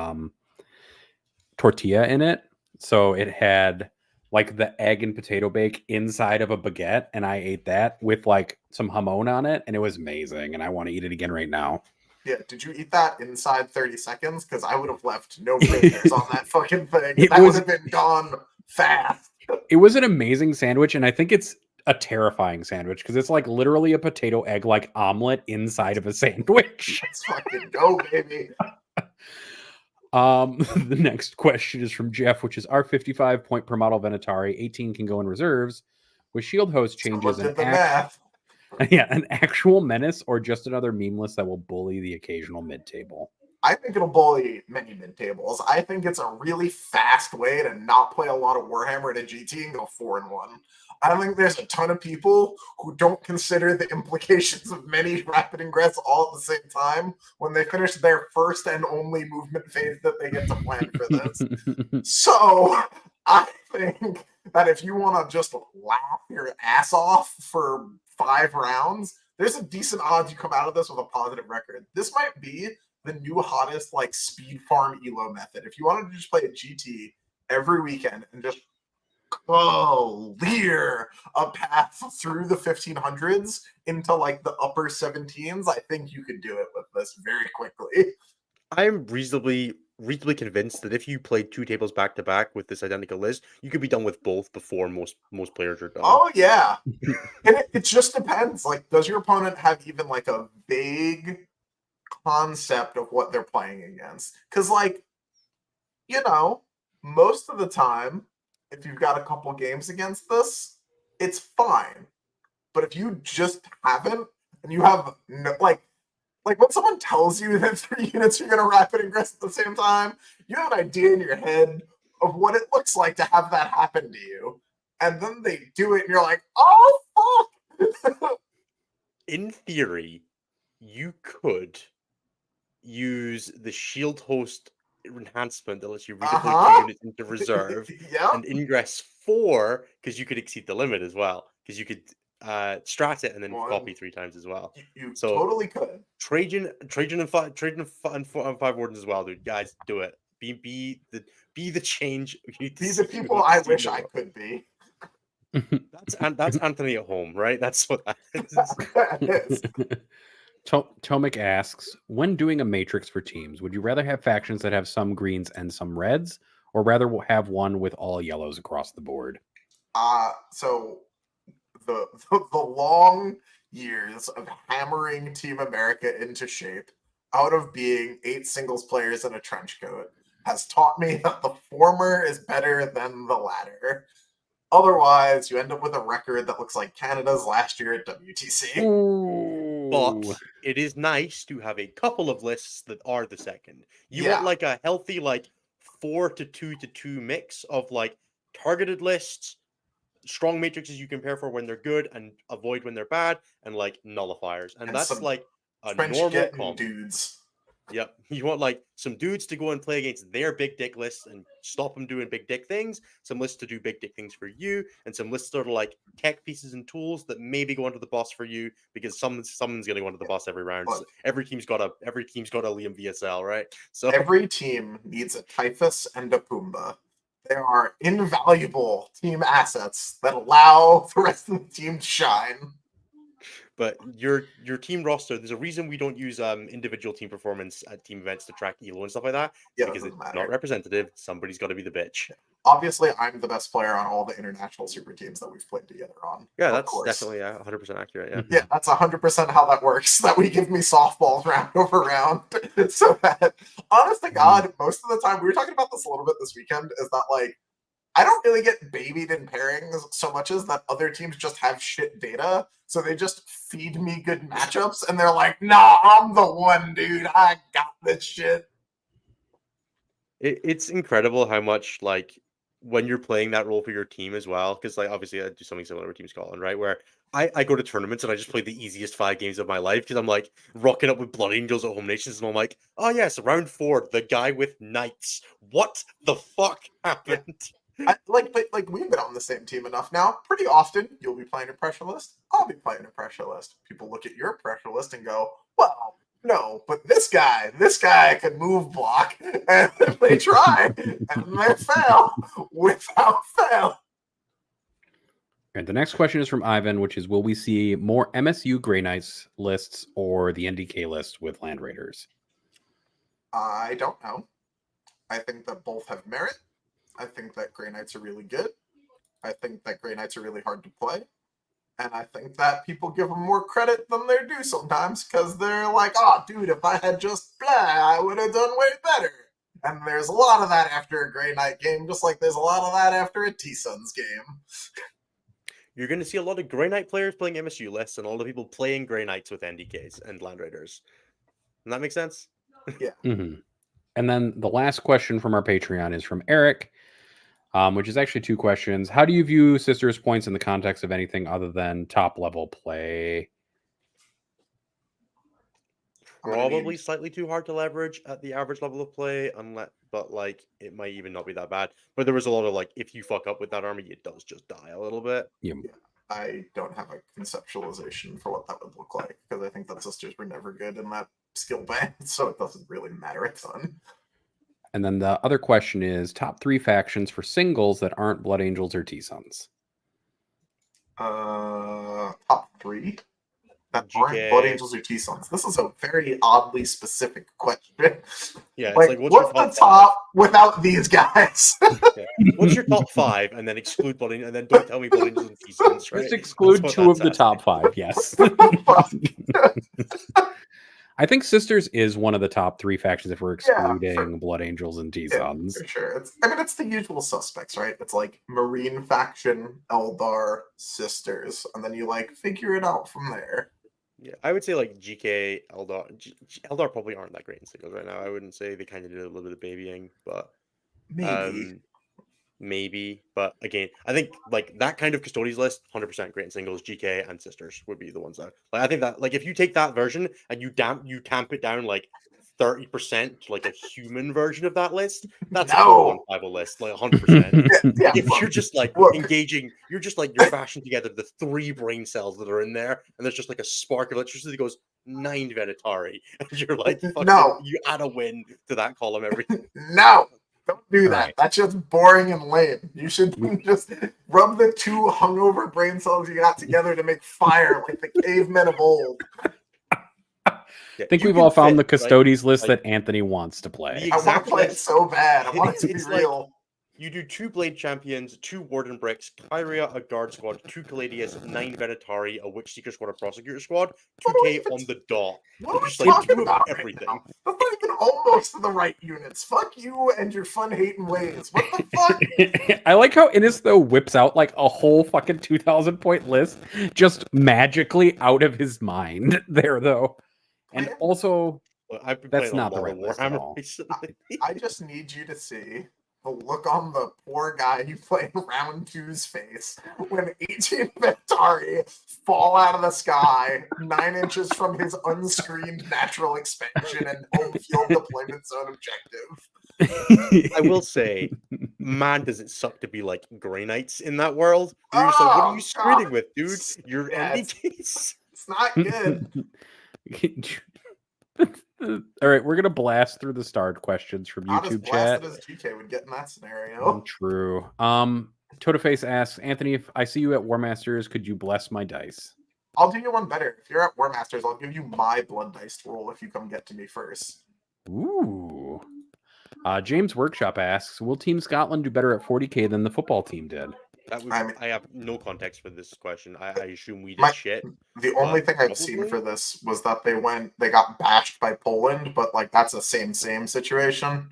S3: tortilla in it. So it had like the egg and potato bake inside of a baguette, and I ate that with like some jamon on it, and it was amazing. And I want to eat it again right now.
S2: Yeah, did you eat that inside 30 seconds? Because I would have left no fingers on that fucking thing.
S3: It
S2: That
S3: was-
S2: would have been gone fast.
S3: It was an amazing sandwich, and I think it's a terrifying sandwich because it's like literally a potato egg like omelet inside of a sandwich.
S2: Let's fucking go, baby.
S3: The next question is from Jeff, which is R55 point per model Venatari, 18 can go in reserves. With shield host changes
S2: Someone did the math.
S3: an actual menace or just another meme list that will bully the occasional mid-table?
S2: I think it'll bully many mid-tables. I think it's a really fast way to not play a lot of Warhammer in a GT and go 4-1. I think there's a ton of people who don't consider the implications of many rapid ingress all at the same time when they finish their first and only movement phase that they get to plan for this. So I think that if you want to just laugh your ass off for 5 rounds, there's a decent odds you come out of this with a positive record. This might be the new hottest like speed farm elo method. If you wanted to just play a GT every weekend and just clear a path through the 1500s into like the upper 17s, I think you could do it with this very quickly.
S1: I'm reasonably convinced that if you played 2 tables back to back with this identical list, you could be done with both before most players are done.
S2: Oh yeah. And it just depends. Like, does your opponent have even like a vague concept of what they're playing against? Because like, you know, most of the time, if you've got a couple games against this, it's fine. But if you just haven't, and you have no, like when someone tells you that 3 units are going to rapid ingress at the same time, you have an idea in your head of what it looks like to have that happen to you. And then they do it, and you're like, oh, fuck!
S1: In theory, you could use the shield host enhancement that lets you redeploy 2 units into reserve
S2: Yeah.
S1: and ingress 4 because you could exceed the limit as well because you could strat it and then copy 3 times as well.
S2: You
S1: So-
S2: totally could.
S1: Trajan and 5 wardens as well, dude. Guys, do it. Be the change.
S2: Be the people I wish I could be.
S1: That's Anthony at home, right? That's what that is.
S2: That is.
S3: Tomic asks, when doing a matrix for teams, would you rather have factions that have some greens and some reds, or rather have one with all yellows across the board?
S2: So the long years of hammering Team America into shape out of being 8 singles players in a trench coat has taught me that the former is better than the latter. Otherwise, you end up with a record that looks like Canada's last year at WTC.
S3: Ooh.
S1: but it is nice to have a couple of lists that are the second. You
S2: Yeah.
S1: want like a healthy like 4 to 2 to 2 mix of like targeted lists, strong matrices you compare for when they're good and avoid when they're bad, and like nullifiers. And that's
S2: some
S1: like a
S2: French
S1: normal
S2: getting
S1: combo.
S2: dudes.
S1: Yep. You want like some dudes to go and play against their big dick lists and stop them doing big dick things, some lists to do big dick things for you, and some lists that are like tech pieces and tools that maybe go onto the boss for you because someone's gonna go onto the boss every round.
S2: Look.
S1: So every team's got a Liam VSL, right? So
S2: Every team needs a Typhus and a Pumbaa. They are invaluable team assets that allow the rest of the team to shine.
S1: but your team roster, there's a reason we don't use individual team performance at team events to track elo and stuff like that.
S2: Yeah,
S1: Because
S2: it
S1: it's
S2: doesn't
S1: not
S2: matter.
S1: representative. Somebody's got to be the bitch.
S2: Obviously, I'm the best player on all the international super teams that we've played together on.
S1: Yeah,
S2: of
S1: that's
S2: course.
S1: definitely 100% accurate. Yeah.
S2: Yeah, that's 100% how that works. That we give me softballs round over round. So that, honest to God, most of the time, we were talking about this a little bit this weekend, is that like, I don't really get babied in pairings so much as that other teams just have shit data. So they just feed me good matchups and they're like, nah, I'm the one, dude. I got this shit.
S1: It's incredible how much like when you're playing that role for your team as well, because like obviously I do something similar with Team Scotland, right? Where I go to tournaments and I just play the easiest 5 games of my life because I'm like rocking up with Blood Angels at Home Nations and I'm like, oh yes, round 4, the guy with knights. What the fuck happened?
S2: But we've been on the same team enough now. Pretty often, you'll be playing a pressure list. I'll be playing a pressure list. People look at your pressure list and go, well, no, but this guy can move block, and they try, and they fail without fail.
S3: And the next question is from Ivan, which is, will we see more MSU Grey Knights lists or the NDK list with Land Raiders?
S2: I don't know. I think that both have merit. I think that Grey Knights are really good. I think that Grey Knights are really hard to play. And I think that people give them more credit than they do sometimes because they're like, oh, dude, if I had just blah, I would have done way better. And there's a lot of that after a Grey Knight game, just like there's a lot of that after a T-Suns game.
S1: You're going to see a lot of Grey Knight players playing MSU lists and a lot of people playing Grey Knights with NDKs and Land Raiders. Does that make sense?
S2: Yeah.
S3: Mm-hmm. And then the last question from our Patreon is from Eric, which is actually 2 questions. How do you view Sisters points in the context of anything other than top level play?
S1: Probably slightly too hard to leverage at the average level of play, but like it might even not be that bad. But there was a lot of like, if you fuck up with that army, it does just die a little bit.
S3: Yeah.
S2: I don't have a conceptualization for what that would look like because I think that Sisters were never good in that skill band, so it doesn't really matter a ton.
S3: And then the other question is top 3 factions for singles that aren't Blood Angels or T-Suns.
S2: Top 3 that aren't
S1: GK.
S2: Blood Angels or T-Suns. This is a very oddly specific question.
S1: Yeah, it's
S2: like,
S1: like
S2: what's the top without these guys?
S1: What's your top 5, and then exclude Blood Angels, and then don't tell me Blood Angels and T-Suns, right?
S3: Just exclude
S1: That's
S3: 2 of the
S1: that's
S3: top 5, yes. I think Sisters is one of the top 3 factions if we're excluding Blood Angels and T-Suns.
S2: Yeah, for sure. It's the usual suspects, right? It's like Marine faction, Eldar, Sisters, and then you like figure it out from there.
S1: Yeah, I would say like GK, Eldar. Eldar probably aren't that great in singles right now. I wouldn't say. They kind of did a little bit of babying, but maybe. But again, I think like that kind of Custodies list, 100% great in singles. GK and Sisters would be the ones that like. I think that like if you take that version and you tamp it down like 30% to like a human version of that list, that's a full on 5 list, like 100%.
S2: Yeah,
S1: if you're just like engaging, you're bashing together the 3 brain cells that are in there, and there's just like a spark of electricity that goes 9 Venatari, and you're like, you add a win to that column every.
S2: No, don't do that.
S3: Right.
S2: That's just boring and lame. You should just rub the 2 hungover brain cells you got together to make fire like the cavemen of old.
S3: I think we've all found the Custodies list that Anthony wants to play.
S2: I want to play it so bad. I want it to be real.
S1: You do 2 Blade Champions, 2 Warden Bricks, Kyria, a Guard Squad, 2 Caladius, 9 Venatari, a Witch Seeker Squad, a Prosecutor Squad,
S2: What are we
S1: 2k on the dot.
S2: What are we
S1: Just like
S2: talking
S1: two of
S2: about right
S1: everything.
S2: now? That's not even almost the right units. Fuck you and your fun-hating ways. What the fuck?
S3: I like how Innis, though, whips out like a whole fucking 2,000 point list just magically out of his mind there, though. And
S2: Man.
S3: also,
S1: Well, I've been
S3: that's
S1: playing
S3: not
S1: a
S3: the
S1: lot
S3: right
S1: of
S3: list at
S1: Warhammer
S3: all.
S1: recently.
S2: I just need you to see the look on the poor guy you play in round 2's face when 18 Ventari fall out of the sky 9 inches from his unscreened natural expansion and home field deployment zone objective.
S1: I will say, man, does it suck to be like Grey Knights in that world? You're just like, what are you screening with, dude? Your
S2: Yeah,
S1: NDTs?
S2: it's not good.
S3: All right, we're gonna blast through the starred questions from
S2: Not as
S3: YouTube chat.
S2: blasted as GK would get in that scenario.
S3: True. Totaface asks, Anthony, if I see you at War Masters, could you bless my dice?
S2: I'll do you one better. If you're at War Masters, I'll give you my blood dice to roll if you come get to me first.
S3: Ooh. James Workshop asks, will Team Scotland do better at 40k than the football team did?
S1: That would,
S2: I mean-
S1: I have no context for this question. I assume we did shit.
S2: The only thing I've seen
S1: probably.
S2: for this was that they got bashed by Poland, but like that's a same situation.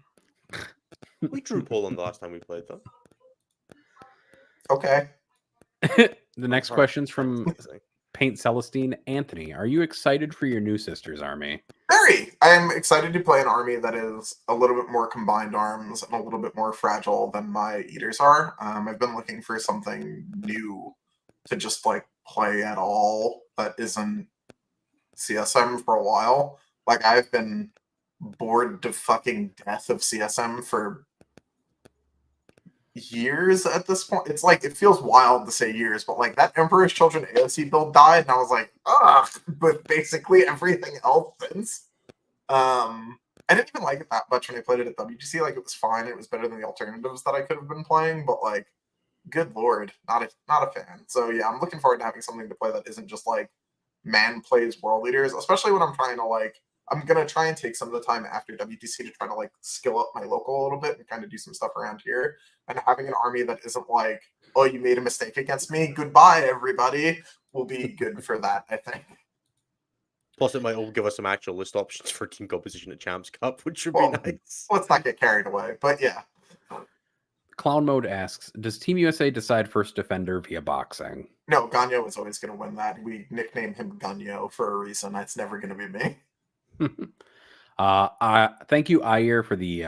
S1: We drew Poland the last time we played them.
S2: Okay.
S3: The next
S1: Alright,
S3: question's from
S1: amazing.
S3: Paint Celestine. Anthony, are you excited for your new Sisters army?
S2: Very. I am excited to play an army that is a little bit more combined arms and a little bit more fragile than my Eaters are. I've been looking for something new to just like play at all that isn't CSM for a while. Like I've been bored to fucking death of CSM for years at this point. It's like it feels wild to say years, but like that Emperor's Children AOC build died, and I was like, ugh, with basically everything else since. I didn't even like it that much when I played it at WTC. Like it was fine. It was better than the alternatives that I could have been playing, but like, good lord, not a fan. So yeah, I'm looking forward to having something to play that isn't just like man plays world leaders, especially when I'm trying to like I'm gonna try and take some of the time after WTC to try to like skill up my local a little bit and kind of do some stuff around here. And having an army that isn't like, oh, you made a mistake against me, goodbye everybody, will be good for that, I think.
S1: Plus, it might all give us some actual list options for team composition at Champs Cup, which would
S2: Well,
S1: be nice.
S2: Let's not get carried away, but yeah.
S3: Clown Mode asks, does Team USA decide first defender via boxing?
S2: No, Ganyo is always going to win that. We nicknamed him Ganyo for a reason. That's never going to be me.
S3: Thank you, Ayer, for the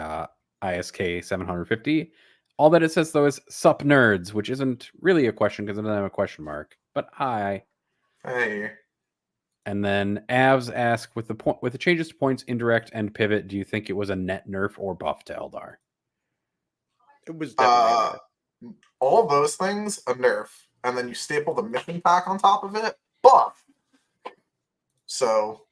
S3: ISK 750. All that it says, though, is sup nerds, which isn't really a question because it doesn't have a question mark. But hi.
S2: Hey.
S3: And then Avs ask, with the changes to points, indirect, and pivot, do you think it was a net nerf or buff to Eldar?
S1: It was definitely
S2: all those things, a nerf. And then you staple the mission pack on top of it, buff. So,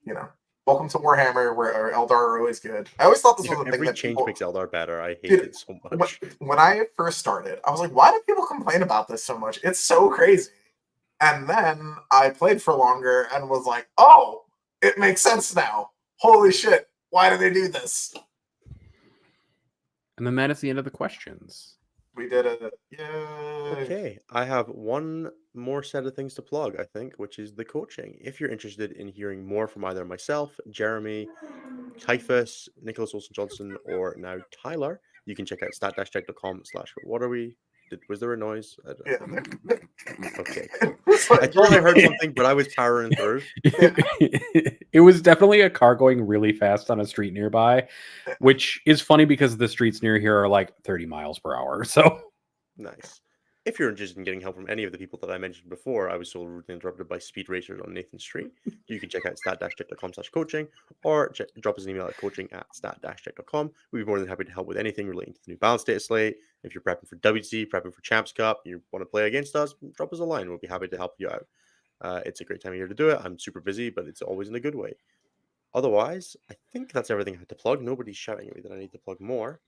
S2: you know, welcome to Warhammer, where Eldar are always good. I always thought this was a thing
S1: every
S2: that
S1: change
S2: people...
S1: makes Eldar better. I hate it so much.
S2: When I first started, I was like, why do people complain about this so much? It's so crazy. And then I played for longer and was like, oh, it makes sense now. Holy shit, why do they do this?
S3: And then that is the end of the questions.
S2: We did it. Yay.
S1: Okay, I have one more set of things to plug, I think, which is the coaching. If you're interested in hearing more from either myself, Jeremy, Typhus, Nicholas Olsen-Johnson, or now Tyler, you can check out stat-check.com/what are we? Was there a noise?
S2: Yeah.
S1: Okay. I thought I heard something, but I was powering through.
S3: It was definitely a car going really fast on a street nearby, which is funny because the streets near here are like 30 miles per hour. So
S1: nice. If you're interested in getting help from any of the people that I mentioned before, I was so rudely interrupted by speed racers on Nathan Street. You can check out stat-check.com/coaching or drop us an email at coaching@stat-check.com. We'd be more than happy to help with anything relating to the new balance data slate. If you're prepping for WTC, prepping for Champs Cup, you want to play against us, drop us a line. We'll be happy to help you out. It's a great time of year to do it. I'm super busy, but it's always in a good way. Otherwise, I think that's everything I had to plug. Nobody's shouting at me that I need to plug more.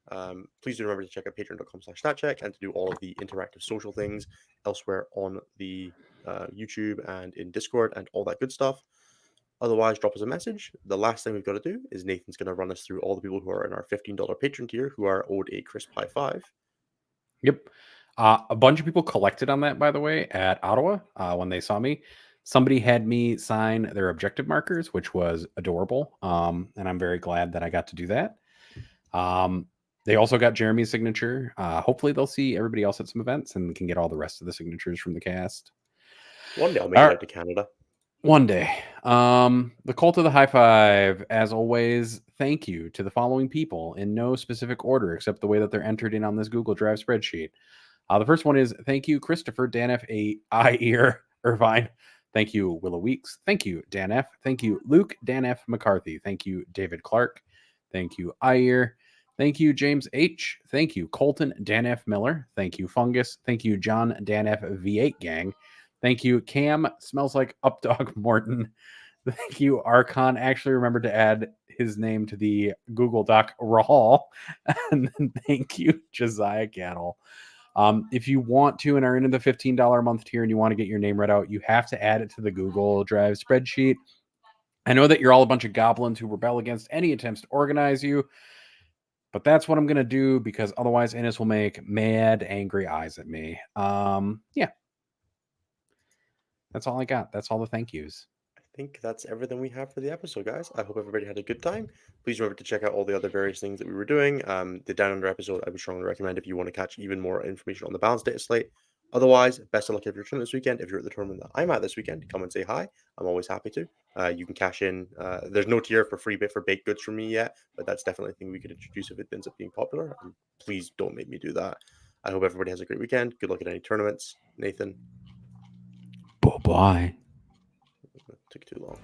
S1: Please do remember to check out patreon.com/statcheck and to do all of the interactive social things elsewhere on the YouTube and in Discord and all that good stuff. Otherwise, drop us a message. The last thing we've got to do is Nathan's going to run us through all the people who are in our $15 patron tier who are owed a crisp high five.
S3: Yep. A bunch of people collected on that, by the way, at Ottawa when they saw me. Somebody had me sign their objective markers, which was adorable. And I'm very glad that I got to do that. They also got Jeremy's signature. Hopefully they'll see everybody else at some events and can get all the rest of the signatures from the cast.
S1: One day I'll make it out to Canada.
S3: One day. The Cult of the High Five, as always, thank you to the following people in no specific order except the way that they're entered in on this Google Drive spreadsheet. The first one is thank you, Christopher, Dan F. A. Irvine. Thank you, Willow Weeks. Thank you, Dan F. Thank you, Luke, Dan F. McCarthy. Thank you, David Clark. Thank you, Iyer. Thank you, James H. Thank you, Colton, Dan F. Miller. Thank you, Fungus. Thank you, John, Dan F. V8 Gang. Thank you, Cam. Smells like Updog Morton. Thank you, Archon. Actually remembered to add his name to the Google Doc Raw. And then thank you, Josiah Cattle. If you want to and are into the $15 a month tier and you want to get your name read out, you have to add it to the Google Drive spreadsheet. I know that you're all a bunch of goblins who rebel against any attempts to organize you, but that's what I'm going to do because otherwise Innes will make mad, angry eyes at me. Yeah. That's all I got. That's all the thank yous.
S1: I think that's everything we have for the episode, guys. I hope everybody had a good time. Please remember to check out all the other various things that we were doing. The Down Under episode, I would strongly recommend if you want to catch even more information on the balanced data slate. Otherwise, best of luck if you're tournament this weekend. If you're at the tournament that I'm at this weekend, come and say hi. I'm always happy to. You can cash in. There's no tier for free bit for baked goods from me yet, but that's definitely a thing we could introduce if it ends up being popular. Please don't make me do that. I hope everybody has a great weekend. Good luck at any tournaments. Nathan.
S3: Bye-bye.
S1: Took too long.